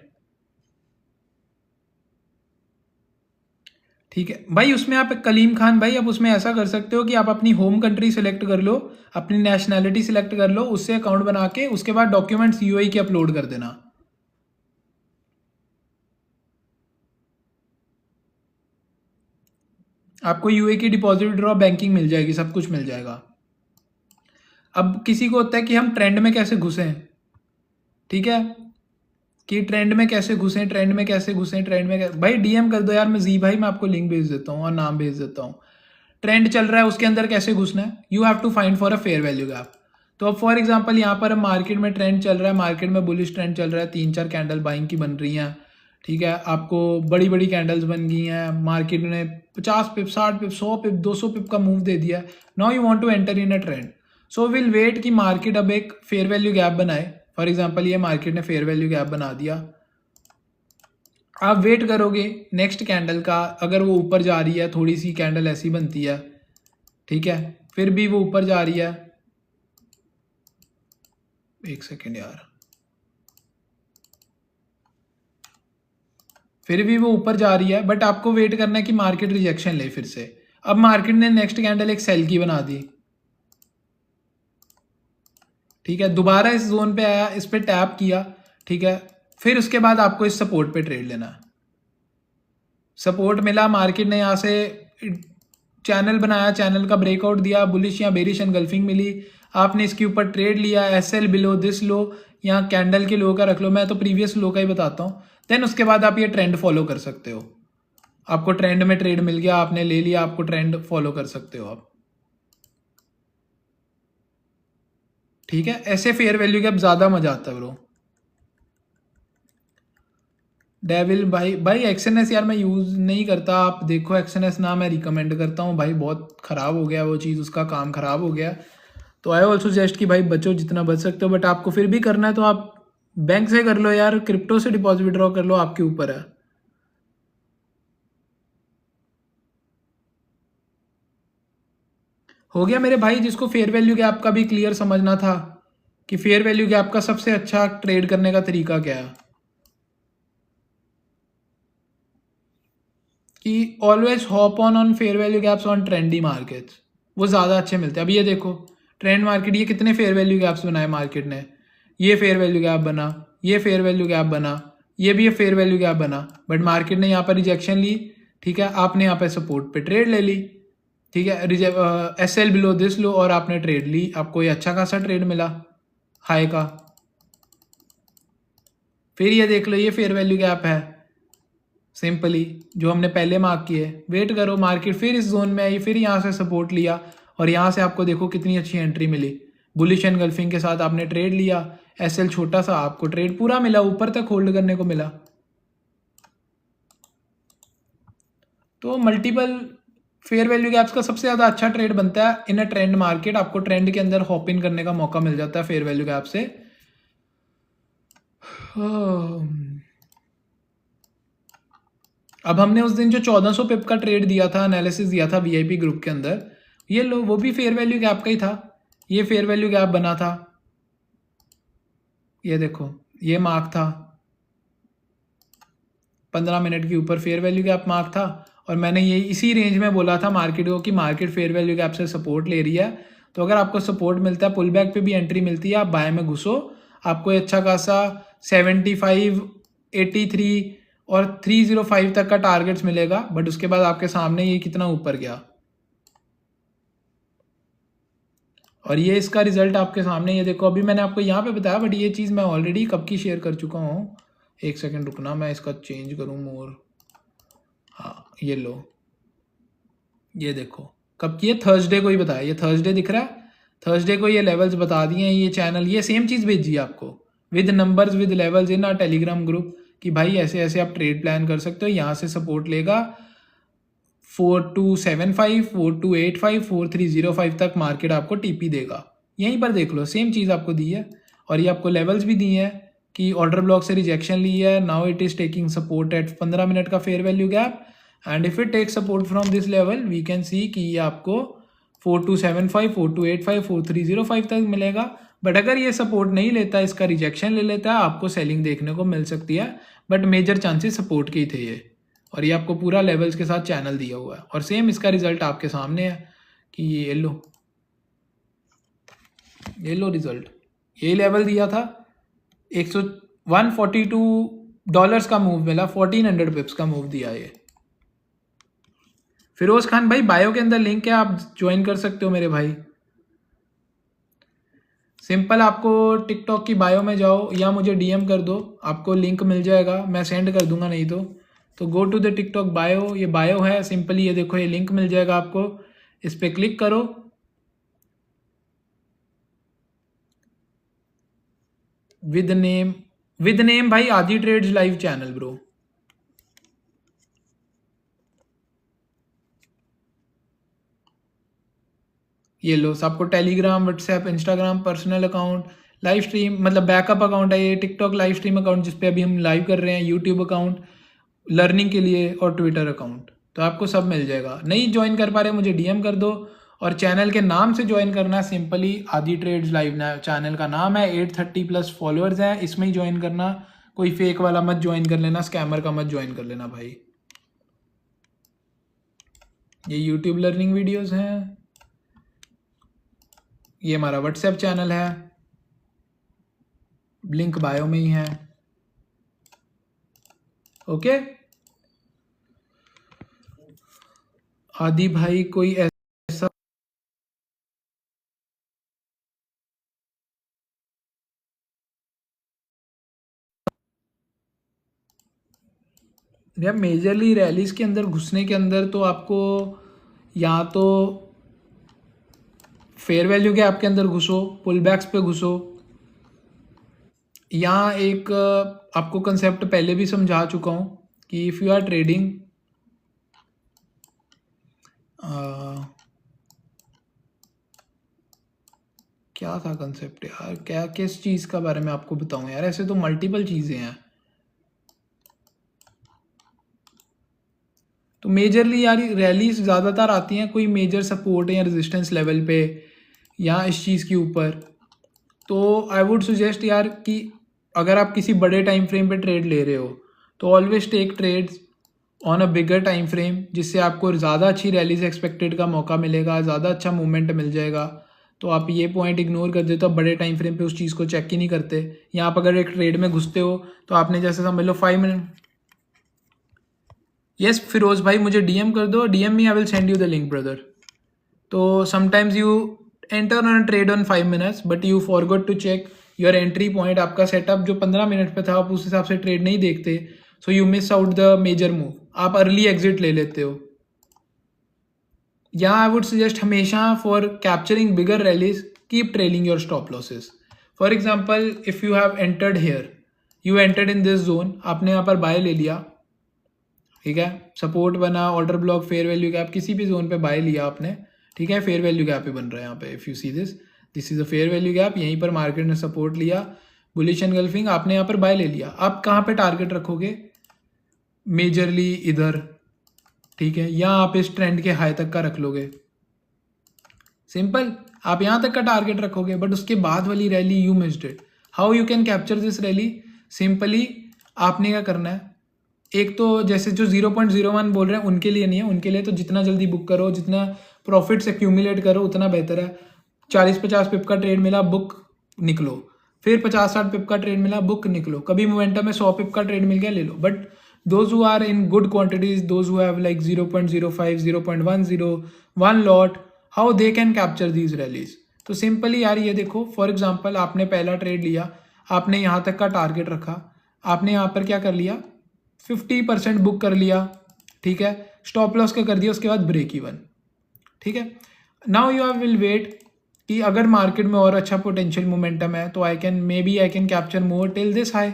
ठीक है भाई। उसमें आप कलीम खान भाई, अब उसमें ऐसा कर सकते हो कि आप अपनी होम कंट्री सेलेक्ट कर लो, अपनी नेशनैलिटी सेलेक्ट कर लो, उससे अकाउंट बना के उसके बाद डॉक्यूमेंट्स यूएई के अपलोड कर देना। आपको यूएई की डिपॉजिट ड्रॉ बैंकिंग मिल जाएगी, सब कुछ मिल जाएगा। अब किसी को होता है कि हम ट्रेंड में कैसे घुसें, ठीक है, कि ट्रेंड में कैसे घुसें, ट्रेंड में कैसे घुसें, ट्रेंड में भाई डीएम कर दो यार, मैं जी भाई मैं आपको लिंक भेज देता हूँ और नाम भेज देता हूँ। ट्रेंड चल रहा है उसके अंदर कैसे घुसना है, you have to find for a fair value gap. तो अब फॉर एग्जांपल यहाँ पर मार्केट में ट्रेंड चल रहा है, मार्केट में बुलिश ट्रेंड चल रहा है, 3-4 कैंडल बाइंग की बन रही हैं, ठीक है, आपको बड़ी बड़ी कैंडल्स बन गई हैं, मार्केट ने 50 पिप 60 पिप 100 पिप 200 पिप का मूव दे दिया। Now you want to enter in a trend, so will wait कि मार्केट अब एक फेयर वैल्यू गैप बनाए। फॉर एग्जांपल ये मार्केट ने फेयर वैल्यू गैप बना दिया, आप वेट करोगे नेक्स्ट कैंडल का, अगर वो ऊपर जा रही है, थोड़ी सी कैंडल ऐसी बनती है, ठीक है, फिर भी वो ऊपर जा रही है, एक सेकेंड यार, फिर भी वो ऊपर जा रही है, बट आपको वेट करना है कि मार्केट रिजेक्शन ले फिर से। अब मार्केट ने नेक्स्ट कैंडल एक सेल की बना दी, ठीक है, दोबारा इस जोन पे आया, इस पे टैप किया, ठीक है, फिर उसके बाद आपको इस सपोर्ट पे ट्रेड लेना है। सपोर्ट मिला, मार्केट ने यहाँ से चैनल बनाया, चैनल का ब्रेकआउट दिया, बुलिश या बेरिश एनगल्फिंग मिली, आपने इसके ऊपर ट्रेड लिया, एसएल बिलो दिस लो, यहाँ कैंडल के लो का रख लो, मैं तो प्रीवियस लो का ही बताता हूँ। देन उसके बाद आप ये ट्रेंड फॉलो कर सकते हो, आपको ट्रेंड में ट्रेड मिल गया, आपने ले लिया, आपको ट्रेंड फॉलो कर सकते हो आप, ठीक है। ऐसे फेयर वैल्यू के अब ज़्यादा मजा आता है ब्रो। डेविल भाई एक्सएनएस यार मैं यूज़ नहीं करता, आप देखो एक्सएनएस ना मैं रिकमेंड करता हूँ भाई, बहुत ख़राब हो गया वो चीज़, उसका काम ख़राब हो गया। तो आई ऑल्सो सजेस्ट कि भाई बचो जितना बच सकते हो, बट आपको फिर भी करना है तो आप बैंक से कर लो यार, क्रिप्टो से डिपॉजिट विड्रॉ कर लो, आपके ऊपर है। हो गया मेरे भाई, जिसको फेयर वैल्यू गैप का भी क्लियर समझना था कि फेयर वैल्यू गैप का सबसे अच्छा ट्रेड करने का तरीका क्या है, कि always hop on fair value gaps on trendy markets, वो ज़्यादा अच्छे मिलते हैं। अभी ये देखो ट्रेंड मार्केट, ये कितने फेयर वैल्यू गैप्स बनाए मार्केट ने, ये फेयर वैल्यू गैप बना, ये फेयर वैल्यू गैप बना, ये भी फेयर वैल्यू गैप बना, बट मार्केट ने यहाँ पर रिजेक्शन ली, ठीक है, आपने यहाँ पर सपोर्ट पे ट्रेड ले ली, ठीक है, S L below this low, और आपने ट्रेड ली, आपको ये अच्छा खासा ट्रेड मिला हाई का। फिर ये देख लो ये फेयर वैल्यू गैप है सिंपली जो हमने पहले मार्क किए, वेट करो मार्केट फिर इस जोन में आई, फिर यहाँ से सपोर्ट लिया, और यहाँ से आपको देखो कितनी अच्छी एंट्री मिली, बुलिश एनगल्फिंग के साथ आपने ट्रेड लिया, एसएल छोटा सा, आपको ट्रेड पूरा मिला, ऊपर तक होल्ड करने को मिला। तो मल्टीपल फेयर वैल्यू गैप्स का सबसे ज़्यादा अच्छा ट्रेड बनता है इन अ ट्रेंड मार्केट, आपको ट्रेंड के अंदर हॉप इन करने का मौका मिल जाता है फेयर वैल्यू गैप से। अब हमने उस दिन जो 1400 पिप का ट्रेड दिया था, एनालिसिस दिया था वीआईपी ग्रुप के अंदर, ये लो वो भी फेयर वैल्यू गैप का ही था, ये फेयर वैल्यू गैप बना था, ये देखो ये मार्क था 15 मिनट के ऊपर, फेयर वैल्यू गैप मार्क था, और मैंने ये इसी रेंज में बोला था मार्केट को कि मार्केट फेयर वैल्यू गैप से सपोर्ट ले रही है, तो अगर आपको सपोर्ट मिलता है, पुल बैक पे भी एंट्री मिलती है, आप बाय में घुसो, आपको अच्छा खासा 75, 83 और 305 तक का टारगेट्स मिलेगा, बट उसके बाद आपके सामने ये कितना ऊपर गया, और ये इसका रिजल्ट आपके सामने, ये देखो अभी मैंने आपको यहाँ पे बताया, बट ये चीज़ मैं ऑलरेडी कब की शेयर कर चुका हूँ, एक सेकंड रुकना, मैं इसका चेंज करूँ मोर, हाँ ये लो, ये देखो कब की, ये थर्सडे को ही बताया, ये थर्सडे दिख रहा है, थर्सडे को ये लेवल्स बता दिए हैं, ये चैनल ये सेम चीज़ भेजी है आपको with numbers with levels in a Telegram group, कि भाई ऐसे ऐसे आप ट्रेड प्लान कर सकते हो, यहाँ से सपोर्ट लेगा 4275, 4285, 4305 तक मार्केट आपको टीपी देगा, यहीं पर देख लो सेम चीज़ आपको दी है, और ये आपको लेवल्स भी दिए हैं कि ऑर्डर ब्लॉक से रिजेक्शन ली है, now it is taking support at 15 minute का fair value gap, and if it take support from this level we can see कि ये आपको 4275, 4285, 4305 तक मिलेगा, बट अगर ये सपोर्ट नहीं लेता, इसका रिजेक्शन ले लेता है, आपको सेलिंग देखने को मिल सकती है, बट मेजर चांसेस सपोर्ट के ही थे ये, और ये आपको पूरा लेवल्स के साथ चैनल दिया हुआ है, और सेम इसका रिजल्ट आपके सामने है कि ये लो रिजल्ट, ये लेवल दिया था 142 डॉलर्स का मूव मिला, 1400 पिप्स का मूव दिया ये। फिरोज खान भाई बायो के अंदर लिंक है, आप ज्वाइन कर सकते हो मेरे भाई। सिंपल, आपको टिकटॉक की बायो में जाओ या मुझे डीएम कर दो, आपको लिंक मिल जाएगा, मैं सेंड कर दूंगा नहीं तो go to the TikTok bio, ये बायो है सिंपली, ये देखो ये लिंक मिल जाएगा आपको, इस पर क्लिक करो। विद नेम भाई आदि ट्रेड्स लाइव चैनल ब्रो। ये लो, आपको Telegram, WhatsApp, Instagram, personal account, live stream मतलब बैकअप अकाउंट है ये, टिकटॉक लाइव स्ट्रीम अकाउंट जिसपे अभी हम लाइव कर रहे हैं, यूट्यूब अकाउंट लर्निंग के लिए, और ट्विटर अकाउंट, तो आपको सब मिल जाएगा। नहीं ज्वाइन कर पा रहे मुझे डीएम कर दो, और चैनल के नाम से ज्वाइन करना है सिंपली, आदि ट्रेड्स लाइव चैनल का नाम है, 830+ फॉलोअर्स हैं, इसमें ही ज्वाइन करना, कोई फेक वाला मत ज्वाइन कर लेना, स्कैमर का मत ज्वाइन कर लेना भाई। ये यूट्यूब लर्निंग वीडियोस हैं, ये हमारा व्हाट्सएप चैनल है, लिंक बायो में ही है। ओके आदि भाई, कोई ऐसा या मेजरली रैलीज के अंदर घुसने के अंदर तो आपको या तो फेयर वैल्यू के आपके अंदर घुसो, पुल बैक्स पे घुसो, यहाँ एक आपको कंसेप्ट पहले भी समझा चुका हूँ कि इफ़ यू आर ट्रेडिंग, क्या था कंसेप्ट यार, क्या किस चीज़ का बारे में आपको बताऊँ यार, ऐसे तो मल्टीपल चीज़ें हैं। तो मेजरली यार रैलीज ज़्यादातर आती हैं कोई मेजर सपोर्ट या रेजिस्टेंस लेवल पे या इस चीज़ के ऊपर। तो आई वुड सजेस्ट यार कि अगर आप किसी बड़े टाइम फ्रेम पे ट्रेड ले रहे हो तो always take trades on a bigger time frame, जिससे आपको ज़्यादा अच्छी रैलीज एक्सपेक्टेड का मौका मिलेगा, ज़्यादा अच्छा मूवमेंट मिल जाएगा। तो आप ये पॉइंट इग्नोर कर देते हो, बड़े टाइम फ्रेम पे उस चीज़ को चेक ही नहीं करते, या आप अगर एक ट्रेड में घुसते हो तो आपने जैसे समझ लो 5 मिनट। यस फिरोज भाई, मुझे डीएम कर दो, DM me, I will send you the link brother. तो sometimes you enter on trade on 5 minutes but you forgot to check your entry point, आपका सेटअप जो 15 मिनट पे था आप उस हिसाब से ट्रेड नहीं देखते, so you miss out the major move, आप अर्ली एग्जिट ले लेते हो। यहाँ आई वुड सजेस्ट हमेशा for capturing bigger rallies keep trailing your stop losses. For example if you have entered here, you entered in this zone, आपने यहाँ पर bye ले लिया, ठीक है, सपोर्ट बना, order block, fair value gap, किसी भी जोन पे बाय लिया आपने, ठीक है, फेयर वैल्यू गैप ही बन रहा है यहाँ पे, if you see this is a fair value gap, यहीं पर मार्केट ने सपोर्ट लिया, बुलिश एनगल्फिंग, आपने यहाँ पर बाय ले लिया, आप कहाँ पे टारगेट रखोगे, मेजरली इधर, ठीक है, या आप इस ट्रेंड के हाई तक का रख लोगे, सिंपल, आप यहाँ तक का टारगेट रखोगे, बट उसके बाद वाली rally you missed it. How you can capture this rally, simply आपने क्या करना है, एक तो जैसे जो 0.01 बोल रहे हैं उनके लिए नहीं है, उनके लिए तो जितना जल्दी बुक करो, जितना प्रॉफिट्स एक्यूमुलेट करो उतना बेहतर है। 40-50 पिप का ट्रेड मिला, बुक निकलो, फिर 50-60 पिप का ट्रेड मिला, बुक निकलो, कभी मोमेंटम में 100 पिप का ट्रेड मिल गया ले लो, but those who are in good quantities, those who have like 0.05, 0.10, 1 lot, how they can capture these rallies. तो सिंपली यार ये देखो, फॉर एग्जाम्पल आपने पहला ट्रेड लिया, आपने यहाँ तक का टारगेट रखा, आपने यहाँ पर क्या कर लिया, 50% बुक कर लिया, ठीक है, स्टॉप लॉस का कर दिया, उसके बाद ब्रेक इवन, ठीक है। नाउ यू विल वेट कि अगर मार्केट में और अच्छा पोटेंशियल मोमेंटम है तो I can capture more till this high,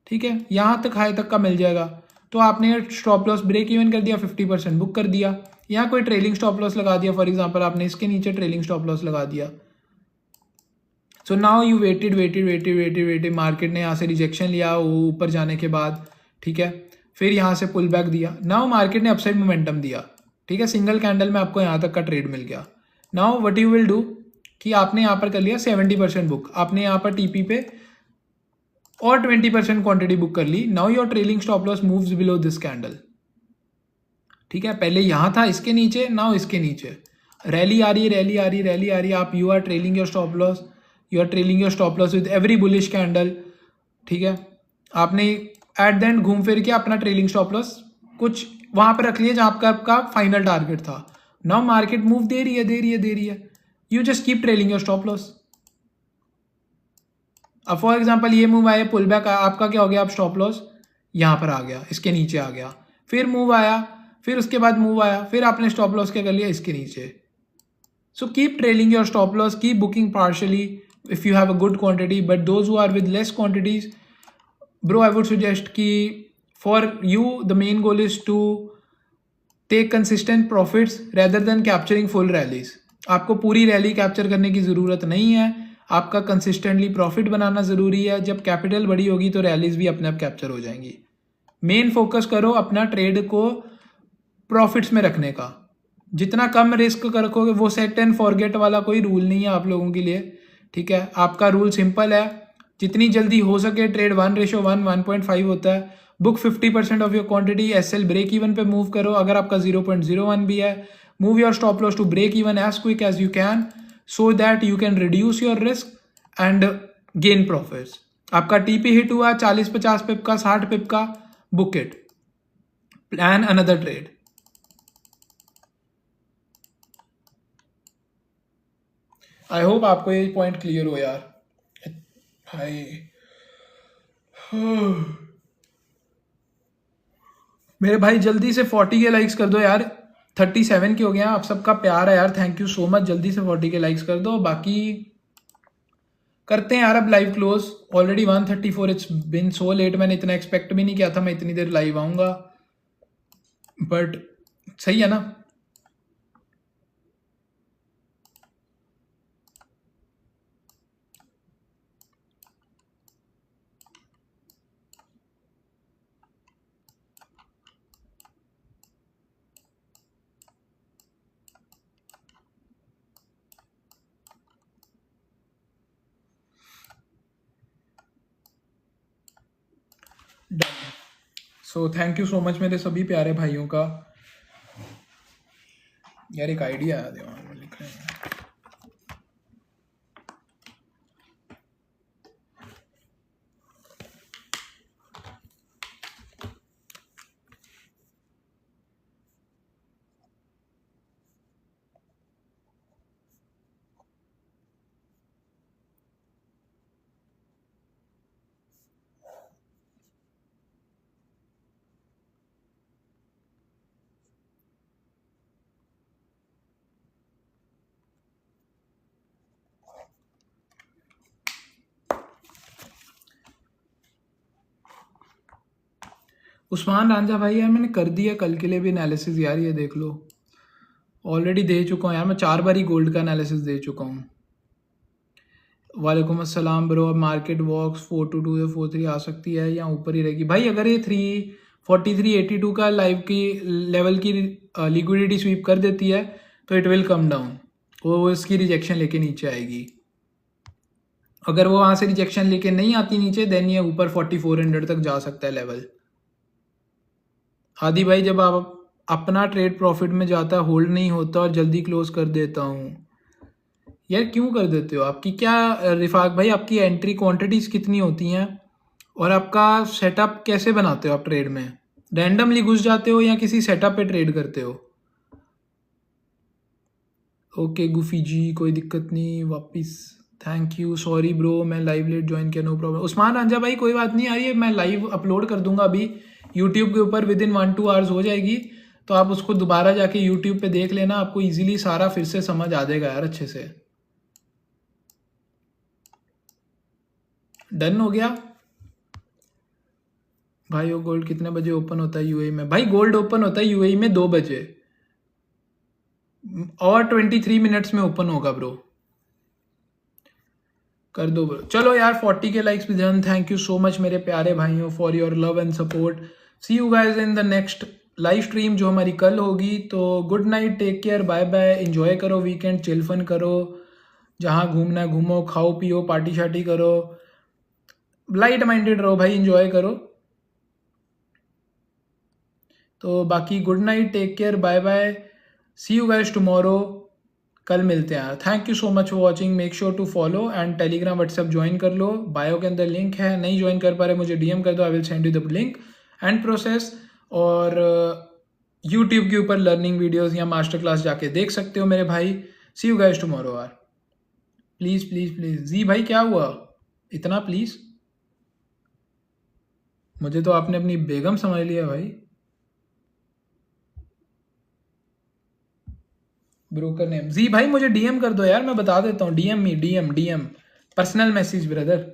ठीक है, यहाँ तक हाई तक का मिल जाएगा। तो आपने स्टॉप लॉस ब्रेक इवन कर दिया, 50% बुक कर दिया, यहाँ कोई ट्रेलिंग स्टॉप लॉस लगा दिया, फॉर एग्जाम्पल आपने इसके नीचे ट्रेलिंग स्टॉप लॉस लगा दिया। So now you weighted, market ने यहाँ से रिजेक्शन लिया ऊपर जाने के बाद, ठीक है, फिर यहाँ से पुल बैक दिया, नाउ मार्केट ने अपसाइड मोमेंटम दिया, ठीक है, सिंगल कैंडल में आपको यहाँ तक का ट्रेड मिल गया। Now what you will do कि आपने यहाँ पर कर लिया 70% बुक, आपने यहाँ पर टीपी पे और 20% क्वांटिटी बुक कर ली। Now your trailing stop loss moves below this candle, ठीक है, पहले यहाँ था इसके नीचे, नाउ इसके नीचे, रैली आ रही, आप you are trailing your stop loss, you are trailing your stop loss with every bullish candle, ठीक है, आपने एट द एंड घूम फिर के अपना ट्रेलिंग स्टॉप लॉस कुछ वहां पर रख लिया जहां आपका फाइनल टारगेट था। नाउ मार्केट मूव दे रही है, you just keep trailing your stop loss, अब फॉर एग्जांपल ये मूव आया, पुल बैक आया, आपका क्या हो गया, अब स्टॉप लॉस यहाँ पर आ गया, इसके नीचे आ गया, फिर मूव आया, फिर उसके बाद मूव आया, फिर आपने स्टॉप लॉस क्या कर लिया, इसके नीचे. So keep trailing your stop loss, keep booking partially if you have a good quantity, but those who are with less quantities, bro, I would suggest कि for you the main goal is to take consistent profits rather than capturing full rallies. आपको पूरी rally capture करने की ज़रूरत नहीं है, आपका consistently profit बनाना ज़रूरी है. जब कैपिटल बड़ी होगी तो रैलीज भी अपने आप कैप्चर हो जाएंगी. मेन फोकस करो अपना ट्रेड को प्रॉफिट्स में रखने का. जितना कम रिस्क रखोगे, वो सेट एंड फॉरगेट वाला कोई रूल नहीं है आप लोगों के लिए, ठीक है. आपका रूल सिंपल है, जितनी जल्दी हो सके ट्रेड 1:1 1.5 होता है. Book 50% off your quantity, SL break even पे मूव करो. अगर आपका 0.01 भी है, move your stop loss to break even as quick as you can, so that you can reduce your risk and gain profits. आपका TP hit हुआ 40-50 pip का, 60 pip का, book it, plan another trade. I hope आपको ये point clear हो यार भाई. मेरे भाई जल्दी से 40 के लाइक्स कर दो यार, 37 के हो गए हैं. आप सबका प्यार है यार, थैंक यू सो मच. जल्दी से 40 के लाइक्स कर दो. बाकी करते हैं यार अब live close. Already 1:34, it's been so let. मैंने इतना एक्सपेक्ट भी नहीं किया था मैं इतनी देर लाइव आऊँगा, बट सही है ना. So thank you so much मेरे सभी प्यारे भाइयों का. यार एक आइडिया आया दिमाग में, लिख रहे हैं. उस्मान रांझा भाई यार मैंने कर दिया कल के लिए भी एनालिसिस यार, ये देख लो. ऑलरेडी दे चुका हूँ यार, मैं 4 बार ही गोल्ड का एनालिसिस दे चुका हूँ. वालेकुम अस्सलाम ब्रो. अब मार्केट वॉक्स 422 या 43 आ सकती है या ऊपर ही रहेगी भाई. अगर ये 343.82 का लाइव की लेवल की लिक्विडिटी स्वीप कर देती है तो इट विल कम डाउन, वो इसकी रिजेक्शन लेके नीचे आएगी. अगर वो वहाँ से रिजेक्शन लेके नहीं आती नीचे, देन ये ऊपर 4400 तक जा सकता है लेवल. आदि भाई जब आप अपना ट्रेड प्रॉफिट में जाता है, होल्ड नहीं होता और जल्दी क्लोज कर देता हूँ. यार क्यों कर देते हो? आपकी क्या रिफाक भाई, आपकी एंट्री क्वांटिटीज़ कितनी होती हैं और आपका सेटअप कैसे बनाते हो आप ट्रेड में? रैंडमली घुस जाते हो या किसी सेटअप पे ट्रेड करते हो? ओके गुफी जी, कोई दिक्कत नहीं. वापस थैंक यू. सॉरी ब्रो मैं लाइव लेट ज्वाइन किया, नो प्रॉब्लम. उस्मान रांझा भाई कोई बात नहीं यार, ये मैं लाइव अपलोड कर दूंगा अभी यूट्यूब के ऊपर. विद इन 1-2 आवर्स हो जाएगी, तो आप उसको दोबारा जाके यूट्यूब पे देख लेना. आपको इजीली सारा फिर से समझ आ जाएगा यार अच्छे से. डन हो गया भाई. वो गोल्ड कितने बजे ओपन होता है यूएई में? भाई गोल्ड ओपन होता है यूएई में 2 बजे और 23 मिनट्स में ओपन होगा ब्रो. कर दो ब्रो. चलो यार 40 के लाइक्स भी done. Thank you so much मेरे प्यारे भाइयों for your love and support. See you guys in the next live stream जो हमारी कल होगी. तो good night, take care, bye bye. Enjoy करो वीकेंड, चिल फन करो, जहाँ घूमना है घूमो, खाओ पियो, पार्टी शार्टी करो, लाइट माइंडेड रहो भाई, एंजॉय करो. तो बाकी good night, take care, bye bye. See you guys tomorrow. कल मिलते हैं. Thank you so much for watching. Make sure to follow and Telegram WhatsApp join कर लो. बायो के अंदर लिंक है. नहीं ज्वाइन कर पा रहे मुझे डीएम कर दो, I will send you the link and process. और यूट्यूब के ऊपर लर्निंग वीडियोस या मास्टर क्लास जाके देख सकते हो मेरे भाई. सी यू गाइज टुमारो यार. Please please please. जी भाई क्या हुआ? इतना प्लीज, मुझे तो आपने अपनी बेगम समझ लिया भाई। ब्रोकर नेम जी भाई, मुझे डीएम कर दो यार, मैं बता देता हूँ। DM me, DM personal message brother.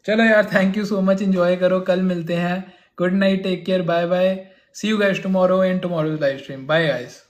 चलो यार, thank you so much, enjoy करो, कल मिलते हैं। Good night, take care, bye bye, see you guys tomorrow in tomorrow's live stream, bye guys.